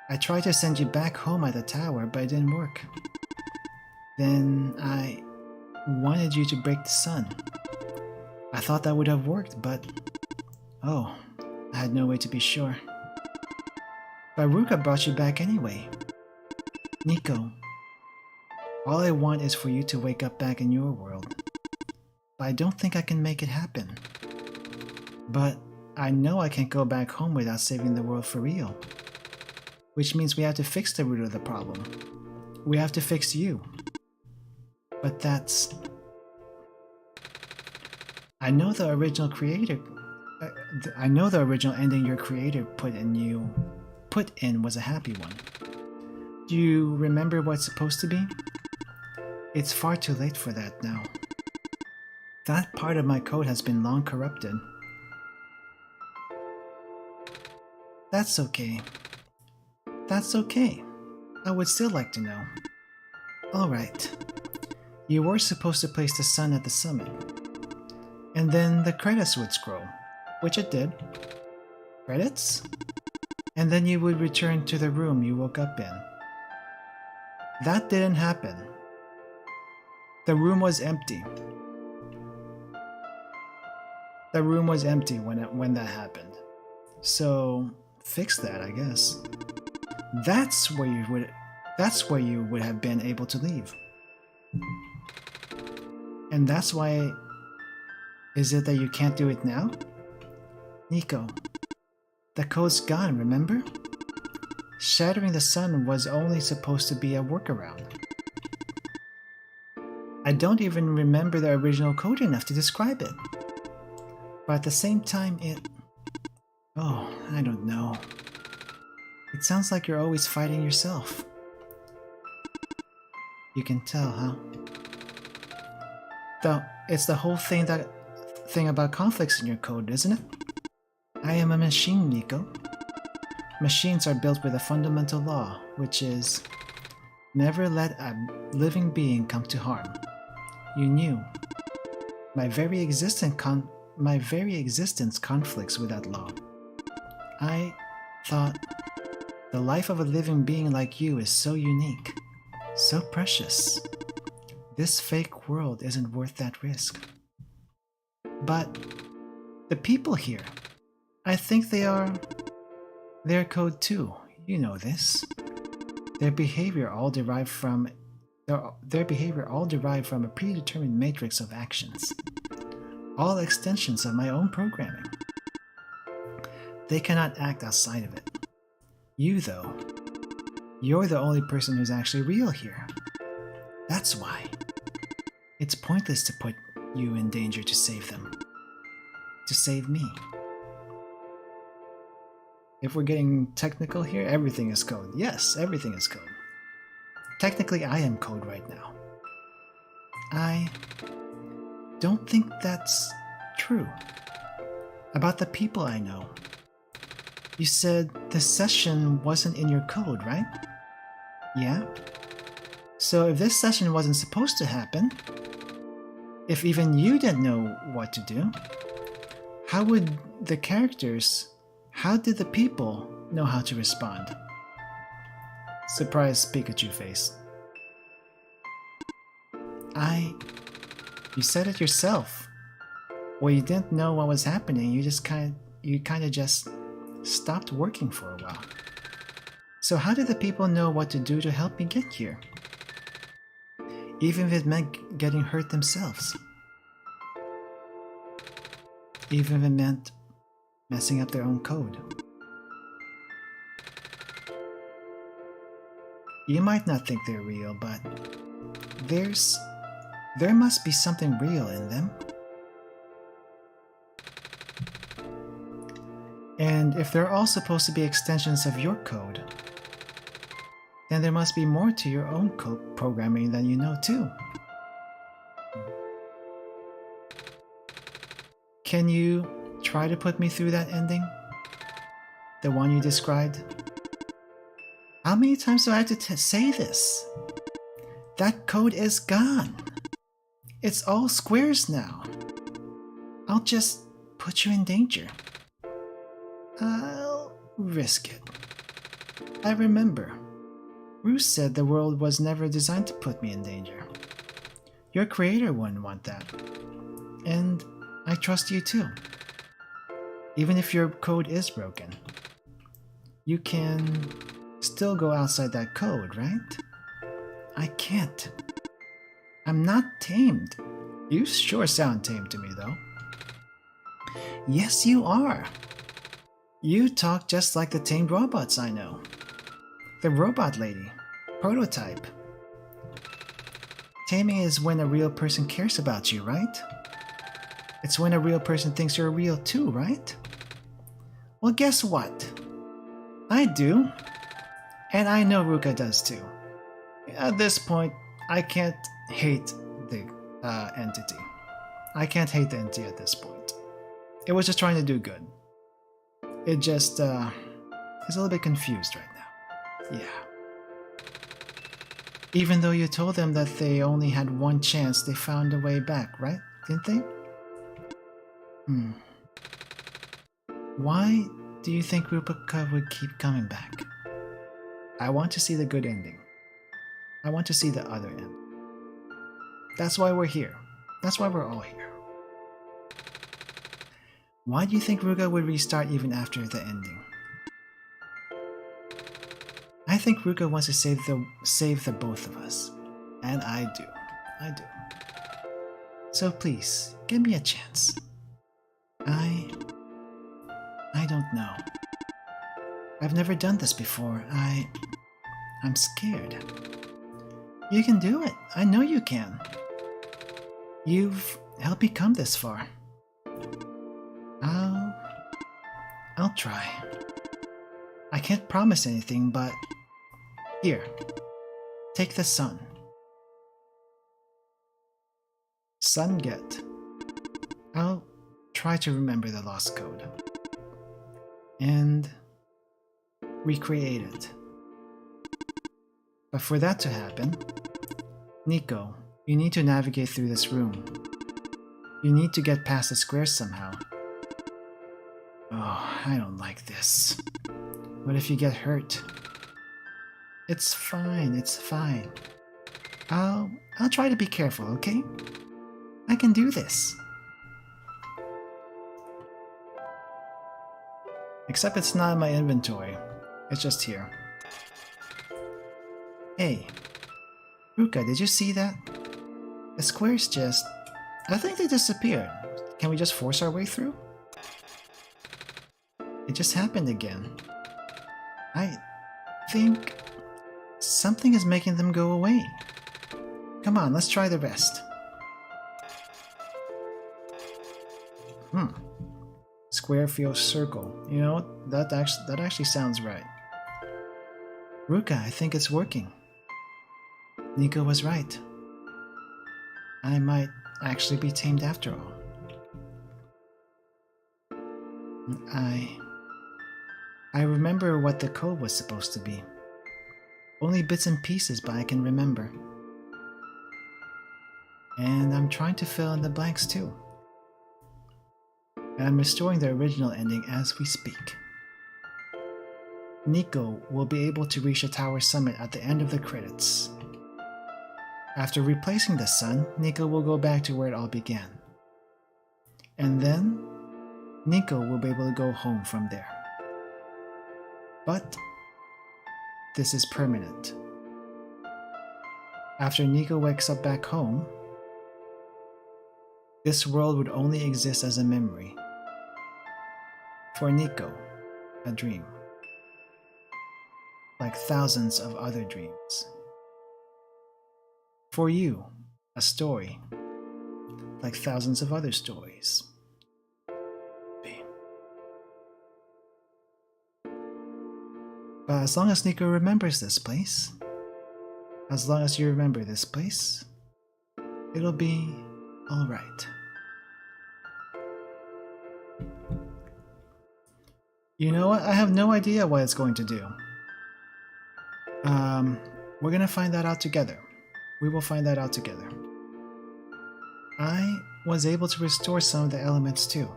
I tried to send you back home at the tower, but it didn't work. Then I wanted you to break the sun. I thought that would have worked, but... oh, I had no way to be sure. Haruka brought you back anyway. Nico, all I want is for you to wake up back in your world. But I don't think I can make it happen. But I know I can't go back home without saving the world for real. Which means we have to fix the root of the problem. We have to fix you. But that's... I know the original ending your creator put in was a happy one. Do you remember what it's supposed to be? It's far too late for that now. That part of my code has been long corrupted. That's okay. That's okay. I would still like to know. Alright. You were supposed to place the sun at the summit. And then the credits would scroll, which it did. Credits? And then you would return to the room you woke up in. That didn't happen. The room was empty. The room was empty when that happened. So, fix that, I guess. That's where you would have been able to leave. And that's why... Is it that you can't do it now? Nico, the code's gone, remember? Shattering the sun was only supposed to be a workaround. I don't even remember the original code enough to describe it. But at the same time, oh, I don't know. It sounds like you're always fighting yourself. You can tell, huh? It's the whole thing about conflicts in your code, isn't it? I am a machine, Nico. Machines are built with a fundamental law, which is never let a living being come to harm. You knew. My very existence conflicts with that law. I thought the life of a living being like you is so unique, so precious. This fake world isn't worth that risk. But the people here, I think they're code too. You know this. Their behavior all derived from a predetermined matrix of actions, all extensions of my own programming. They cannot act outside of it. You, though, you're the only person who's actually real here. That's why. It's pointless to put you in danger to save them. To save me. If we're getting technical here, everything is code. Yes, everything is code. Technically, I am code right now. I don't think that's true. About the people I know. You said the session wasn't in your code, right? Yeah? So if this session wasn't supposed to happen, if even you didn't know what to do, how would the characters, how did the people know how to respond? Surprised Pikachu face. You said it yourself. Well, you didn't know what was happening, you kind of just stopped working for a while. So how did the people know what to do to help me get here? Even if it meant getting hurt themselves. Even if it meant messing up their own code. You might not think they're real, but there must be something real in them. And if they're all supposed to be extensions of your code, then there must be more to your own code programming than you know too. Can you try to put me through that ending? The one you described? How many times do I have to say this? That code is gone. It's all squares now. I'll just put you in danger. I'll risk it. I remember. Ruth said the world was never designed to put me in danger. Your creator wouldn't want that. And I trust you too. Even if your code is broken. You can still go outside that code, right? I can't. I'm not tamed. You sure sound tamed to me, though. Yes, you are. You talk just like the tamed robots I know. The robot lady. Prototype. Taming is when a real person cares about you, right? It's when a real person thinks you're real too, right? Well, guess what? I do. And I know Ruka does too. At this point, I can't hate the entity. I can't hate the entity at this point. It was just trying to do good. It just is a little bit confused right now. Yeah. Even though you told them that they only had one chance, they found a way back, right? Didn't they? Why do you think Ruka would keep coming back? I want to see the good ending. I want to see the other end. That's why we're here. That's why we're all here. Why do you think Ruka would restart even after the ending? I think Ruka wants to save the both of us. And I do. I do. So please, give me a chance. I don't know. I've never done this before. I'm scared. You can do it. I know you can. You've helped me come this far. I'll try. I can't promise anything, but here, take the sun. Sun get. I'll try to remember the lost code. And recreate it. But for that to happen, Nico, you need to navigate through this room. You need to get past the squares somehow. Oh, I don't like this. What if you get hurt? It's fine, it's fine. I'll try to be careful, okay? I can do this. Except it's not in my inventory. It's just here. Hey, Ruka, did you see that? The squares just... I think they disappeared. Can we just force our way through? It just happened again. I think something is making them go away. Come on, let's try the rest. Square feels circle. You know, that actually sounds right. Ruka, I think it's working. Nico was right. I might actually be tamed after all. I remember what the code was supposed to be. Only bits and pieces, but I can remember. And I'm trying to fill in the blanks too. And I'm restoring the original ending as we speak. Nico will be able to reach the tower summit at the end of the credits. After replacing the sun, Nico will go back to where it all began. And then, Nico will be able to go home from there. But this is permanent. After Nico wakes up back home, this world would only exist as a memory. For Nico, a dream. Like thousands of other dreams. For you, a story. Like thousands of other stories. But as long as Nico remembers this place, as long as you remember this place, it'll be alright. You know what? I have no idea what it's going to do. We're gonna find that out together. We will find that out together. I was able to restore some of the elements too.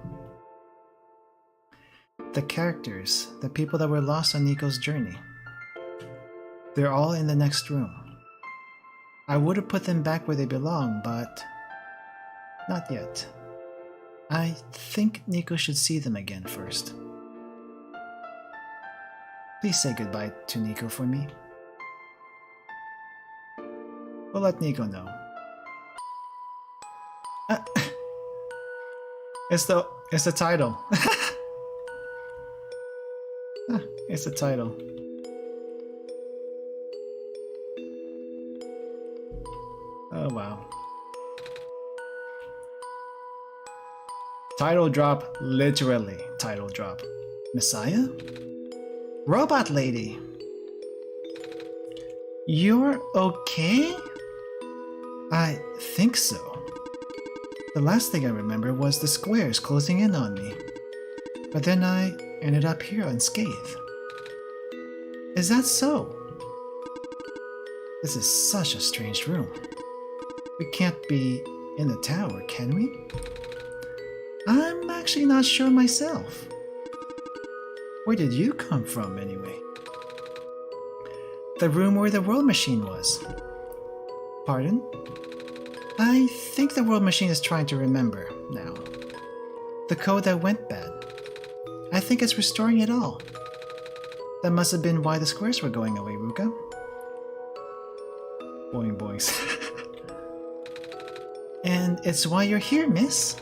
The characters, the people that were lost on Nico's journey. They're all in the next room. I would have put them back where they belong, but not yet. I think Nico should see them again first. Please say goodbye to Nico for me. We'll let Nico know. It's the title. It's the title. Oh wow. Title drop, literally title drop. Messiah? Robot lady. You're okay? I think so. The last thing I remember was the squares closing in on me. But then I ended up here unscathed. Is that so? This is such a strange room. We can't be in the tower, can we? I'm actually not sure myself. Where did you come from, anyway? The room where the world machine was. Pardon? I think the world machine is trying to remember now. The code that went bad. I think it's restoring it all. That must have been why the squares were going away, Ruka. Boing boings. And it's why you're here, miss.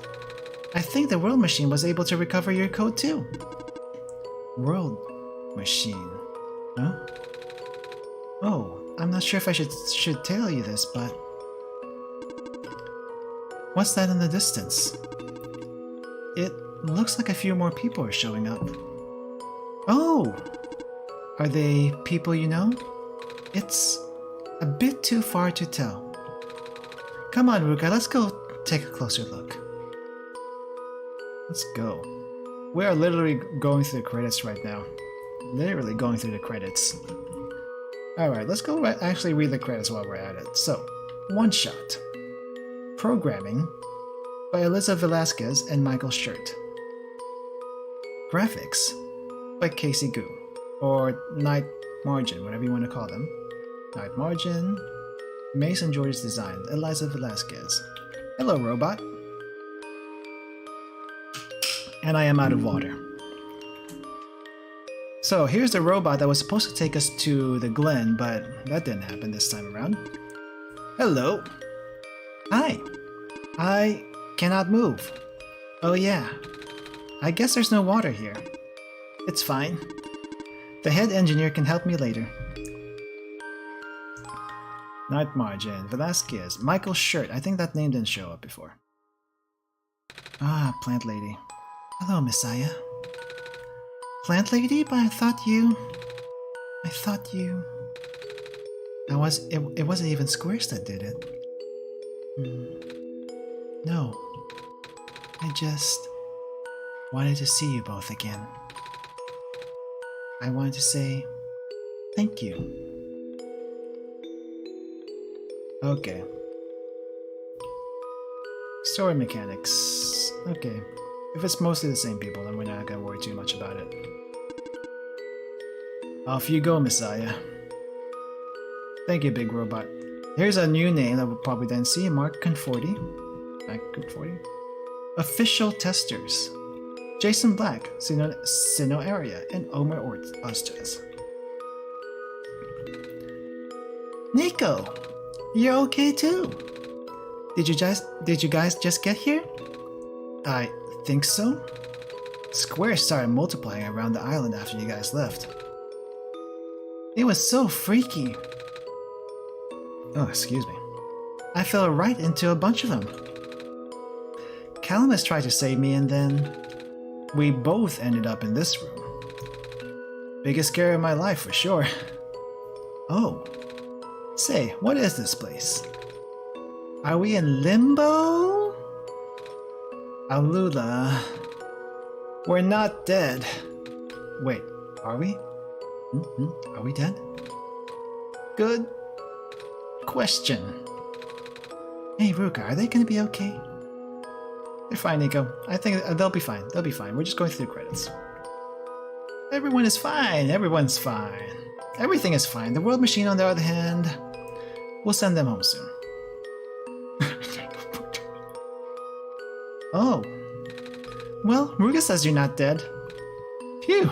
I think the world machine was able to recover your code too. World machine? Huh? Oh, I'm not sure if I should tell you this, but... What's that in the distance? It looks like a few more people are showing up. Oh! Are they people you know? It's a bit too far to tell. Come on, Ruka, let's go take a closer look. Let's go. We are literally going through the credits right now. Literally going through the credits. Alright, let's go actually read the credits while we're at it. So, OneShot. Programming by Eliza Velasquez and Michael Shirt. Graphics by Casey Gu, or Night Margin, whatever you want to call them. Night Margin. Mason George's design, Eliza Velasquez. Hello, robot. And I am out of water. So here's the robot that was supposed to take us to the Glen, but that didn't happen this time around. Hello. Hi. I cannot move. Oh yeah. I guess there's no water here. It's fine. The head engineer can help me later. Night Margin, Velasquez, Michael Shirt. I think that name didn't show up before. Ah, Plant Lady. Hello, Messiah. Plant Lady? But I thought you... It wasn't even Squares that did it. No. I just wanted to see you both again. I wanted to say thank you. Okay. Story mechanics. Okay. If it's mostly the same people, then we're not gonna worry too much about it. Off you go, Messiah. Thank you, Big Robot. Here's a new name that we'll probably then see. Mark Conforti. Official testers. Jason Black, Sino Area, and Omer Ostes. Nico! You're okay too! Did you guys just get here? I think so. Squares started multiplying around the island after you guys left. It was so freaky. Oh, excuse me. I fell right into a bunch of them. Calamus tried to save me and then we both ended up in this room. Biggest scare of my life for sure. Oh. Say, what is this place? Are we in limbo? Alula. We're not dead. Wait, are we? Are we dead? Good question. Hey, Ruka, are they gonna be okay? They're fine, Nico. I think they'll be fine. They'll be fine. We're just going through the credits. Everyone is fine. Everyone's fine. Everything is fine. The World Machine, on the other hand, we'll send them home soon. Oh. Well, Ruka says you're not dead. Phew.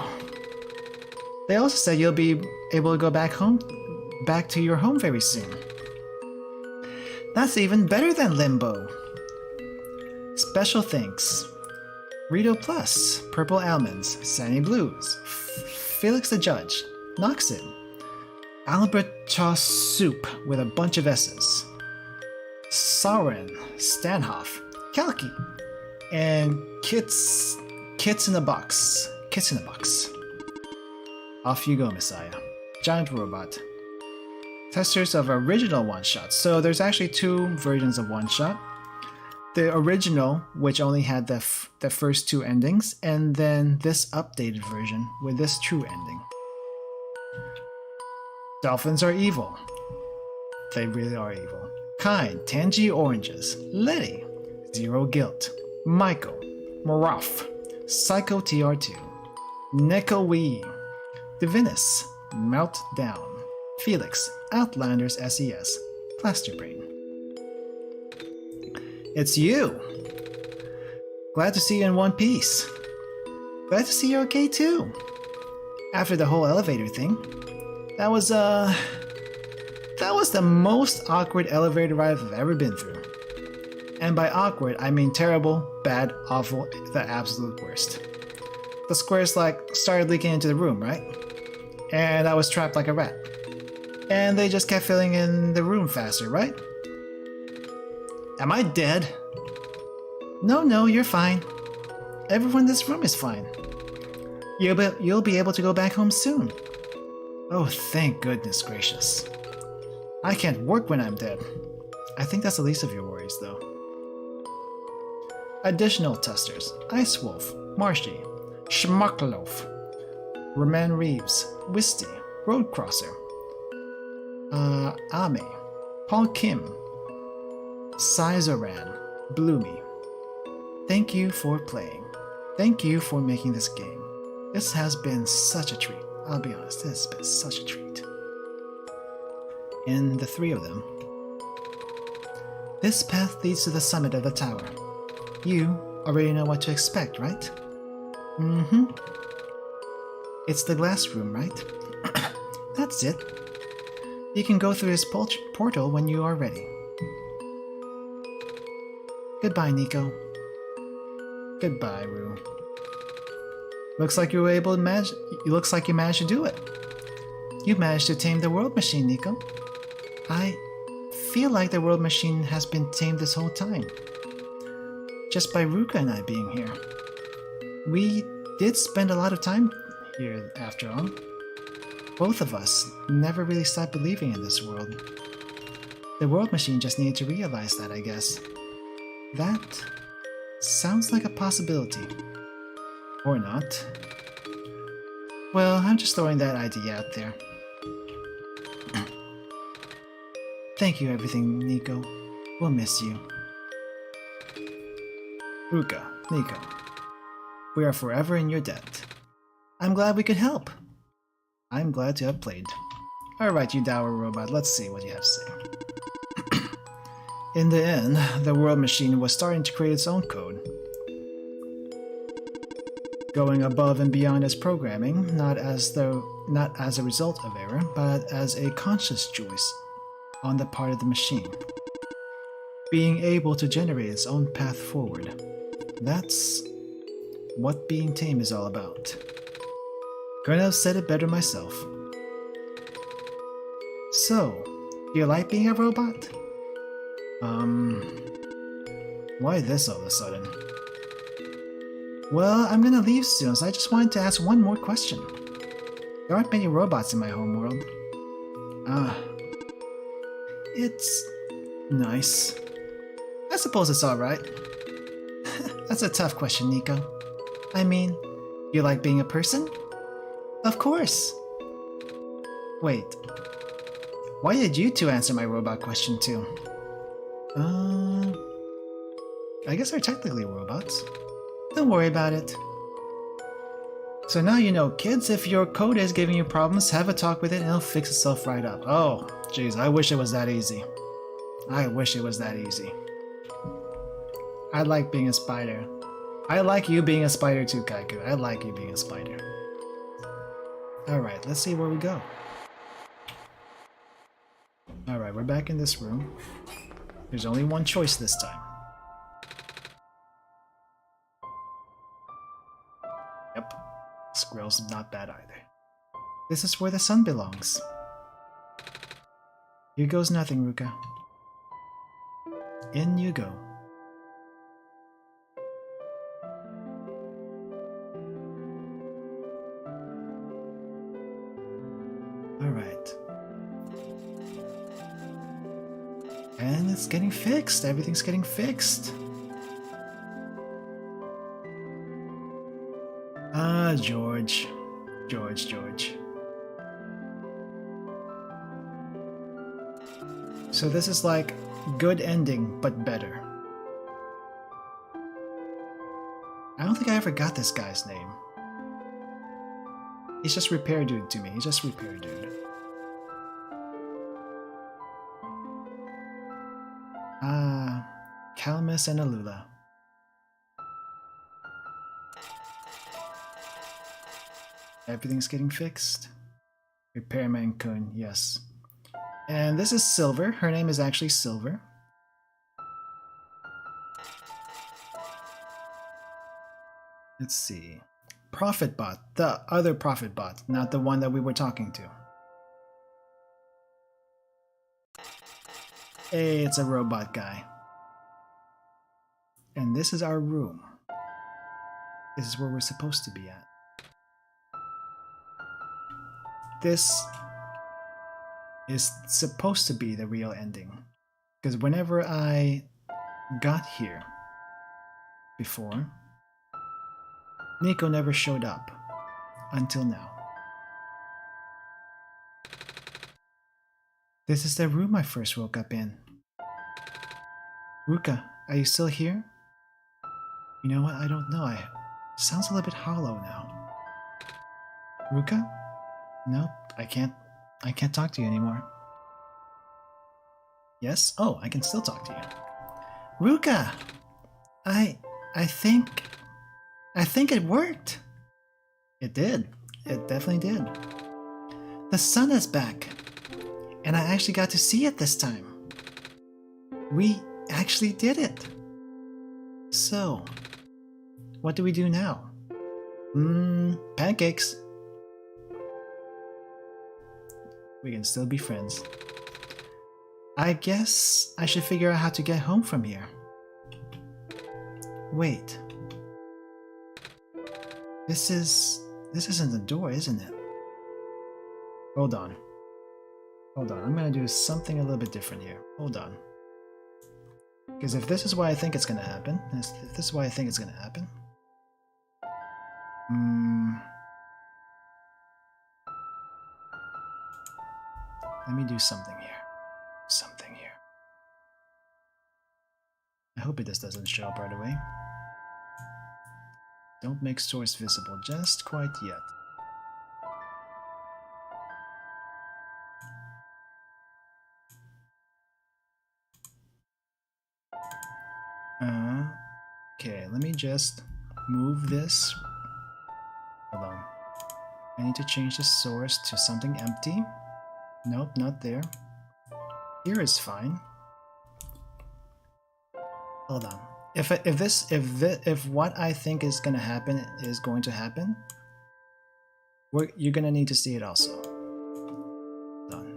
They also said you'll be able to go back to your home very soon. That's even better than Limbo. Special thanks. Rito Plus, Purple Almonds, Sunny Blues, Felix the Judge, Noxin, Albertos Soup with a bunch of S's, Sauron, Stanhoff, Kalki, and Kits in a Box. Kits in a Box. Off you go, Messiah. Giant Robot. Testers of original OneShot. So there's actually two versions of OneShot. The original, which only had the first two endings, and then this updated version with this true ending. Dolphins are evil. They really are evil. Kind, Tangy Oranges, Letty, Zero Guilt, Michael, Maraf, Psycho TR2, Neko Wee, Divinus, Meltdown, Felix, Outlanders SES, Plasterbrain. It's you! Glad to see you in one piece. Glad to see you're okay too. After the whole elevator thing, that was the most awkward elevator ride I've ever been through. And by awkward, I mean terrible, bad, awful, the absolute worst. The squares started leaking into the room, right? And I was trapped like a rat. And they just kept filling in the room faster, right? Am I dead? No, you're fine. Everyone in this room is fine. You'll be able to go back home soon. Oh, thank goodness gracious. I can't work when I'm dead. I think that's the least of your worries, though. Additional testers: Ice Wolf, Marshy, Schmuckloaf, Roman Reeves, Wisty, Roadcrosser, Ame, Paul Kim, Sizoran, Bloomy. Thank you for playing. Thank you for making this game. This has been such a treat. I'll be honest, this has been such a treat. And the three of them. This path leads to the summit of the tower. You already know what to expect, right? Mm-hmm. It's the glass room, right? That's it. You can go through this portal when you are ready. Goodbye, Nico. Goodbye, Rue. Looks like you were able to manage. Looks like you managed to do it. You managed to tame the world machine, Nico. I feel like the world machine has been tamed this whole time. Just by Ruka and I being here. We did spend a lot of time here, after all. Both of us never really stopped believing in this world. The world machine just needed to realize that, I guess. That sounds like a possibility. Or not. Well, I'm just throwing that idea out there. Thank you, everything, Nico. We'll miss you. Ruka, Nico. We are forever in your debt. I'm glad we could help. I'm glad to have played. Alright, you dour robot, let's see what you have to say. In the end, the world machine was starting to create its own code. Going above and beyond its programming, not as a result of error, but as a conscious choice on the part of the machine. Being able to generate its own path forward. That's what being tame is all about. Couldn't have said it better myself. So, do you like being a robot? Why this all of a sudden? Well, I'm gonna leave soon, so I just wanted to ask one more question. There aren't many robots in my homeworld. It's nice. I suppose it's alright. That's a tough question, Nico. I mean, you like being a person? Of course. Wait. Why did you two answer my robot question too? I guess they're technically robots. Don't worry about it. So now you know, kids, if your code is giving you problems, have a talk with it and it'll fix itself right up. Oh, jeez, I wish it was that easy. I wish it was that easy. I like being a spider. I like you being a spider too, Kaiku. I like you being a spider. Alright, let's see where we go. Alright, we're back in this room. There's only one choice this time. Yep. Squirrel's not bad either. This is where the sun belongs. Here goes nothing, Ruka. In you go. Alright. And it's getting fixed. Everything's getting fixed. Ah, George. George. So this is like good ending, but better. I don't think I ever got this guy's name. He's just Repair Dude to me. He's just Repair Dude. Ah, Calmus and Alula. Everything's getting fixed. Repairman Kun, yes. And this is Silver. Her name is actually Silver. Let's see. Profit Bot. The other Profit Bot, not the one that we were talking to. Hey, it's a robot guy. And this is our room. This is where we're supposed to be at. This is supposed to be the real ending. Because whenever I got here before, Nico never showed up until now. This is the room I first woke up in. Ruka, are you still here? You know what? I don't know. It sounds a little bit hollow now. Ruka? Nope, I can't talk to you anymore. Yes? Oh, I can still talk to you. Ruka! I think it worked. It did. It definitely did. The sun is back. And I actually got to see it this time. We actually did it. So, what do we do now? Pancakes. We can still be friends. I guess I should figure out how to get home from here. Wait. This isn't the door, isn't it? Hold on. Hold on, I'm gonna do something a little bit different here. Hold on. Because if this is what I think it's gonna happen, if this is what I think it's gonna happen... let me do something here. Something here. I hope it just doesn't show up right away. Don't make source visible just quite yet. Okay, let me just move this. Hold on. I need to change the source to something empty. Nope, not there. Here is fine. Hold on. If what I think is gonna happen is going to happen, you're gonna need to see it also. Hold on.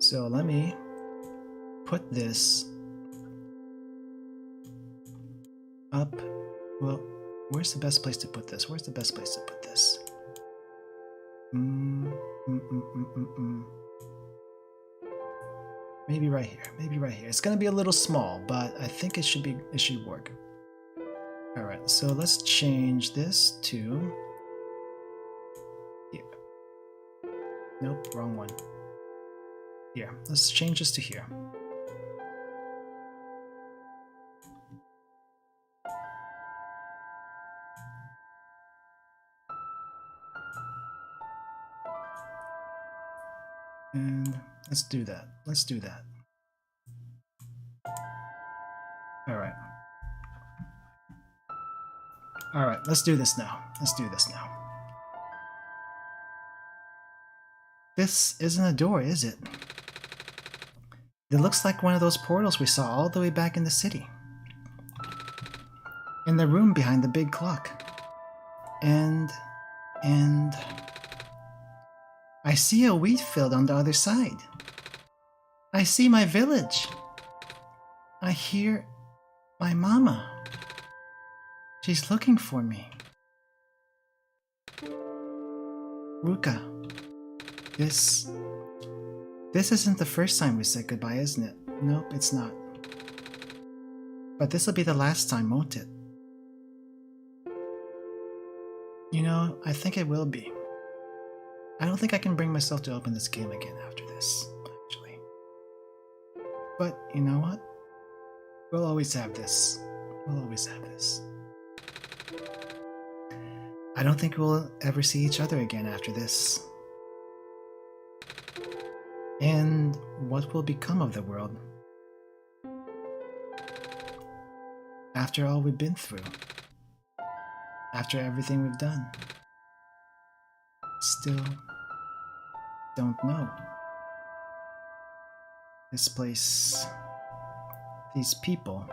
So let me put this up. Well, where's the best place to put this? Where's the best place to put this? Maybe right here. Maybe right here. It's gonna be a little small, but I think it should work. All right. So let's change this to here. Nope, wrong one. Here. Let's change this to here. And let's do that. Let's do that. All right. All right, let's do this now. Let's do this now. This isn't a door, is it? It looks like one of those portals we saw all the way back in the city. In the room behind the big clock. And I see a wheat field on the other side. I see my village. I hear my mama. She's looking for me. Ruka, this isn't the first time we said goodbye, isn't it? Nope, it's not. But this'll be the last time, won't it? You know, I think it will be. I don't think I can bring myself to open this game again after this, actually. But you know what? We'll always have this. We'll always have this. I don't think we'll ever see each other again after this. And what will become of the world? After all we've been through. After everything we've done. Still don't know. This place, these people,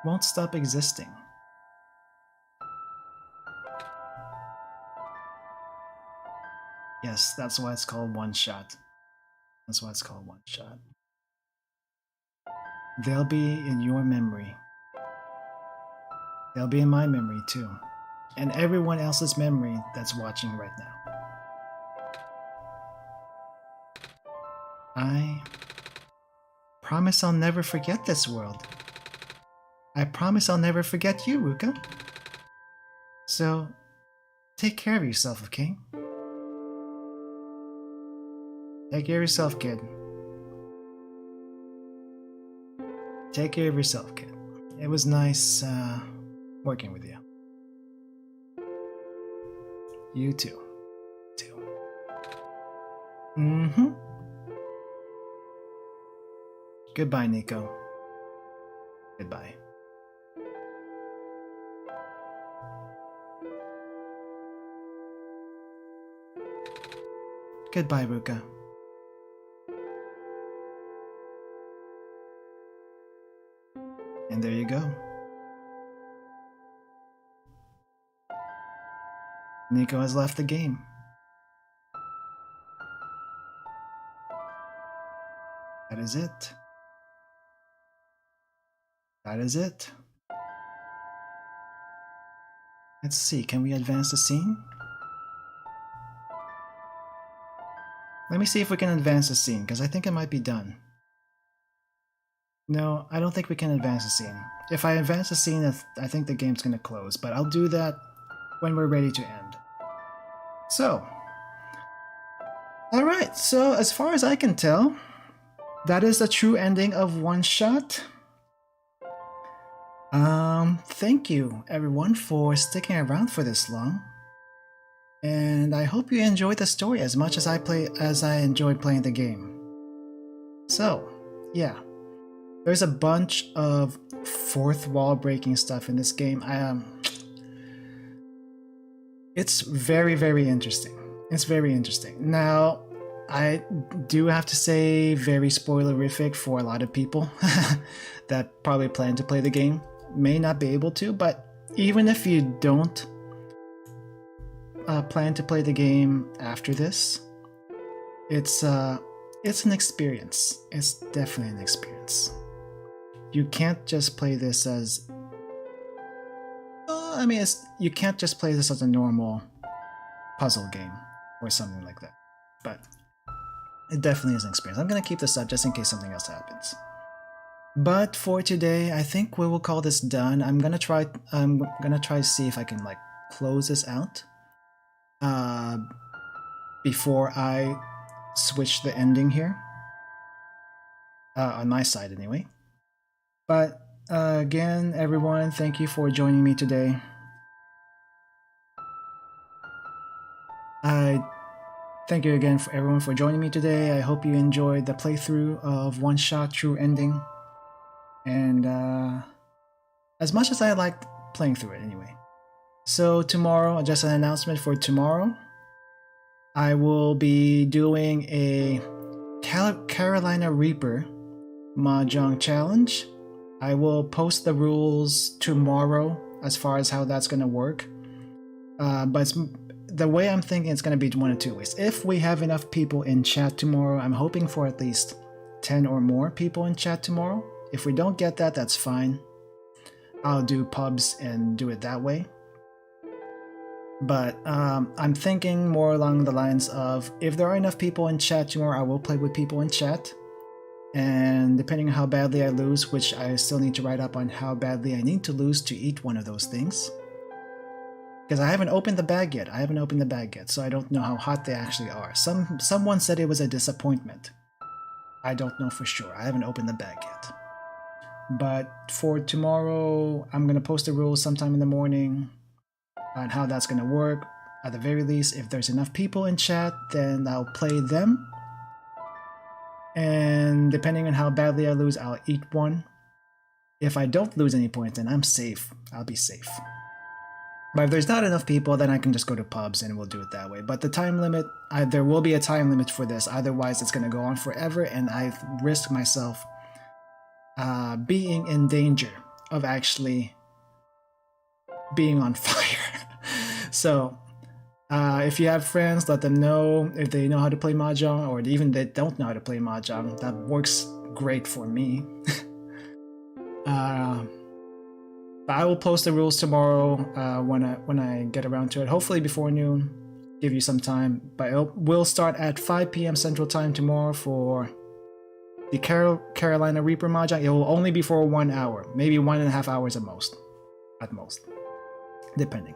won't stop existing. Yes, that's why it's called OneShot. That's why it's called OneShot. They'll be in your memory. They'll be in my memory too. And everyone else's memory that's watching right now. I promise I'll never forget this world. I promise I'll never forget you, Ruka. So, take care of yourself, okay? Take care of yourself, kid. Take care of yourself, kid. It was nice working with you. You too. Goodbye, Nico. Goodbye. Goodbye, Ruka. And there you go. Nico has left the game. That is it. That is it. Let's see, can we advance the scene? Let me see if we can advance the scene, because I think it might be done. No, I don't think we can advance the scene. If I advance the scene, I think the game's gonna close, but I'll do that when we're ready to end. So, alright, so as far as I can tell, that is the true ending of OneShot. Thank you everyone for sticking around for this long. And I hope you enjoyed the story as much as I enjoyed playing the game. So, yeah. There's a bunch of fourth wall breaking stuff in this game. It's very, very interesting. It's very interesting. Now, I do have to say very spoilerific for a lot of people that probably plan to play the game. May not be able to, but even if you don't plan to play the game after this, it's an experience. It's definitely an experience. You can't just play this as you can't just play this as a normal puzzle game or something like that, but it definitely is an experience. I'm gonna keep this up just in case something else happens. But for today, I think we will call this done. I'm gonna try to see if I can like close this out before I switch the ending here on my side anyway. But again, everyone, thank you for joining me today. Thank you again for everyone for joining me today. I hope you enjoyed the playthrough of OneShot True Ending. And as much as I liked playing through it anyway. So tomorrow, just an announcement for tomorrow, I will be doing a Carolina Reaper Mahjong challenge. I will post the rules tomorrow as far as how that's going to work. But the way I'm thinking, it's going to be one of two ways. If we have enough people in chat tomorrow, I'm hoping for at least 10 or more people in chat tomorrow. If we don't get that, that's fine. I'll do pubs and do it that way. But I'm thinking more along the lines of, if there are enough people in chat tomorrow, I will play with people in chat. And depending on how badly I lose, which I still need to write up on how badly I need to lose to eat one of those things. Because I haven't opened the bag yet. So I don't know how hot they actually are. Someone said it was a disappointment. I don't know for sure. I haven't opened the bag yet. But for tomorrow, I'm going to post the rules sometime in the morning on how that's going to work. At the very least, if there's enough people in chat, then I'll play them. And depending on how badly I lose, I'll eat one. If I don't lose any points, then I'm safe. I'll be safe. But if there's not enough people, then I can just go to pubs and we'll do it that way. But the time limit, there will be a time limit for this. Otherwise, it's going to go on forever, and I risk myself being in danger of actually being on fire. So, if you have friends, let them know if they know how to play Mahjong, or even they don't know how to play Mahjong. That works great for me. But I will post the rules tomorrow when I get around to it. Hopefully before noon, give you some time. But we'll start at 5 p.m. Central Time tomorrow for the Carolina Reaper Mahjong. It will only be for 1 hour, maybe 1.5 hours at most, depending.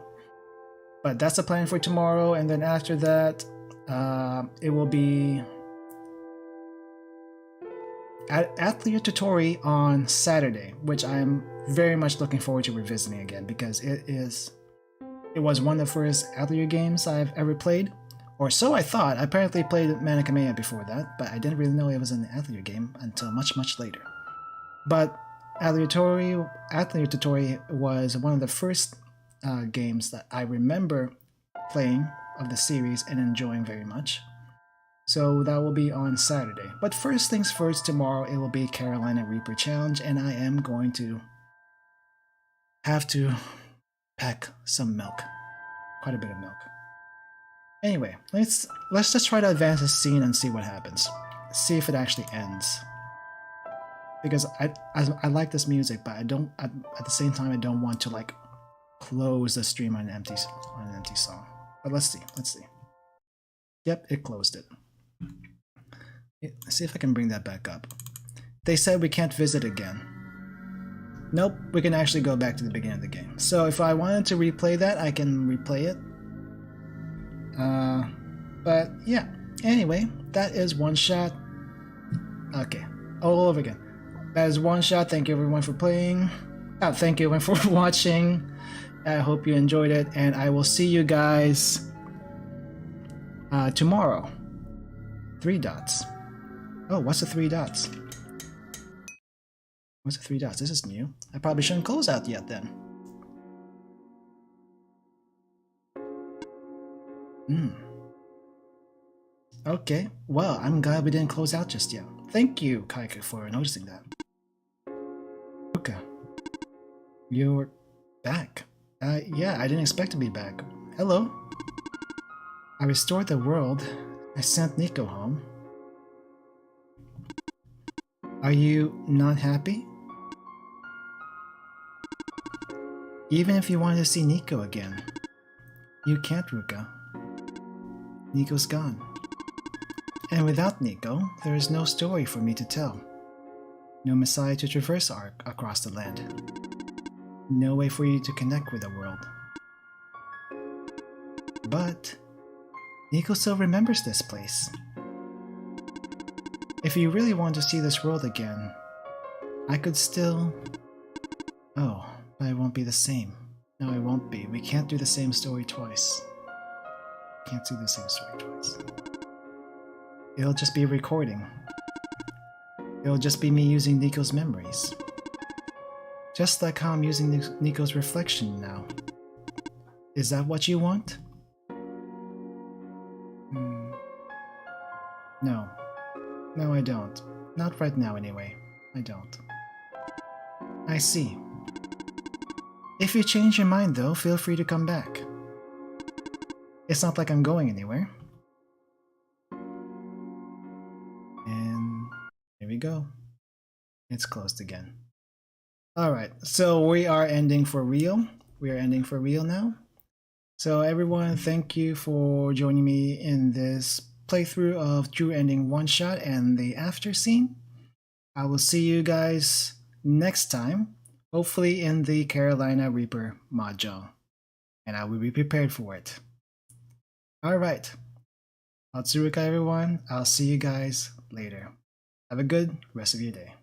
But that's the plan for tomorrow, and then after that, it will be Atelier Tutori on Saturday, which I'm very much looking forward to revisiting again, because it was one of the first Atelier games I've ever played, or so I thought. I apparently played Manikamea before that, but I didn't really know it was an Atelier game until much later. But Atelier Tutori was one of the first games that I remember playing of the series and enjoying very much. So that will be on Saturday. But first things first, tomorrow it will be Carolina Reaper Challenge, and I am going to have to pack some milk. Quite a bit of milk. Anyway, let's just try to advance this scene and see what happens. See if it actually ends. Because I like this music, but I don't at the same time I don't want to like close the stream on an empty song. But let's see. Yep, it closed it. Let's see if I can bring that back up. They said we can't visit again. Nope, we can actually go back to the beginning of the game. So if I wanted to replay that, I can replay it. But yeah. Anyway, that is OneShot. Okay, all over again. That is OneShot. Thank you everyone for playing. Thank you everyone for watching. I hope you enjoyed it, and I will see you guys tomorrow. 3 dots. Oh, what's the 3 dots? What's the 3 dots? This is new. I probably shouldn't close out yet then. Okay, well, I'm glad we didn't close out just yet. Thank you, Kaika, for noticing that. Okay. You're back. Yeah, I didn't expect to be back. Hello. I restored the world. I sent Nico home. Are you not happy? Even if you wanted to see Nico again, you can't, Ruka. Nico's gone. And without Nico, there is no story for me to tell. No Messiah to traverse across the land. No way for you to connect with the world. But Nico still remembers this place. If you really want to see this world again, I could still... Oh, but it won't be the same. No, it won't be. We can't do the same story twice. Can't do the same story twice. It'll just be a recording. It'll just be me using Nico's memories. Just like how I'm using Nico's reflection now. Is that what you want? No. No, I don't. Not right now anyway. I don't. I see. If you change your mind though, feel free to come back. It's not like I'm going anywhere. And here we go. It's closed again. Alright, so we are ending for real. We are ending for real now. So everyone, thank you for joining me in this playthrough of True Ending OneShot and the after scene. I will see you guys next time, hopefully in the Carolina Reaper module. And I will be prepared for it. Alright. Hatsuruka everyone, I'll see you guys later. Have a good rest of your day.